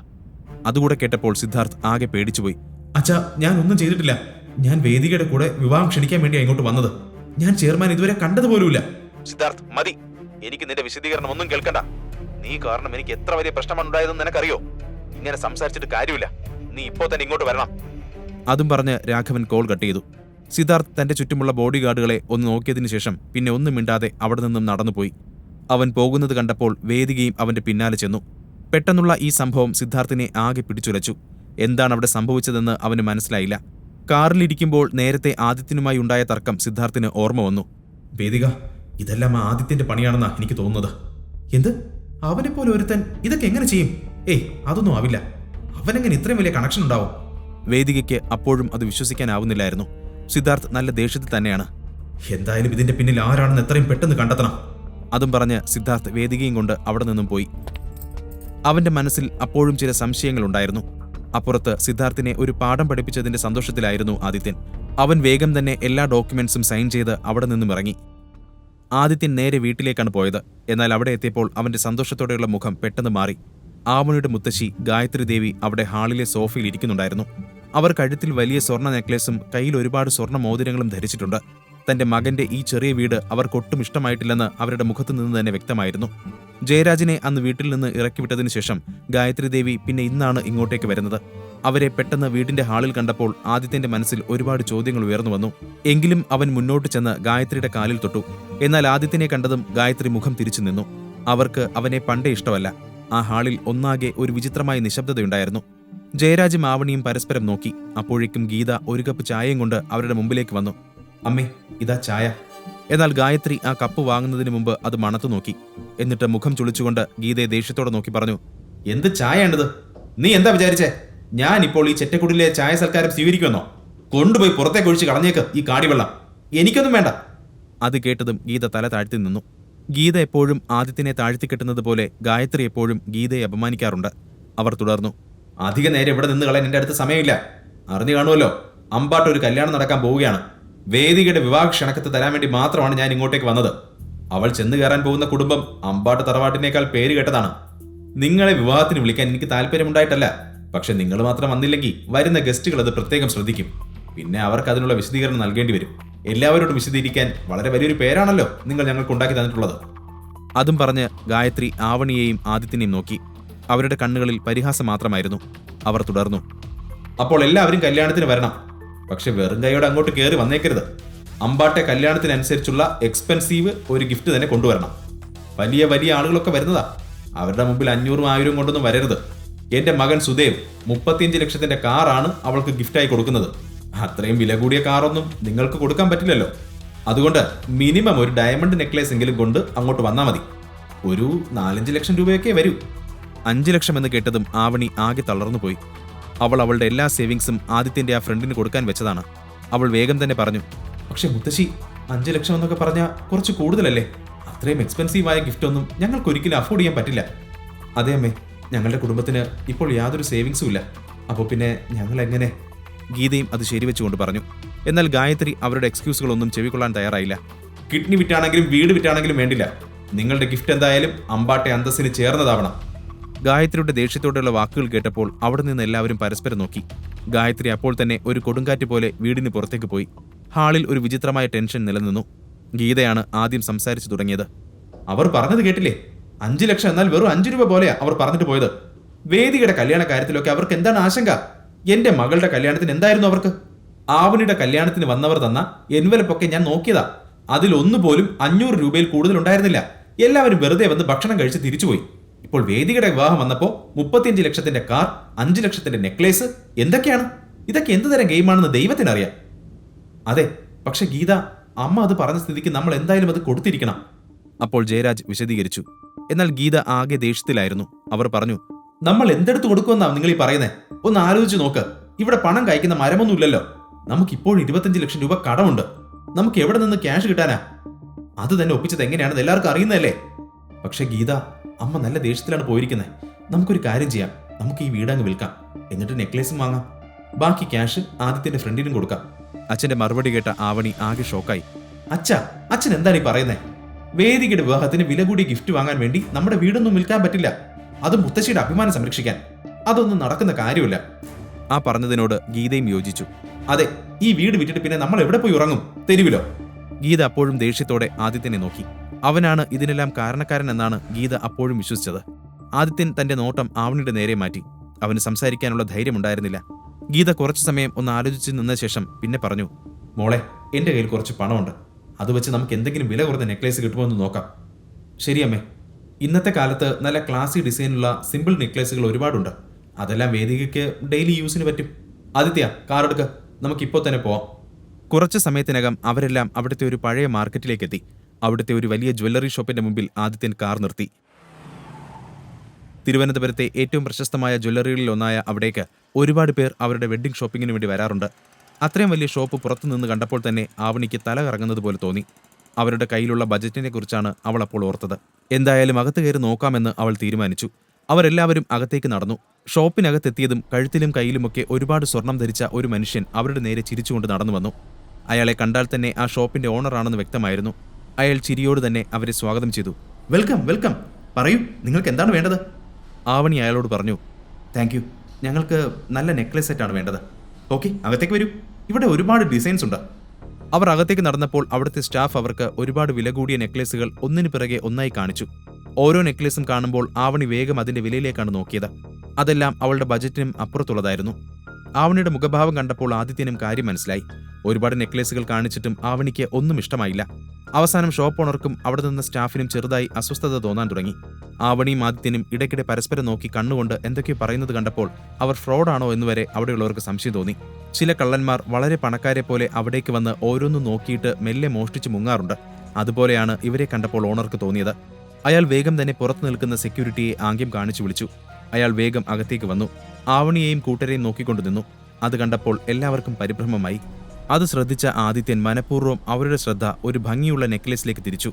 അതുകൂടെ കേട്ടപ്പോൾ സിദ്ധാർത്ഥ് ആകെ പേടിച്ചുപോയി. അച്ഛാ, ഞാൻ ഒന്നും ചെയ്തിട്ടില്ല. ഞാൻ വേദികയുടെ കൂടെ വിവാഹം ക്ഷണിക്കാൻ വേണ്ടിയാണ് ഇങ്ങോട്ട് വന്നത്. ഞാൻ ചെയർമാൻ ഇതുവരെ കണ്ടതുപോലുമില്ല. സിദ്ധാർത്ഥ്, മതി. എനിക്ക് നിന്റെ വിശദീകരണം ഒന്നും കേൾക്കണ്ട. നീ കാരണം എനിക്ക് എത്ര വലിയ പ്രശ്നമാണ് ഉണ്ടായതെന്ന് നിനക്കറിയോ? ഇങ്ങനെ സംസാരിച്ചിട്ട് കാര്യമില്ല. നീ ഇപ്പോ തന്നെ ഇങ്ങോട്ട് വരണം. അതും പറഞ്ഞ് രാഘവൻ കോൾ കട്ട് ചെയ്തു. സിദ്ധാർത്ഥ് തന്റെ ചുറ്റുമുള്ള ബോഡി ഗാർഡുകളെ ഒന്ന് നോക്കിയതിനു ശേഷം പിന്നെ ഒന്നും മിണ്ടാതെ അവിടെ നിന്നും നടന്നുപോയി. അവൻ പോകുന്നത് കണ്ടപ്പോൾ വേദികയും അവന്റെ പിന്നാലെ ചെന്നു. പെട്ടെന്നുള്ള ഈ സംഭവം സിദ്ധാർത്ഥിനെ ആകെ പിടിച്ചുലച്ചു. എന്താണ് അവിടെ സംഭവിച്ചതെന്ന് അവന് മനസ്സിലായില്ല. കാറിലിരിക്കുമ്പോൾ നേരത്തെ ആദിത്യനുമായി ഉണ്ടായ തർക്കം സിദ്ധാർത്ഥിന് ഓർമ്മ വന്നു. വേദിക, ഇതെല്ലാം ആ ആദിത്യന്റെ പണിയാണെന്നാ എനിക്ക് തോന്നുന്നത്. എന്ത്? അവനെ പോലെ ഒരുത്തൻ ഇതൊക്കെ എങ്ങനെ ചെയ്യും? ഏയ്, അതൊന്നും ആവില്ല. അവനെങ്ങനെ ഇത്രയും വലിയ കണക്ഷൻ ഉണ്ടാവും? വേദികയ്ക്ക് അപ്പോഴും അത് വിശ്വസിക്കാനാവുന്നില്ലായിരുന്നു. സിദ്ധാർത്ഥ് നല്ല ദേഷ്യത്തിൽ തന്നെയാണ്. എന്തായാലും ഇതിന്റെ പിന്നിൽ ആരാണെന്ന് എത്രയും പെട്ടെന്ന് കണ്ടെത്തണം. അതും പറഞ്ഞ് സിദ്ധാർത്ഥ് വേദികയും കൊണ്ട് അവിടെ നിന്നും പോയി. അവന്റെ മനസ്സിൽ അപ്പോഴും ചില സംശയങ്ങളുണ്ടായിരുന്നു. അപ്പുറത്ത് സിദ്ധാർത്ഥിനെ ഒരു പാഠം പഠിപ്പിച്ചതിന്റെ സന്തോഷത്തിലായിരുന്നു ആദിത്യൻ. അവൻ വേഗം തന്നെ എല്ലാ ഡോക്യുമെന്റ്സും സൈൻ ചെയ്ത് അവിടെ നിന്നും ഇറങ്ങി. ആദിത്യൻ നേരെ വീട്ടിലേക്കാണ് പോയത്. എന്നാൽ അവിടെ എത്തിയപ്പോൾ അവന്റെ സന്തോഷത്തോടെയുള്ള മുഖം പെട്ടെന്ന് മാറി. ആവണിയുടെ മുത്തശ്ശി ഗായത്രി ദേവി അവിടെ ഹാളിലെ സോഫയിൽ ഇരിക്കുന്നുണ്ടായിരുന്നു. അവർ കഴുത്തിൽ വലിയ സ്വർണ്ണ നെക്ലേസും കയ്യിൽ ഒരുപാട് സ്വർണ്ണ മോതിരങ്ങളും ധരിച്ചിട്ടുണ്ട്. തന്റെ മകന്റെ ഈ ചെറിയ വീട് അവർക്കൊട്ടും ഇഷ്ടമായിട്ടില്ലെന്ന് അവരുടെ മുഖത്തു നിന്ന് തന്നെ വ്യക്തമായിരുന്നു. ജയരാജിനെ അന്ന് വീട്ടിൽ നിന്ന് ഇറക്കിവിട്ടതിനു ശേഷം ഗായത്രി ദേവി പിന്നെ ഇന്നാണ് ഇങ്ങോട്ടേക്ക് വരുന്നത്. അവരെ പെട്ടെന്ന് വീടിന്റെ ഹാളിൽ കണ്ടപ്പോൾ ആദിത്യന്റെ മനസ്സിൽ ഒരുപാട് ചോദ്യങ്ങൾ ഉയർന്നു വന്നു. എങ്കിലും അവൻ മുന്നോട്ട് ചെന്ന് ഗായത്രിയുടെ കാലിൽ തൊട്ടു. എന്നാൽ ആദിത്യനെ കണ്ടതും ഗായത്രി മുഖം തിരിച്ചു നിന്നു. അവർക്ക് അവനെ പണ്ടേ ഇഷ്ടമല്ല. ആ ഹാളിൽ ഒന്നാകെ ഒരു വിചിത്രമായ നിശബ്ദതയുണ്ടായിരുന്നു. ജയരാജും ആവണിയും പരസ്പരം നോക്കി. അപ്പോഴേക്കും ഗീത ഒരു കപ്പ് ചായയും കൊണ്ട് അവരുടെ മുമ്പിലേക്ക് വന്നു. അമ്മേ, ഇതാ ചായ. എന്നാൽ ഗായത്രി ആ കപ്പ് വാങ്ങുന്നതിന് മുമ്പ് അത് മണത്തു നോക്കി. എന്നിട്ട് മുഖം ചുളിച്ചുകൊണ്ട് ഗീതയെ ദേഷ്യത്തോടെ നോക്കി പറഞ്ഞു. എന്ത് ചായയാണിത്? നീ എന്താ വിചാരിച്ചേ? ഞാൻ ഇപ്പോൾ ഈ ചെറ്റക്കുടിലെ ചായ സൽക്കാരം സ്വീകരിക്കുമെന്നോ? കൊണ്ടുപോയി പുറത്തേക്ക് ഒഴിച്ച് കളഞ്ഞേക്ക് ഈ കാടിവെള്ളം. എനിക്കൊന്നും വേണ്ട. അത് കേട്ടതും ഗീത തല താഴ്ത്തി നിന്നു. ഗീത എപ്പോഴും ആദിത്യനെ താഴ്ത്തിക്കെട്ടുന്നത് പോലെ ഗായത്രി എപ്പോഴും ഗീതയെ അപമാനിക്കാറുണ്ട്. അവർ തുടർന്നു. അധിക നേരം ഇവിടെ നിന്ന് കളയാൻ എൻ്റെ അടുത്ത് സമയമില്ല. അറിഞ്ഞു കാണുമല്ലോ, അമ്പാട്ട് ഒരു കല്യാണം നടക്കാൻ പോവുകയാണ്. വേദികയുടെ വിവാഹ ക്ഷണക്കത്ത് തരാൻ വേണ്ടി മാത്രമാണ് ഞാൻ ഇങ്ങോട്ടേക്ക് വന്നത്. അവൾ ചെന്ന് കയറാൻ പോകുന്ന കുടുംബം അമ്പാട്ട് തറവാട്ടിനേക്കാൾ പേര് കേട്ടതാണ്. നിങ്ങളെ വിവാഹത്തിന് വിളിക്കാൻ എനിക്ക് താല്പര്യമുണ്ടായിട്ടല്ല. പക്ഷെ നിങ്ങൾ മാത്രം വന്നില്ലെങ്കിൽ വരുന്ന ഗസ്റ്റുകൾ അത് പ്രത്യേകം ശ്രദ്ധിക്കും. പിന്നെ അവർക്ക് അതിനുള്ള വിശദീകരണം നൽകേണ്ടി വരും. എല്ലാവരോടും വിശദീകരിക്കാൻ വളരെ വലിയൊരു പേരാണല്ലോ നിങ്ങൾ ഞങ്ങൾക്ക് ഉണ്ടാക്കി തന്നിട്ടുള്ളത്. അതും പറഞ്ഞ് ഗായത്രി ആവണിയെയും ആദിത്യനെയും നോക്കി. അവരുടെ കണ്ണുകളിൽ പരിഹാസം മാത്രമായിരുന്നു. അവർ തുടർന്നു. അപ്പോൾ എല്ലാവരും കല്യാണത്തിന് വരണം. പക്ഷെ വെറും കൈയോടെ അങ്ങോട്ട് കയറി വന്നേക്കരുത്. അമ്പാട്ടെ കല്യാണത്തിനനുസരിച്ചുള്ള എക്സ്പെൻസീവ് ഒരു ഗിഫ്റ്റ് തന്നെ കൊണ്ടുവരണം. വലിയ വലിയ ആളുകളൊക്കെ വരുന്നതാ. അവരുടെ മുമ്പിൽ 500-1000 കൊണ്ടൊന്നും വരരുത്. എന്റെ മകൻ സുദേവ് 35 ലക്ഷത്തിന്റെ കാറാണ് അവൾക്ക് ഗിഫ്റ്റായി കൊടുക്കുന്നത്. അത്രയും വില കൂടിയ കാറൊന്നും നിങ്ങൾക്ക് കൊടുക്കാൻ പറ്റില്ലല്ലോ. അതുകൊണ്ട് മിനിമം ഒരു ഡയമണ്ട് നെക്ലേസ് എങ്കിലും കൊണ്ട് അങ്ങോട്ട് വന്നാൽ മതി. ഒരു 4-5 ലക്ഷം രൂപയൊക്കെ വരൂ. 5 ലക്ഷം എന്ന് കേട്ടതും ആവണി ആകെ തളർന്നുപോയി. അവൾ അവളുടെ എല്ലാ സേവിങ്സും ആദിത്യന്റെ ആ ഫ്രണ്ടിന് കൊടുക്കാൻ വെച്ചതാണ്. അവൾ വേഗം തന്നെ പറഞ്ഞു, പക്ഷെ മുത്തശ്ശി, 5 ലക്ഷം എന്നൊക്കെ പറഞ്ഞാൽ കുറച്ച് കൂടുതലല്ലേ? അത്രയും എക്സ്പെൻസീവായ ഗിഫ്റ്റ് ഒന്നും ഞങ്ങൾക്ക് ഒരിക്കലും അഫോർഡ് ചെയ്യാൻ പറ്റില്ല. അതെ അമ്മേ, ഞങ്ങളുടെ കുടുംബത്തിന് ഇപ്പോൾ യാതൊരു സേവിങ്സും ഇല്ല. അപ്പോൾ പിന്നെ ഞങ്ങൾ എങ്ങനെ? ഗീതയും അത് ശരിവെച്ചുകൊണ്ട് പറഞ്ഞു. എന്നാൽ ഗായത്രി അവരുടെ എക്സ്ക്യൂസുകളൊന്നും ചെവിക്കൊള്ളാൻ തയ്യാറായില്ല. കിഡ്നി വിറ്റാണെങ്കിലും വീട് വിറ്റാണെങ്കിലും വേണ്ടില്ല, നിങ്ങളുടെ ഗിഫ്റ്റ് എന്തായാലും അമ്പാട്ടെ അന്തസ്സിന് ചേർന്നതാവണം. ഗായത്രിയുടെ ദേഷ്യത്തോടെയുള്ള വാക്കുകൾ കേട്ടപ്പോൾ അവിടെ നിന്ന് എല്ലാവരും പരസ്പരം നോക്കി. ഗായത്രി അപ്പോൾ തന്നെ ഒരു കൊടുങ്കാറ്റ് പോലെ വീടിന് പുറത്തേക്ക് പോയി. ഹാളിൽ ഒരു വിചിത്രമായ ടെൻഷൻ നിലനിന്നു. ഗീതയാണ് ആദ്യം സംസാരിച്ചു തുടങ്ങിയത്. അവർ പറഞ്ഞത് കേട്ടില്ലേ? 5 ലക്ഷം എന്നാൽ വെറും 5 രൂപ പോലെയാ അവർ പറഞ്ഞിട്ട് പോയത്. വേദിയുടെ കല്യാണ കാര്യത്തിലൊക്കെ അവർക്ക് എന്താണ് ആശങ്ക? എന്റെ മകളുടെ കല്യാണത്തിന് എന്തായിരുന്നു അവർക്ക്? ആവണിയുടെ കല്യാണത്തിന് വന്നവർ തന്ന എൻവലപ്പൊക്കെ ഞാൻ നോക്കിയതാ. അതിലൊന്നുപോലും 500 രൂപയിൽ കൂടുതൽ ഉണ്ടായിരുന്നില്ല. എല്ലാവരും വെറുതെ വന്ന് ഭക്ഷണം കഴിച്ച് തിരിച്ചുപോയി. ഇപ്പോൾ വേദിയുടെ വിവാഹം വന്നപ്പോൾ 35 ലക്ഷത്തിന്റെ കാർ, 5 ലക്ഷത്തിന്റെ നെക്ലേസ്, എന്തൊക്കെയാണ് ഇതൊക്കെ? എന്ത് തരം ഗെയിമാണെന്ന് ദൈവത്തിനറിയാം. അതെ, പക്ഷെ ഗീത, അമ്മ അത് പറഞ്ഞ സ്ഥിതിക്ക് നമ്മൾ എന്തായാലും അത് കൊടുത്തിരിക്കണം. അപ്പോൾ ജയരാജ് വിശദീകരിച്ചു. എന്നാൽ ഗീത ആകെ ദേഷ്യത്തിലായിരുന്നു. അവർ പറഞ്ഞു, നമ്മൾ എന്തെടുത്ത് കൊടുക്കുമെന്നാ നിങ്ങൾ ഈ പറയുന്നേ? ഒന്ന് ആലോചിച്ച് നോക്ക്. ഇവിടെ പണം കഴിക്കുന്ന മരമൊന്നുമില്ലല്ലോ. നമുക്കിപ്പോൾ 25 ലക്ഷം രൂപ കടമുണ്ട്. നമുക്ക് എവിടെ നിന്ന് ക്യാഷ് കിട്ടാനാ? അത് തന്നെ ഒപ്പിച്ചത് എങ്ങനെയാണെന്ന് എല്ലാവർക്കും അറിയുന്നതല്ലേ? പക്ഷെ ഗീത, അമ്മ നല്ല ദേഷ്യത്തിലാണ് പോയിരിക്കുന്നത്. നമുക്കൊരു കാര്യം ചെയ്യാം, നമുക്ക് ഈ വീടങ്ങ് വിൽക്കാം, എന്നിട്ട് നെക്ലേസും വാങ്ങാം. ബാക്കി ക്യാഷ് ആദിത്യന്റെ ഫ്രണ്ടിനും കൊടുക്കാം. അച്ഛന്റെ മറുപടി കേട്ട ആവണി ആകെ ഷോക്കായി. അച്ഛൻ എന്താണ് ഈ പറയുന്നേ? വേദികയുടെ വിവാഹത്തിന് വില കൂടിയ ഗിഫ്റ്റ് വാങ്ങാൻ വേണ്ടി നമ്മുടെ വീടൊന്നും വിൽക്കാൻ പറ്റില്ല. അത് മുത്തശ്ശിയുടെ അഭിമാനം സംരക്ഷിക്കാൻ. അതൊന്നും നടക്കുന്ന കാര്യമില്ല. ആ പറഞ്ഞതിനോട് ഗീതയും യോജിച്ചു. അതെ, ഈ വീട് വിറ്റിട്ട് പിന്നെ നമ്മൾ എവിടെ പോയി ഉറങ്ങും? തെരുവിലോ? ഗീത അപ്പോഴും ദേഷ്യത്തോടെ ആദിത്യനെ നോക്കി. അവനാണ് ഇതിനെല്ലാം കാരണക്കാരൻ എന്നാണ് ഗീത അപ്പോഴും വിശ്വസിച്ചത്. ആദിത്യൻ തന്റെ നോട്ടം ആവണിയുടെ നേരെ മാറ്റി. അവന് സംസാരിക്കാനുള്ള ധൈര്യമുണ്ടായിരുന്നില്ല. ഗീത കുറച്ചു സമയം ഒന്ന് ആലോചിച്ച് നിന്ന ശേഷം പിന്നെ പറഞ്ഞു, മോളെ, എന്റെ കയ്യിൽ കുറച്ച് പണമുണ്ട്. അത് വെച്ച് നമുക്ക് എന്തെങ്കിലും വില കുറഞ്ഞ നെക്ലേസ് കിട്ടുമോ എന്ന് നോക്കാം. ശരിയമ്മേ, ഇന്നത്തെ കാലത്ത് നല്ല ക്ലാസി ഡിസൈനുള്ള സിമ്പിൾ നെക്ലേസുകൾ ഒരുപാടുണ്ട്. അതെല്ലാം വേദികയ്ക്ക് ഡെയിലി യൂസിന് പറ്റും. ആദിത്യ, കാർ എടുക്ക, നമുക്കിപ്പോൾ തന്നെ പോവാം. കുറച്ചു സമയത്തിനകം അവരെല്ലാം അവിടുത്തെ ഒരു പഴയ മാർക്കറ്റിലേക്ക് എത്തി. അവിടുത്തെ ഒരു വലിയ ജ്വല്ലറി ഷോപ്പിന്റെ മുമ്പിൽ ആദിത്യൻ കാർ നിർത്തി. തിരുവനന്തപുരത്തെ ഏറ്റവും പ്രശസ്തമായ ജ്വല്ലറികളിൽ ഒന്നായ അവിടേക്ക് ഒരുപാട് പേർ അവരുടെ വെഡ്ഡിംഗ് ഷോപ്പിങ്ങിന് വേണ്ടി വരാറുണ്ട്. അത്രയും വലിയ ഷോപ്പ് പുറത്തുനിന്ന് കണ്ടപ്പോൾ തന്നെ ആവണിക്ക് തല കറങ്ങുന്നത് പോലെ തോന്നി. അവരുടെ കയ്യിലുള്ള ബജറ്റിനെ കുറിച്ചാണ് അവൾ അപ്പോൾ ഓർത്തത്. എന്തായാലും അകത്ത് കയറി നോക്കാമെന്ന് അവൾ തീരുമാനിച്ചു. അവരെല്ലാവരും അകത്തേക്ക് നടന്നു. ഷോപ്പിനകത്തെത്തിയതും കഴുത്തിലും കയ്യിലുമൊക്കെ ഒരുപാട് സ്വർണം ധരിച്ച ഒരു മനുഷ്യൻ അവരുടെ നേരെ ചിരിച്ചുകൊണ്ട് നടന്നു വന്നു. അയാളെ കണ്ടാൽ തന്നെ ആ ഷോപ്പിന്റെ ഓണറാണെന്ന് വ്യക്തമായിരുന്നു. അയാൾ ചിരിയോട് തന്നെ അവരെ സ്വാഗതം ചെയ്തു. Welcome, welcome. പറയൂ, നിങ്ങൾക്ക് എന്താണ് വേണ്ടത്? ആവണി അയാളോട് പറഞ്ഞു. താങ്ക് യു, ഞങ്ങൾക്ക് നല്ല നെക്ലേസ് സെറ്റാണ് വേണ്ടത്. ഓക്കെ, അകത്തേക്ക് വരൂ, ഇവിടെ ഒരുപാട് ഡിസൈൻസ് ഉണ്ട്. അവർ അകത്തേക്ക് നടന്നപ്പോൾ അവിടുത്തെ സ്റ്റാഫ് അവർക്ക് ഒരുപാട് വില കൂടിയ നെക്ലേസുകൾ ഒന്നിനു പിറകെ ഒന്നായി കാണിച്ചു. ഓരോ നെക്ലേസും കാണുമ്പോൾ ആവണി വേഗം അതിന്റെ വിലയിലേക്കാണ് നോക്കിയത്. അതെല്ലാം അവളുടെ ബജറ്റിനും അപ്പുറത്തുള്ളതായിരുന്നു. ആവണിയുടെ മുഖഭാവം കണ്ടപ്പോൾ ആദിത്യനും കാര്യം മനസ്സിലായി. ഒരുപാട് നെക്ലേസുകൾ കാണിച്ചിട്ടും ആവണിക്ക് ഒന്നും ഇഷ്ടമായില്ല. അവസാനം ഷോപ്പ് ഓണർക്കും അവിടെ നിന്ന സ്റ്റാഫിനും ചെറുതായി അസ്വസ്ഥത തോന്നാൻ തുടങ്ങി. ആവണിയും ആദിത്യനും ഇടയ്ക്കിടെ പരസ്പരം നോക്കി കണ്ണുകൊണ്ട് എന്തൊക്കെയോ പറയുന്നത് കണ്ടപ്പോൾ അവർ ഫ്രോഡാണോ എന്നുവരെ അവിടെയുള്ളവർക്ക് സംശയം തോന്നി. ചില കള്ളന്മാർ വളരെ പണക്കാരെ പോലെ അവിടേക്ക് വന്ന് ഓരോന്നും നോക്കിയിട്ട് മെല്ലെ മോഷ്ടിച്ച് മുങ്ങാറുണ്ട്. അതുപോലെയാണ് ഇവരെ കണ്ടപ്പോൾ ഓണർക്ക് തോന്നിയത്. അയാൾ വേഗം തന്നെ പുറത്തു നിൽക്കുന്ന സെക്യൂരിറ്റിയെ ആംഗ്യം കാണിച്ചു വിളിച്ചു. അയാൾ വേഗം അകത്തേക്ക് വന്നു. ആവണിയെയും കൂട്ടരെയും നോക്കിക്കൊണ്ടു നിന്നു. അത് കണ്ടപ്പോൾ എല്ലാവർക്കും പരിഭ്രമമായി. അത് ശ്രദ്ധിച്ച ആദിത്യൻ മനഃപൂർവ്വം അവരുടെ ശ്രദ്ധ ഒരു ഭംഗിയുള്ള നെക്ലേസിലേക്ക് തിരിച്ചു.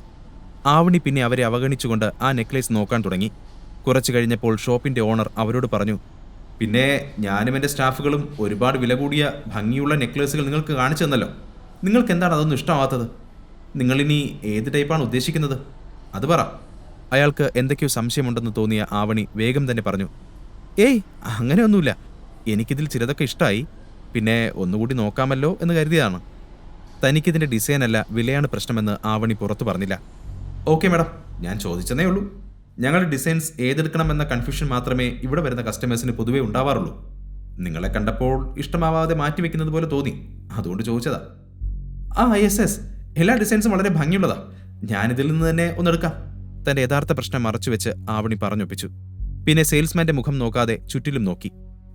ആവണി പിന്നെ അവരെ അവഗണിച്ചുകൊണ്ട് ആ നെക്ലേസ് നോക്കാൻ തുടങ്ങി. കുറച്ചു കഴിഞ്ഞപ്പോൾ ഷോപ്പിന്റെ ഓണർ അവരോട് പറഞ്ഞു, പിന്നെ ഞാനും എൻ്റെ സ്റ്റാഫുകളും ഒരുപാട് വില കൂടിയ ഭംഗിയുള്ള നെക്ലേസുകൾ നിങ്ങൾക്ക് കാണിച്ചു തന്നല്ലോ. നിങ്ങൾക്ക് എന്താണ് അതൊന്നും ഇഷ്ടമാവാത്തത്? നിങ്ങളിനി ഏത് ടൈപ്പാണ് ഉദ്ദേശിക്കുന്നത്? അത് പറ. അയാൾക്ക് എന്തൊക്കെയോ സംശയമുണ്ടെന്ന് തോന്നിയ ആവണി വേഗം തന്നെ പറഞ്ഞു, ഏയ് അങ്ങനെയൊന്നുമില്ല, എനിക്കിതിൽ ചിലതൊക്കെ ഇഷ്ടമായി, പിന്നെ ഒന്നുകൂടി നോക്കാമല്ലോ എന്ന് കരുതിയതാണ്. തനിക്കിതിൻ്റെ ഡിസൈനല്ല വിലയാണ് പ്രശ്നമെന്ന് ആവണി പുറത്തു പറഞ്ഞില്ല. ഓക്കെ മാഡം, ഞാൻ ചോദിച്ചതേ ഉള്ളൂ. ഞങ്ങളുടെ ഡിസൈൻസ് ഏതെടുക്കണമെന്ന കൺഫ്യൂഷൻ മാത്രമേ ഇവിടെ വരുന്ന കസ്റ്റമേഴ്സിന് പൊതുവേ ഉണ്ടാവാറുള്ളൂ. നിങ്ങളെ കണ്ടപ്പോൾ ഇഷ്ടമാവാതെ മാറ്റിവെക്കുന്നത് പോലെ തോന്നി, അതുകൊണ്ട് ചോദിച്ചതാ. യെസ്, എല്ലാ ഡിസൈൻസും വളരെ ഭംഗിയുള്ളതാ. ഞാനിതിൽ നിന്ന് തന്നെ ഒന്നെടുക്കാം. തന്റെ യഥാർത്ഥ പ്രശ്നം മറച്ചുവെച്ച് ആവണി പറഞ്ഞൊപ്പിച്ചു. പിന്നെ സെയിൽസ്മാന്റെ മുഖം നോക്കാതെ ചുറ്റിലും നോക്കി.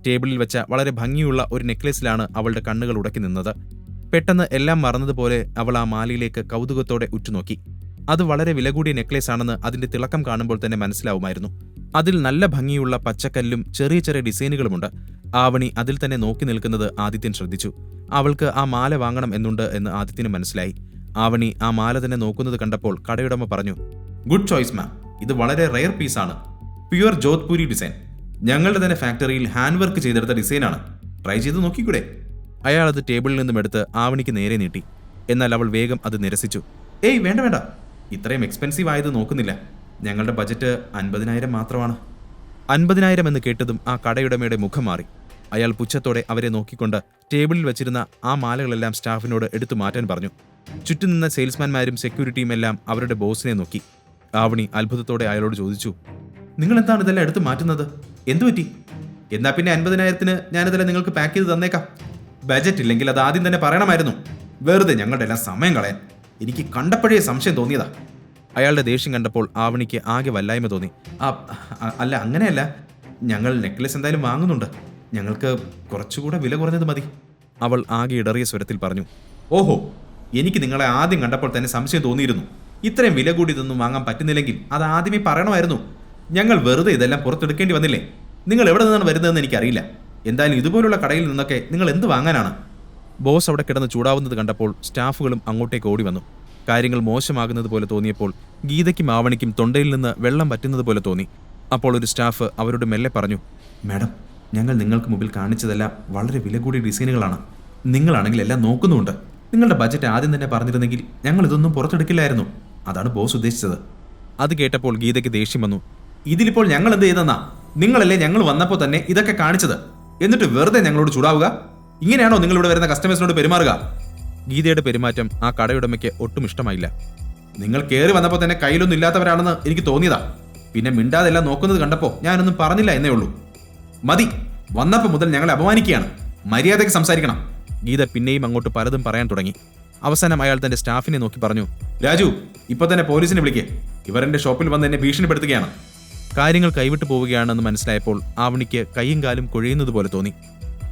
ടേബിളിൽ വെച്ച വളരെ ഭംഗിയുള്ള ഒരു നെക്ലേസിലാണ് അവളുടെ കണ്ണുകൾ ഉടക്കി നിന്നത്. പെട്ടെന്ന് എല്ലാം മറന്നതുപോലെ അവൾ ആ മാലയിലേക്ക് കൗതുകത്തോടെ ഉറ്റുനോക്കി. അത് വളരെ വില കൂടിയ നെക്ലേസ് ആണെന്ന് അതിന്റെ തിളക്കം കാണുമ്പോൾ തന്നെ മനസ്സിലാവുമായിരുന്നു. അതിൽ നല്ല ഭംഗിയുള്ള പച്ചക്കല്ലും ചെറിയ ചെറിയ ഡിസൈനുകളുമുണ്ട്. ആവണി അതിൽ തന്നെ നോക്കി നിൽക്കുന്നത് ആദിത്യൻ ശ്രദ്ധിച്ചു. അവൾക്ക് ആ മാല വാങ്ങണം എന്നുണ്ട് എന്ന് ആദിത്യന് മനസ്സിലായി. ആവണി ആ മാല തന്നെ നോക്കുന്നത് കണ്ടപ്പോൾ കടയുടമ പറഞ്ഞു, ഗുഡ് ചോയ്സ് മാം. ഇത് വളരെ റെയർ പീസാണ്. Pure Jodhpuri design. ഞങ്ങളുടെ തന്നെ ഫാക്ടറിയിൽ ഹാൻഡ് വർക്ക് ചെയ്തെടുത്ത ഡിസൈനാണ്. ട്രൈ ചെയ്ത് നോക്കിക്കൂടെ? അയാൾ അത് ടേബിളിൽ നിന്നും എടുത്ത് ആവണിക്ക് നേരെ നീട്ടി. എന്നാൽ അവൾ വേഗം അത് നിരസിച്ചു. ഏയ് വേണ്ട വേണ്ട, ഇത്രയും എക്സ്പെൻസീവ് ആയത് നോക്കുന്നില്ല. ഞങ്ങളുടെ ബജറ്റ് 50,000 മാത്രമാണ്. 50,000 എന്ന് കേട്ടതും ആ കടയുടമയുടെ മുഖം മാറി. അയാൾ പുച്ഛത്തോടെ അവരെ നോക്കിക്കൊണ്ട് ടേബിളിൽ വെച്ചിരുന്ന ആ മാലകളെല്ലാം സ്റ്റാഫിനോട് എടുത്തു മാറ്റാൻ പറഞ്ഞു. ചുറ്റും നിന്ന സെയിൽസ്മാൻമാരും സെക്യൂരിറ്റിയും എല്ലാം അവരുടെ ബോസിനെ നോക്കി. ആവണി അത്ഭുതത്തോടെ അയാളോട് ചോദിച്ചു, നിങ്ങൾ എന്താണ് ഇതെല്ലാം എടുത്ത് മാറ്റുന്നത്? എന്തുപറ്റി? എന്നാ പിന്നെ 50,000-ന് ഞാനിതെല്ലാം നിങ്ങൾക്ക് പാക്ക് ചെയ്ത് തന്നേക്കാം. ബജറ്റ് ഇല്ലെങ്കിൽ അത് ആദ്യം തന്നെ പറയണമായിരുന്നു. വെറുതെ ഞങ്ങളുടെ എല്ലാം സമയം കളയാൻ. എനിക്ക് കണ്ടപ്പോഴേ സംശയം തോന്നിയതാ. അയാളുടെ ദേഷ്യം കണ്ടപ്പോൾ ആവണിക്ക് ആകെ വല്ലായ്മ തോന്നി. അല്ല, അങ്ങനെയല്ല. ഞങ്ങൾ നെക്ലസ് എന്തായാലും വാങ്ങുന്നുണ്ട്. ഞങ്ങൾക്ക് കുറച്ചുകൂടെ വില കുറഞ്ഞത് മതി. അവൾ ആകെ ഇടറിയ സ്വരത്തിൽ പറഞ്ഞു. ഓഹോ, എനിക്ക് നിങ്ങളെ ആദ്യം കണ്ടപ്പോൾ തന്നെ സംശയം തോന്നിയിരുന്നു. ഇത്രയും വില കൂടി ഇതൊന്നും വാങ്ങാൻ പറ്റുന്നില്ലെങ്കിൽ അത് ആദ്യമേ പറയണമായിരുന്നു. ഞങ്ങൾ വെറുതെ ഇതെല്ലാം പുറത്തെടുക്കേണ്ടി വന്നില്ലേ? നിങ്ങൾ എവിടെ നിന്നാണ് വരുന്നതെന്ന് എനിക്കറിയില്ല. എന്തായാലും ഇതുപോലുള്ള കടയിൽ നിന്നൊക്കെ നിങ്ങൾ എന്ത് വാങ്ങാനാണ്? ബോസ് അവിടെ കിടന്ന് ചൂടാവുന്നത് കണ്ടപ്പോൾ സ്റ്റാഫുകളും അങ്ങോട്ടേക്ക് ഓടി വന്നു. കാര്യങ്ങൾ മോശമാകുന്നത് പോലെ തോന്നിയപ്പോൾ ഗീതയ്ക്കും ആവണിക്കും തൊണ്ടയിൽ നിന്ന് വെള്ളം പറ്റുന്നത് പോലെ തോന്നി. അപ്പോൾ ഒരു സ്റ്റാഫ് അവരോട് മെല്ലെ പറഞ്ഞു, മാഡം, ഞങ്ങൾ നിങ്ങൾക്ക് മുമ്പിൽ കാണിച്ചതെല്ലാം വളരെ വില കൂടിയ ഡിസൈനുകളാണ്. നിങ്ങളാണെങ്കിൽ എല്ലാം നോക്കുന്നുമുണ്ട്. നിങ്ങളുടെ ബജറ്റ് ആദ്യം തന്നെ പറഞ്ഞിരുന്നെങ്കിൽ ഞങ്ങൾ ഇതൊന്നും പുറത്തെടുക്കില്ലായിരുന്നു. അതാണ് ബോസ് ഉദ്ദേശിച്ചത്. അത് കേട്ടപ്പോൾ ഗീതയ്ക്ക് ദേഷ്യം വന്നു. ഇതിലിപ്പോൾ ഞങ്ങൾ എന്ത് ചെയ്തെന്നാ? നിങ്ങളല്ലേ ഞങ്ങൾ വന്നപ്പോൾ തന്നെ ഇതൊക്കെ കാണിച്ചത്. എന്നിട്ട് വെറുതെ ഞങ്ങളോട് ചൂടാവുക? ഇങ്ങനെയാണോ നിങ്ങളിവിടെ വരുന്ന കസ്റ്റമേഴ്സിനോട് പെരുമാറുക? ഗീതയുടെ പെരുമാറ്റം ആ കടയുടമയ്ക്ക് ഒട്ടും ഇഷ്ടമായില്ല. നിങ്ങൾ കയറി വന്നപ്പോൾ തന്നെ കയ്യിലൊന്നും ഇല്ലാത്തവരാണെന്ന് എനിക്ക് തോന്നിയതാ. പിന്നെ മിണ്ടാതെല്ലാം നോക്കുന്നത് കണ്ടപ്പോൾ ഞാനൊന്നും പറഞ്ഞില്ല എന്നേ ഉള്ളൂ. മതി, വന്നപ്പോൾ മുതൽ ഞങ്ങളെ അപമാനിക്കുകയാണ്. മര്യാദയ്ക്ക് സംസാരിക്കണം. ഗീത പിന്നെയും അങ്ങോട്ട് പലതും പറയാൻ തുടങ്ങി. അവസാനം അയാൾ തന്റെ സ്റ്റാഫിനെ നോക്കി പറഞ്ഞു, രാജു, ഇപ്പൊ തന്നെ പോലീസിനെ വിളിക്കേ. ഇവർ എന്റെ ഷോപ്പിൽ വന്ന് എന്നെ ഭീഷണിപ്പെടുത്തുകയാണ്. കാര്യങ്ങൾ കൈവിട്ടു പോവുകയാണെന്ന് മനസ്സിലായപ്പോൾ ആവണിക്ക് കൈയും കാലും കുഴയുന്നത് പോലെ തോന്നി.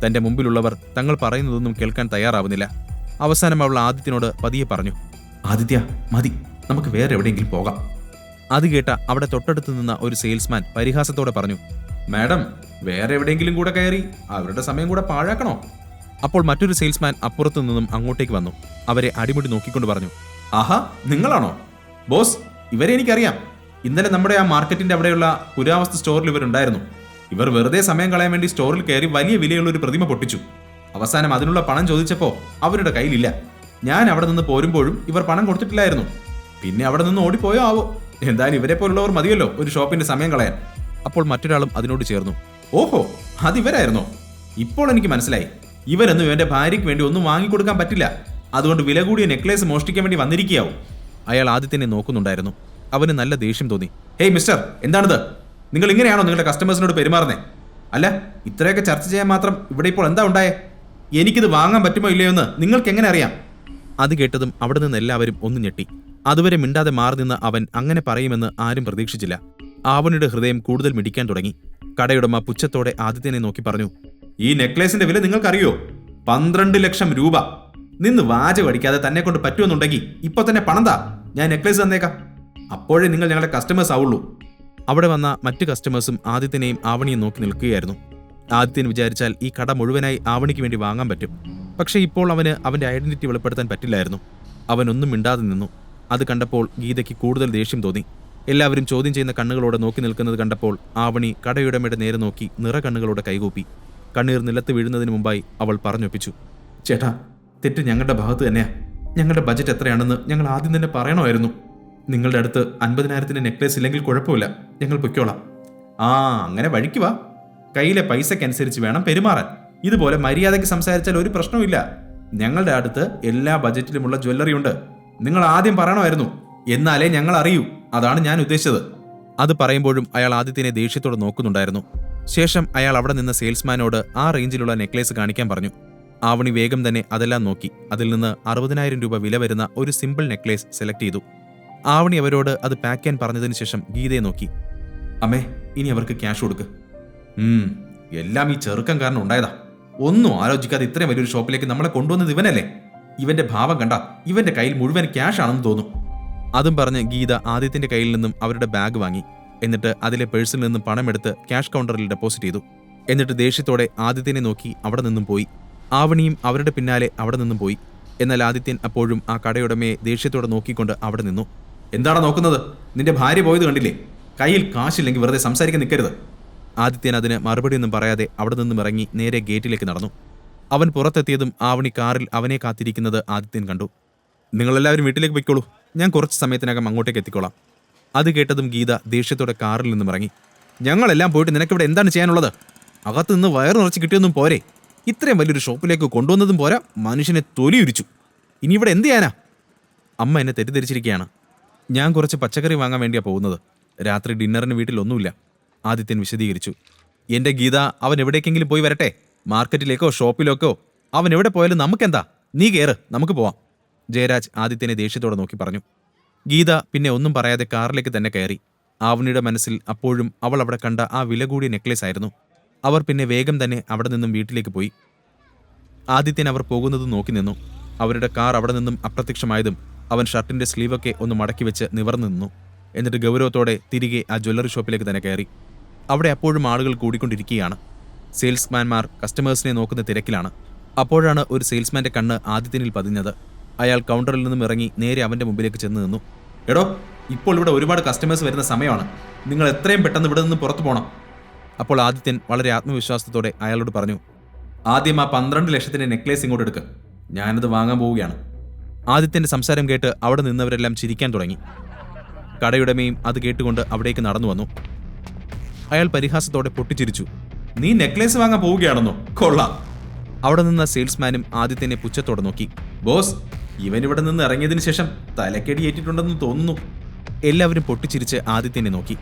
തന്റെ മുമ്പിലുള്ളവർ തങ്ങൾ പറയുന്നതൊന്നും കേൾക്കാൻ തയ്യാറാവുന്നില്ല. അവസാനം അവൾ ആദിത്യനോട് പതിയെ പറഞ്ഞു, ആദിത്യ, മതി, നമുക്ക് വേറെ എവിടെയെങ്കിലും പോകാം. അത് കേട്ട അവിടെ തൊട്ടടുത്ത് നിന്ന ഒരു സെയിൽസ്മാൻ പരിഹാസത്തോടെ പറഞ്ഞു, മാഡം, വേറെ എവിടെയെങ്കിലും കൂടെ കയറി അവരുടെ സമയം കൂടെ പാഴാക്കണോ? അപ്പോൾ മറ്റൊരു സെയിൽസ്മാൻ അപ്പുറത്തു നിന്നും അങ്ങോട്ടേക്ക് വന്നു. അവരെ അടിമുടി നോക്കിക്കൊണ്ട് പറഞ്ഞു, ആഹാ, നിങ്ങളാണോ? ബോസ്, ഇവരെ എനിക്കറിയാം. ഇന്നലെ നമ്മുടെ ആ മാർക്കറ്റിന്റെ അവിടെയുള്ള പുരാവസ്തു സ്റ്റോറിൽ ഇവരുണ്ടായിരുന്നു. ഇവർ വെറുതെ സമയം കളയാൻ വേണ്ടി സ്റ്റോറിൽ കയറി വലിയ വിലയുള്ള ഒരു പ്രതിമ പൊട്ടിച്ചു. അവസാനം അതിനുള്ള പണം ചോദിച്ചപ്പോൾ അവരുടെ കയ്യിലില്ല. ഞാൻ അവിടെ നിന്ന് പോരുമ്പോഴും ഇവർ പണം കൊടുത്തിട്ടില്ലായിരുന്നു. പിന്നെ അവിടെ നിന്ന് ഓടിപ്പോയോ ആവോ. എന്തായാലും ഇവരെ പോലുള്ളവർ മതിയല്ലോ ഒരു ഷോപ്പിന്റെ സമയം കളയാൻ. അപ്പോൾ മറ്റൊരാളും അതിനോട് ചേർന്നു, ഓഹോ, അതിവരായിരുന്നോ? ഇപ്പോൾ എനിക്ക് മനസ്സിലായി. ഇവരൊന്നും ഇവന്റെ ഭാര്യയ്ക്ക് വേണ്ടി ഒന്നും വാങ്ങിക്കൊടുക്കാൻ പറ്റില്ല. അതുകൊണ്ട് വില കൂടിയ നെക്ലേസ് മോഷ്ടിക്കാൻ വേണ്ടി വന്നിരിക്കുകയാവും. അയാൾ ആദിത്യനെ നോക്കുന്നുണ്ടായിരുന്നു. അവന് നല്ല ദേഷ്യം തോന്നി. ഹേയ് മിസ്റ്റർ, എന്താണിത്? നിങ്ങൾ ഇങ്ങനെയാണോ നിങ്ങളുടെ കസ്റ്റമേഴ്സിനോട് പെരുമാറുന്നത്? അല്ല, ഇത്രയൊക്കെ ചർച്ച ചെയ്യാൻ മാത്രം ഇവിടെ ഇപ്പോൾ എന്താ ഉണ്ടായേ? എനിക്കിത് വാങ്ങാൻ പറ്റുമോ ഇല്ലയോ എന്ന് നിങ്ങൾക്ക് എങ്ങനെ അറിയാം? അത് കേട്ടതും അവിടെ നിന്ന് എല്ലാവരും ഒന്ന് ഞെട്ടി. അതുവരെ മിണ്ടാതെ മാറി നിന്ന അവൻ അങ്ങനെ പറയുമെന്ന് ആരും പ്രതീക്ഷിച്ചില്ല. ആവണിയുടെ ഹൃദയം കൂടുതൽ മിടിക്കാൻ തുടങ്ങി. കടയുടമ പുച്ഛത്തോടെ ആദിത്യനെ നോക്കി പറഞ്ഞു, ഈ നെക്ലേസിന്റെ വില നിങ്ങൾക്കറിയോ? 12 ലക്ഷം രൂപ. നിന്ന് വാചകം അടിക്കാതെ തന്നെ കൊണ്ട് പറ്റുമെന്നുണ്ടെങ്കിൽ ഇപ്പൊ തന്നെ പണം താ, ഞാൻ നെക്ലേസ് തന്നേക്കാം. അപ്പോഴേ നിങ്ങൾ ഞങ്ങളുടെ കസ്റ്റമേഴ്സ് ആവുള്ളൂ. അവിടെ വന്ന മറ്റു കസ്റ്റമേഴ്സും ആദിത്യനെയും ആവണിയും നോക്കി നിൽക്കുകയായിരുന്നു. ആദിത്യൻ വിചാരിച്ചാൽ ഈ കട മുഴുവനായി ആവണിക്ക് വേണ്ടി വാങ്ങാൻ പറ്റും. പക്ഷേ ഇപ്പോൾ അവന് അവന്റെ ഐഡന്റിറ്റി വെളിപ്പെടുത്താൻ പറ്റില്ലായിരുന്നു. അവനൊന്നും മിണ്ടാതെ നിന്നു. അത് കണ്ടപ്പോൾ ഗീതയ്ക്ക് കൂടുതൽ ദേഷ്യം തോന്നി. എല്ലാവരും ചോദ്യം ചെയ്യുന്ന കണ്ണുകളോടെ നോക്കി നിൽക്കുന്നത് കണ്ടപ്പോൾ ആവണി കടയുടമയുടെ നേരെ നോക്കി നിറകണ്ണുകളോടെ കൈകൂപ്പി. കണ്ണീർ നിലത്ത് വീഴുന്നതിന് മുമ്പായി അവൾ പറഞ്ഞൊപ്പിച്ചു, ചേട്ടാ, തെറ്റ് ഞങ്ങളുടെ ഭാഗത്ത് തന്നെയാ. ഞങ്ങളുടെ ബജറ്റ് എത്രയാണെന്ന് ഞങ്ങൾ ആദ്യം തന്നെ പറയണമായിരുന്നു. നിങ്ങളുടെ അടുത്ത് 50,000-ന്റെ നെക്ലേസ് ഇല്ലെങ്കിൽ കുഴപ്പമില്ല, ഞങ്ങൾ പൊയ്ക്കോളാം. അങ്ങനെ വഴിക്ക് വാ. കയ്യിലെ പൈസക്കനുസരിച്ച് വേണം പെരുമാറാൻ. ഇതുപോലെ മര്യാദയ്ക്ക് സംസാരിച്ചാൽ ഒരു പ്രശ്നവുമില്ല. ഞങ്ങളുടെ അടുത്ത് എല്ലാ ബജറ്റിലുമുള്ള ജ്വല്ലറി ഉണ്ട്. നിങ്ങൾ ആദ്യം പറയണമായിരുന്നു, എന്നാലേ ഞങ്ങൾ അറിയൂ. അതാണ് ഞാൻ ഉദ്ദേശിച്ചത്. അത് പറയുമ്പോഴും അയാൾ ആദിത്യനെ ദേഷ്യത്തോടെ നോക്കുന്നുണ്ടായിരുന്നു. ശേഷം അയാൾ അവിടെ നിന്ന് സെയിൽസ്മാനോട് ആ റേഞ്ചിലുള്ള നെക്ലേസ് കാണിക്കാൻ പറഞ്ഞു. ആവണി വേഗം തന്നെ അതെല്ലാം നോക്കി അതിൽ നിന്ന് 60,000 രൂപ വില വരുന്ന ഒരു സിമ്പിൾ നെക്ലേസ് സെലക്ട് ചെയ്തു. ആവണി അവരോട് അത് പാക്ക് ചെയ്യാൻ പറഞ്ഞതിന് ശേഷം ഗീതയെ നോക്കി. അമ്മേ, ഇനി അവർക്ക് ക്യാഷ് കൊടുക്ക്. എല്ലാം ഈ ചെറുക്കം കാരണം ഉണ്ടായതാ. ഒന്നും ആലോചിക്കാതെ ഇത്രയും വലിയൊരു ഷോപ്പിലേക്ക് നമ്മളെ കൊണ്ടുവന്നത് ഇവനല്ലേ? ഇവന്റെ ഭാവം കണ്ട ഇവന്റെ കയ്യിൽ മുഴുവൻ ക്യാഷ് ആണെന്ന് തോന്നും. അതും പറഞ്ഞ് ഗീത ആദിത്യന്റെ കയ്യിൽ നിന്നും അവരുടെ ബാഗ് വാങ്ങി. എന്നിട്ട് അതിലെ പേഴ്സിൽ നിന്നും പണമെടുത്ത് ക്യാഷ് കൗണ്ടറിൽ ഡെപ്പോസിറ്റ് ചെയ്തു. എന്നിട്ട് ദേഷ്യത്തോടെ ആദിത്യനെ നോക്കി അവിടെ നിന്നും പോയി. ആവണിയും അവരുടെ പിന്നാലെ അവിടെ നിന്നും പോയി. എന്നാൽ ആദിത്യൻ അപ്പോഴും ആ കടയുടമയെ ദേഷ്യത്തോടെ നോക്കിക്കൊണ്ട് അവിടെ നിന്നു. എന്താണ് നോക്കുന്നത്? നിന്റെ ഭാര്യ പോയത് കണ്ടില്ലേ? കയ്യിൽ കാശില്ലെങ്കിൽ വെറുതെ സംസാരിക്കാൻ നിൽക്കരുത്. ആദിത്യൻ അതിന് മറുപടിയൊന്നും പറയാതെ അവിടെ നിന്നും ഇറങ്ങി നേരെ ഗേറ്റിലേക്ക് നടന്നു. അവൻ പുറത്തെത്തിയതും ആവണി കാറിൽ അവനെ കാത്തിരിക്കുന്നത് ആദിത്യൻ കണ്ടു. നിങ്ങളെല്ലാവരും വീട്ടിലേക്ക് പോയിക്കോളൂ, ഞാൻ കുറച്ച് സമയത്തിനകം അങ്ങോട്ടേക്ക് എത്തിക്കോളാം. അത് കേട്ടതും ഗീത ദേഷ്യത്തോടെ കാറിൽ നിന്നും ഇറങ്ങി. ഞങ്ങളെല്ലാം പോയിട്ട് നിനക്കിവിടെ എന്താണ് ചെയ്യാനുള്ളത്? അകത്ത് നിന്ന് വയറ് നിറച്ച് കിട്ടിയൊന്നും പോരെ? ഇത്രയും വലിയൊരു ഷോപ്പിലേക്ക് കൊണ്ടുവന്നതും പോരാ, മനുഷ്യനെ തൊലിയുരിച്ചു. ഇനി ഇവിടെ എന്ത് ചെയ്യാനാ? അമ്മ എന്നെ തെറ്റിദ്ധരിച്ചിരിക്കുകയാണ്. ഞാൻ കുറച്ച് പച്ചക്കറി വാങ്ങാൻ വേണ്ടിയാണ് പോകുന്നത്. രാത്രി ഡിന്നറിന് വീട്ടിലൊന്നുമില്ല, ആദിത്യൻ വിശദീകരിച്ചു. എന്റെ ഗീത, അവൻ എവിടേക്കെങ്കിലും പോയി വരട്ടെ. മാർക്കറ്റിലേക്കോ ഷോപ്പിലേക്കോ അവൻ എവിടെ പോയാലും നമുക്കെന്താ? നീ കയറ്, നമുക്ക് പോവാം. ജയരാജ് ആദിത്യനെ ദേഷ്യത്തോടെ നോക്കി പറഞ്ഞു. ഗീത പിന്നെ ഒന്നും പറയാതെ കാറിലേക്ക് തന്നെ കയറി. ആവണിയുടെ മനസ്സിൽ അപ്പോഴും അവൾ അവിടെ കണ്ട ആ വില കൂടിയ നെക്ലേസ് ആയിരുന്നു. അവർ പിന്നെ വേഗം തന്നെ അവിടെ നിന്നും വീട്ടിലേക്ക് പോയി. ആദിത്യൻ അവർ പോകുന്നത് നോക്കി നിന്നു. അവരുടെ കാർ അവിടെ നിന്നും അപ്രത്യക്ഷമായതും അവൻ ഷർട്ടിന്റെ സ്ലീവൊക്കെ ഒന്ന് മടക്കി വെച്ച് നിവർന്നു നിന്നു. എന്നിട്ട് ഗൗരവത്തോടെ തിരികെ ആ ജ്വല്ലറി ഷോപ്പിലേക്ക് തന്നെ കയറി. അവിടെ അപ്പോഴും ആളുകൾ കൂടിക്കൊണ്ടിരിക്കുകയാണ്. സെയിൽസ്മാൻമാർ കസ്റ്റമേഴ്സിനെ നോക്കുന്ന തിരക്കിലാണ്. അപ്പോഴാണ് ഒരു സെയിൽസ്മാന്റെ കണ്ണ് ആദിത്യനിൽ പതിഞ്ഞത്. അയാൾ കൗണ്ടറിൽ നിന്നും ഇറങ്ങി നേരെ അവന്റെ മുമ്പിലേക്ക് ചെന്ന് നിന്നു. എടോ, ഇപ്പോൾ ഇവിടെ ഒരുപാട് കസ്റ്റമേഴ്സ് വരുന്ന സമയമാണ്. നിങ്ങൾ എത്രയും പെട്ടെന്ന് ഇവിടെ നിന്ന് പുറത്തു പോകണം. അപ്പോൾ ആദിത്യൻ വളരെ ആത്മവിശ്വാസത്തോടെ അയാളോട് പറഞ്ഞു. ആദ്യം ആ 12 ലക്ഷത്തിന്റെ നെക്ലേസ് ഇങ്ങോട്ട് എടുക്കുക, ഞാനത് വാങ്ങാൻ പോവുകയാണ്. ആദിത്യന്റെ സംസാരം കേട്ട് അവിടെ നിന്നവരെല്ലാം ചിരിക്കാൻ തുടങ്ങി. കടയുടമയും അത് കേട്ടുകൊണ്ട് അവിടേക്ക് നടന്നു വന്നു. അയാൾ പരിഹാസത്തോടെ പൊട്ടിച്ചിരിച്ചു. നീ നെക്ലേസ് വാങ്ങാൻ പോവുകയാണെന്നോ? കൊള്ളാം. അവിടെ നിന്ന സെയിൽസ്മാനും ആദിത്യനെ പുച്ഛത്തോടെ നോക്കി. ബോസ്, ഇവൻ ഇവിടെ നിന്ന് ഇറങ്ങിയതിനു ശേഷം തലക്കടിയേറ്റിട്ടുണ്ടെന്ന് തോന്നുന്നു. എല്ലാവരും പൊട്ടിച്ചിരിച്ച് ആദിത്യനെ നോക്കി.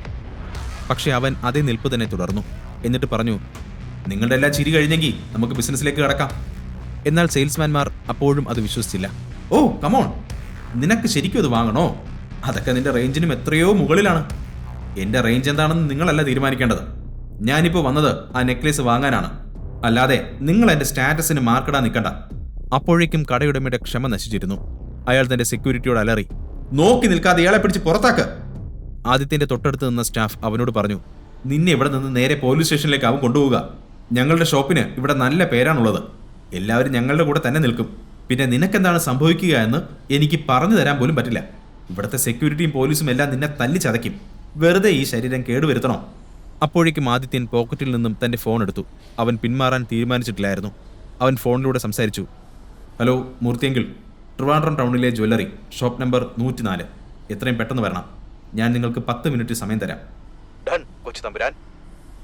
പക്ഷെ അവൻ അതേ നിൽപ്പ് തന്നെ തുടർന്നു. എന്നിട്ട് പറഞ്ഞു, നിങ്ങളുടെ എല്ലാ ചിരി കഴിഞ്ഞെങ്കിൽ നമുക്ക് ബിസിനസ്സിലേക്ക് കടക്കാം. എന്നാൽ സെയിൽസ്മാൻമാർ അപ്പോഴും അത് വിശ്വസിച്ചില്ല. ഓ കമോൺ, നിനക്ക് ശരിക്കും അത് വാങ്ങണോ? അതൊക്കെ നിന്റെ റേഞ്ചിനും എത്രയോ മുകളിലാണ്. എന്റെ റേഞ്ച് എന്താണെന്ന് നിങ്ങളല്ല തീരുമാനിക്കേണ്ടത്. ഞാനിപ്പോൾ വന്നത് ആ നെക്ലേസ് വാങ്ങാനാണ്, അല്ലാതെ നിങ്ങൾ എന്റെ സ്റ്റാറ്റസിന് മാർക്കിടാൻ നിൽക്കണ്ട. അപ്പോഴേക്കും കടയുടമയുടെ ക്ഷമ നശിച്ചിരുന്നു. അയാൾ തന്റെ സെക്യൂരിറ്റിയോട് അലറി. നോക്കി നിൽക്കാതെ ഇയാളെ പിടിച്ച് പുറത്താക്ക്. ആദിത്യന്റെ തൊട്ടടുത്ത് നിന്ന സ്റ്റാഫ് അവനോട് പറഞ്ഞു. നിന്നെ ഇവിടെ നിന്ന് നേരെ പോലീസ് സ്റ്റേഷനിലേക്ക് അവൻ കൊണ്ടുപോവുക. ഞങ്ങളുടെ ഷോപ്പിന് ഇവിടെ നല്ല പേരാണുള്ളത്. എല്ലാവരും ഞങ്ങളുടെ കൂടെ തന്നെ നിൽക്കും. പിന്നെ നിനക്കെന്താണ് സംഭവിക്കുക എന്ന് എനിക്ക് പറഞ്ഞു തരാൻ പോലും പറ്റില്ല. ഇവിടുത്തെ സെക്യൂരിറ്റിയും പോലീസും എല്ലാം നിന്നെ തല്ലി ചതയ്ക്കും. വെറുതെ ഈ ശരീരം കേടുവരുത്തണോ? അപ്പോഴേക്കും ആദിത്യൻ പോക്കറ്റിൽ നിന്നും തന്റെ ഫോൺ എടുത്തു. അവൻ പിന്മാറാൻ തീരുമാനിച്ചിട്ടില്ലായിരുന്നു. അവൻ ഫോണിലൂടെ സംസാരിച്ചു. ഹലോ മൂർത്തിയെങ്കിൽ, ട്രിവാൻഡ്രം ടൗണിലെ ജ്വല്ലറി ഷോപ്പ് നമ്പർ 104, എത്രയും പെട്ടെന്ന് വരണം. ഞാൻ നിങ്ങൾക്ക് 10 മിനിറ്റ് സമയം തരാം.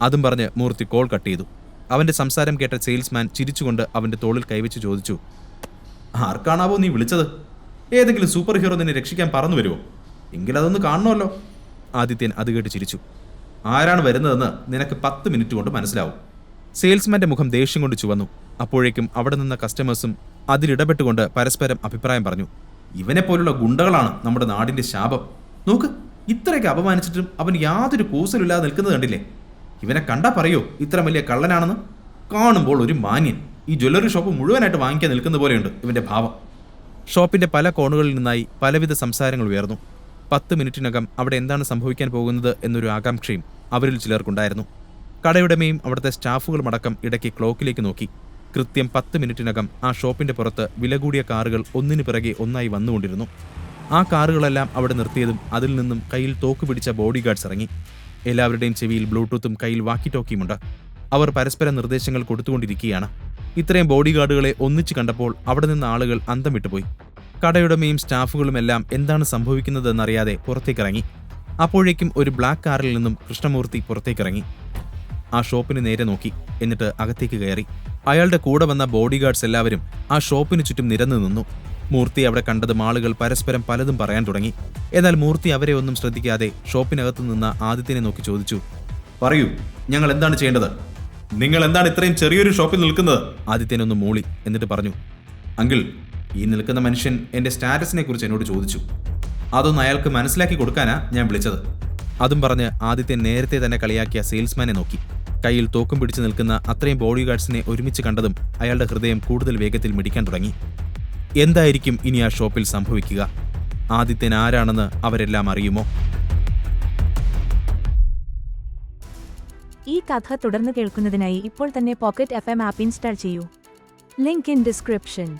അതും പറഞ്ഞ് മൂർത്തി കോൾ കട്ട് ചെയ്തു. അവന്റെ സംസാരം കേട്ട സെയിൽസ്മാൻ ചിരിച്ചുകൊണ്ട് അവന്റെ തോളിൽ കൈവച്ച് ചോദിച്ചു. ആർക്കാണാവോ നീ വിളിച്ചത്? ഏതെങ്കിലും സൂപ്പർ ഹീറോ നിന്നെ രക്ഷിക്കാൻ പറന്നു വരുമോ? എങ്കിലതൊന്ന് കാണണമല്ലോ. ആദിത്യൻ അത് കേട്ട് ചിരിച്ചു. ആരാണ് വരുന്നതെന്ന് നിനക്ക് 10 മിനിറ്റ് കൊണ്ട് മനസ്സിലാവും. സെയിൽസ്മാന്റെ മുഖം ദേഷ്യം കൊണ്ട് ചുവന്നു. അപ്പോഴേക്കും അവിടെ നിന്ന കസ്റ്റമേഴ്സും അതിലിടപെട്ടുകൊണ്ട് പരസ്പരം അഭിപ്രായം പറഞ്ഞു. ഇവനെ പോലുള്ള ഗുണ്ടകളാണ് നമ്മുടെ നാടിന്റെ ശാപം. നോക്ക്, ഇത്രയൊക്കെ അപമാനിച്ചിട്ടും അവൻ യാതൊരു കൂസലില്ലാതെ നിൽക്കുന്നത് കണ്ടില്ലേ? ഇവനെ കണ്ടാ പറയോ ഇത്ര വലിയ കള്ളനാണെന്ന്? കാണുമ്പോൾ ഒരു മാന്യൻ. ഈ ജ്വല്ലറി ഷോപ്പ് മുഴുവനായിട്ട് വാങ്ങിക്കാൻ നിൽക്കുന്ന പോലെയുണ്ട് ഇവന്റെ ഭാവം. ഷോപ്പിന്റെ പല കോണുകളിൽ നിന്നായി പലവിധ സംസാരങ്ങൾ ഉയർന്നു. 10 മിനിറ്റിനകം അവിടെ എന്താണ് സംഭവിക്കാൻ പോകുന്നത് എന്നൊരു ആകാംക്ഷയും അവരിൽ ചിലർക്കുണ്ടായിരുന്നു. കടയുടമയും അവിടുത്തെ സ്റ്റാഫുകളുമടക്കം ഇടയ്ക്ക് ക്ലോക്കിലേക്ക് നോക്കി. കൃത്യം 10 മിനിറ്റിനകം ആ ഷോപ്പിന്റെ പുറത്ത് വില കൂടിയ കാറുകൾ ഒന്നിനു പിറകെ ഒന്നായി വന്നുകൊണ്ടിരുന്നു. ആ കാറുകളെല്ലാം അവിടെ നിർത്തിയതും അതിൽ നിന്നും കയ്യിൽ തോക്ക് പിടിച്ച ബോഡി ഗാർഡ്സ് ഇറങ്ങി. എല്ലാവരുടെയും ചെവിയിൽ ബ്ലൂടൂത്തും കയ്യിൽ വാക്കി ടോക്കിയുമുണ്ട്. അവർ പരസ്പരം നിർദ്ദേശങ്ങൾ കൊടുത്തുകൊണ്ടിരിക്കുകയാണ്. ഇത്രയും ബോഡി ഗാർഡുകളെ ഒന്നിച്ചു കണ്ടപ്പോൾ അവിടെ നിന്ന് ആളുകൾ അന്തം വിട്ടുപോയി. കടയുടമയും സ്റ്റാഫുകളുമെല്ലാം എന്താണ് സംഭവിക്കുന്നതെന്നറിയാതെ പുറത്തേക്കിറങ്ങി. അപ്പോഴേക്കും ഒരു ബ്ലാക്ക് കാറിൽ നിന്നും കൃഷ്ണമൂർത്തി പുറത്തേക്കിറങ്ങി. ആ ഷോപ്പിന് നേരെ നോക്കി. എന്നിട്ട് അകത്തേക്ക് കയറി. അയാളുടെ കൂടെ വന്ന ബോഡി ഗാർഡ്സ് എല്ലാവരും ആ ഷോപ്പിന് ചുറ്റും നിരന്നു നിന്നു. മൂർത്തി അവിടെ കണ്ടതും ആളുകൾ പരസ്പരം പലതും പറയാൻ തുടങ്ങി. എന്നാൽ മൂർത്തി അവരെ ഒന്നും ശ്രദ്ധിക്കാതെ ഷോപ്പിനകത്തു നിന്ന ആദിത്യനെ നോക്കി ചോദിച്ചു. പറയൂ, ഞങ്ങൾ എന്താണ് ചെയ്യേണ്ടത്? നിങ്ങൾ എന്താണ് ഇത്രയും ചെറിയൊരു ഷോപ്പിൽ നിൽക്കുന്നത്? ആദിത്യനൊന്ന് മൂളി. എന്നിട്ട് പറഞ്ഞു. അങ്കിൾ, ഈ നിൽക്കുന്ന മനുഷ്യൻ എന്റെ സ്റ്റാറ്റസിനെ കുറിച്ച് എന്നോട് ചോദിച്ചു. അതൊന്ന് അയാൾക്ക് മനസ്സിലാക്കി കൊടുക്കാനാ ഞാൻ വിളിച്ചത്. അതും പറഞ്ഞ് ആദിത്യൻ നേരത്തെ തന്നെ കളിയാക്കിയ സെയിൽസ്മാനെ നോക്കി. കയ്യിൽ തോക്കും പിടിച്ചു നിൽക്കുന്ന അത്രയും ബോഡി ഗാർഡ്സിനെ ഒരുമിച്ച് കണ്ടതും അയാളുടെ ഹൃദയം കൂടുതൽ വേഗത്തിൽ മിടിക്കാൻ തുടങ്ങി. എന്തായിരിക്കും ഇനി ആ ഷോപ്പിൽ സംഭവിക്കുക? ആദിത്യൻ ആരാണെന്ന് അവരെല്ലാം അറിയുമോ? ഈ കഥ തുടർന്ന് കേൾക്കുന്നതിനായി ഇപ്പോൾ തന്നെ പോക്കറ്റ് FM ആപ്പ് ഇൻസ്റ്റാൾ ചെയ്യൂ. Link in description.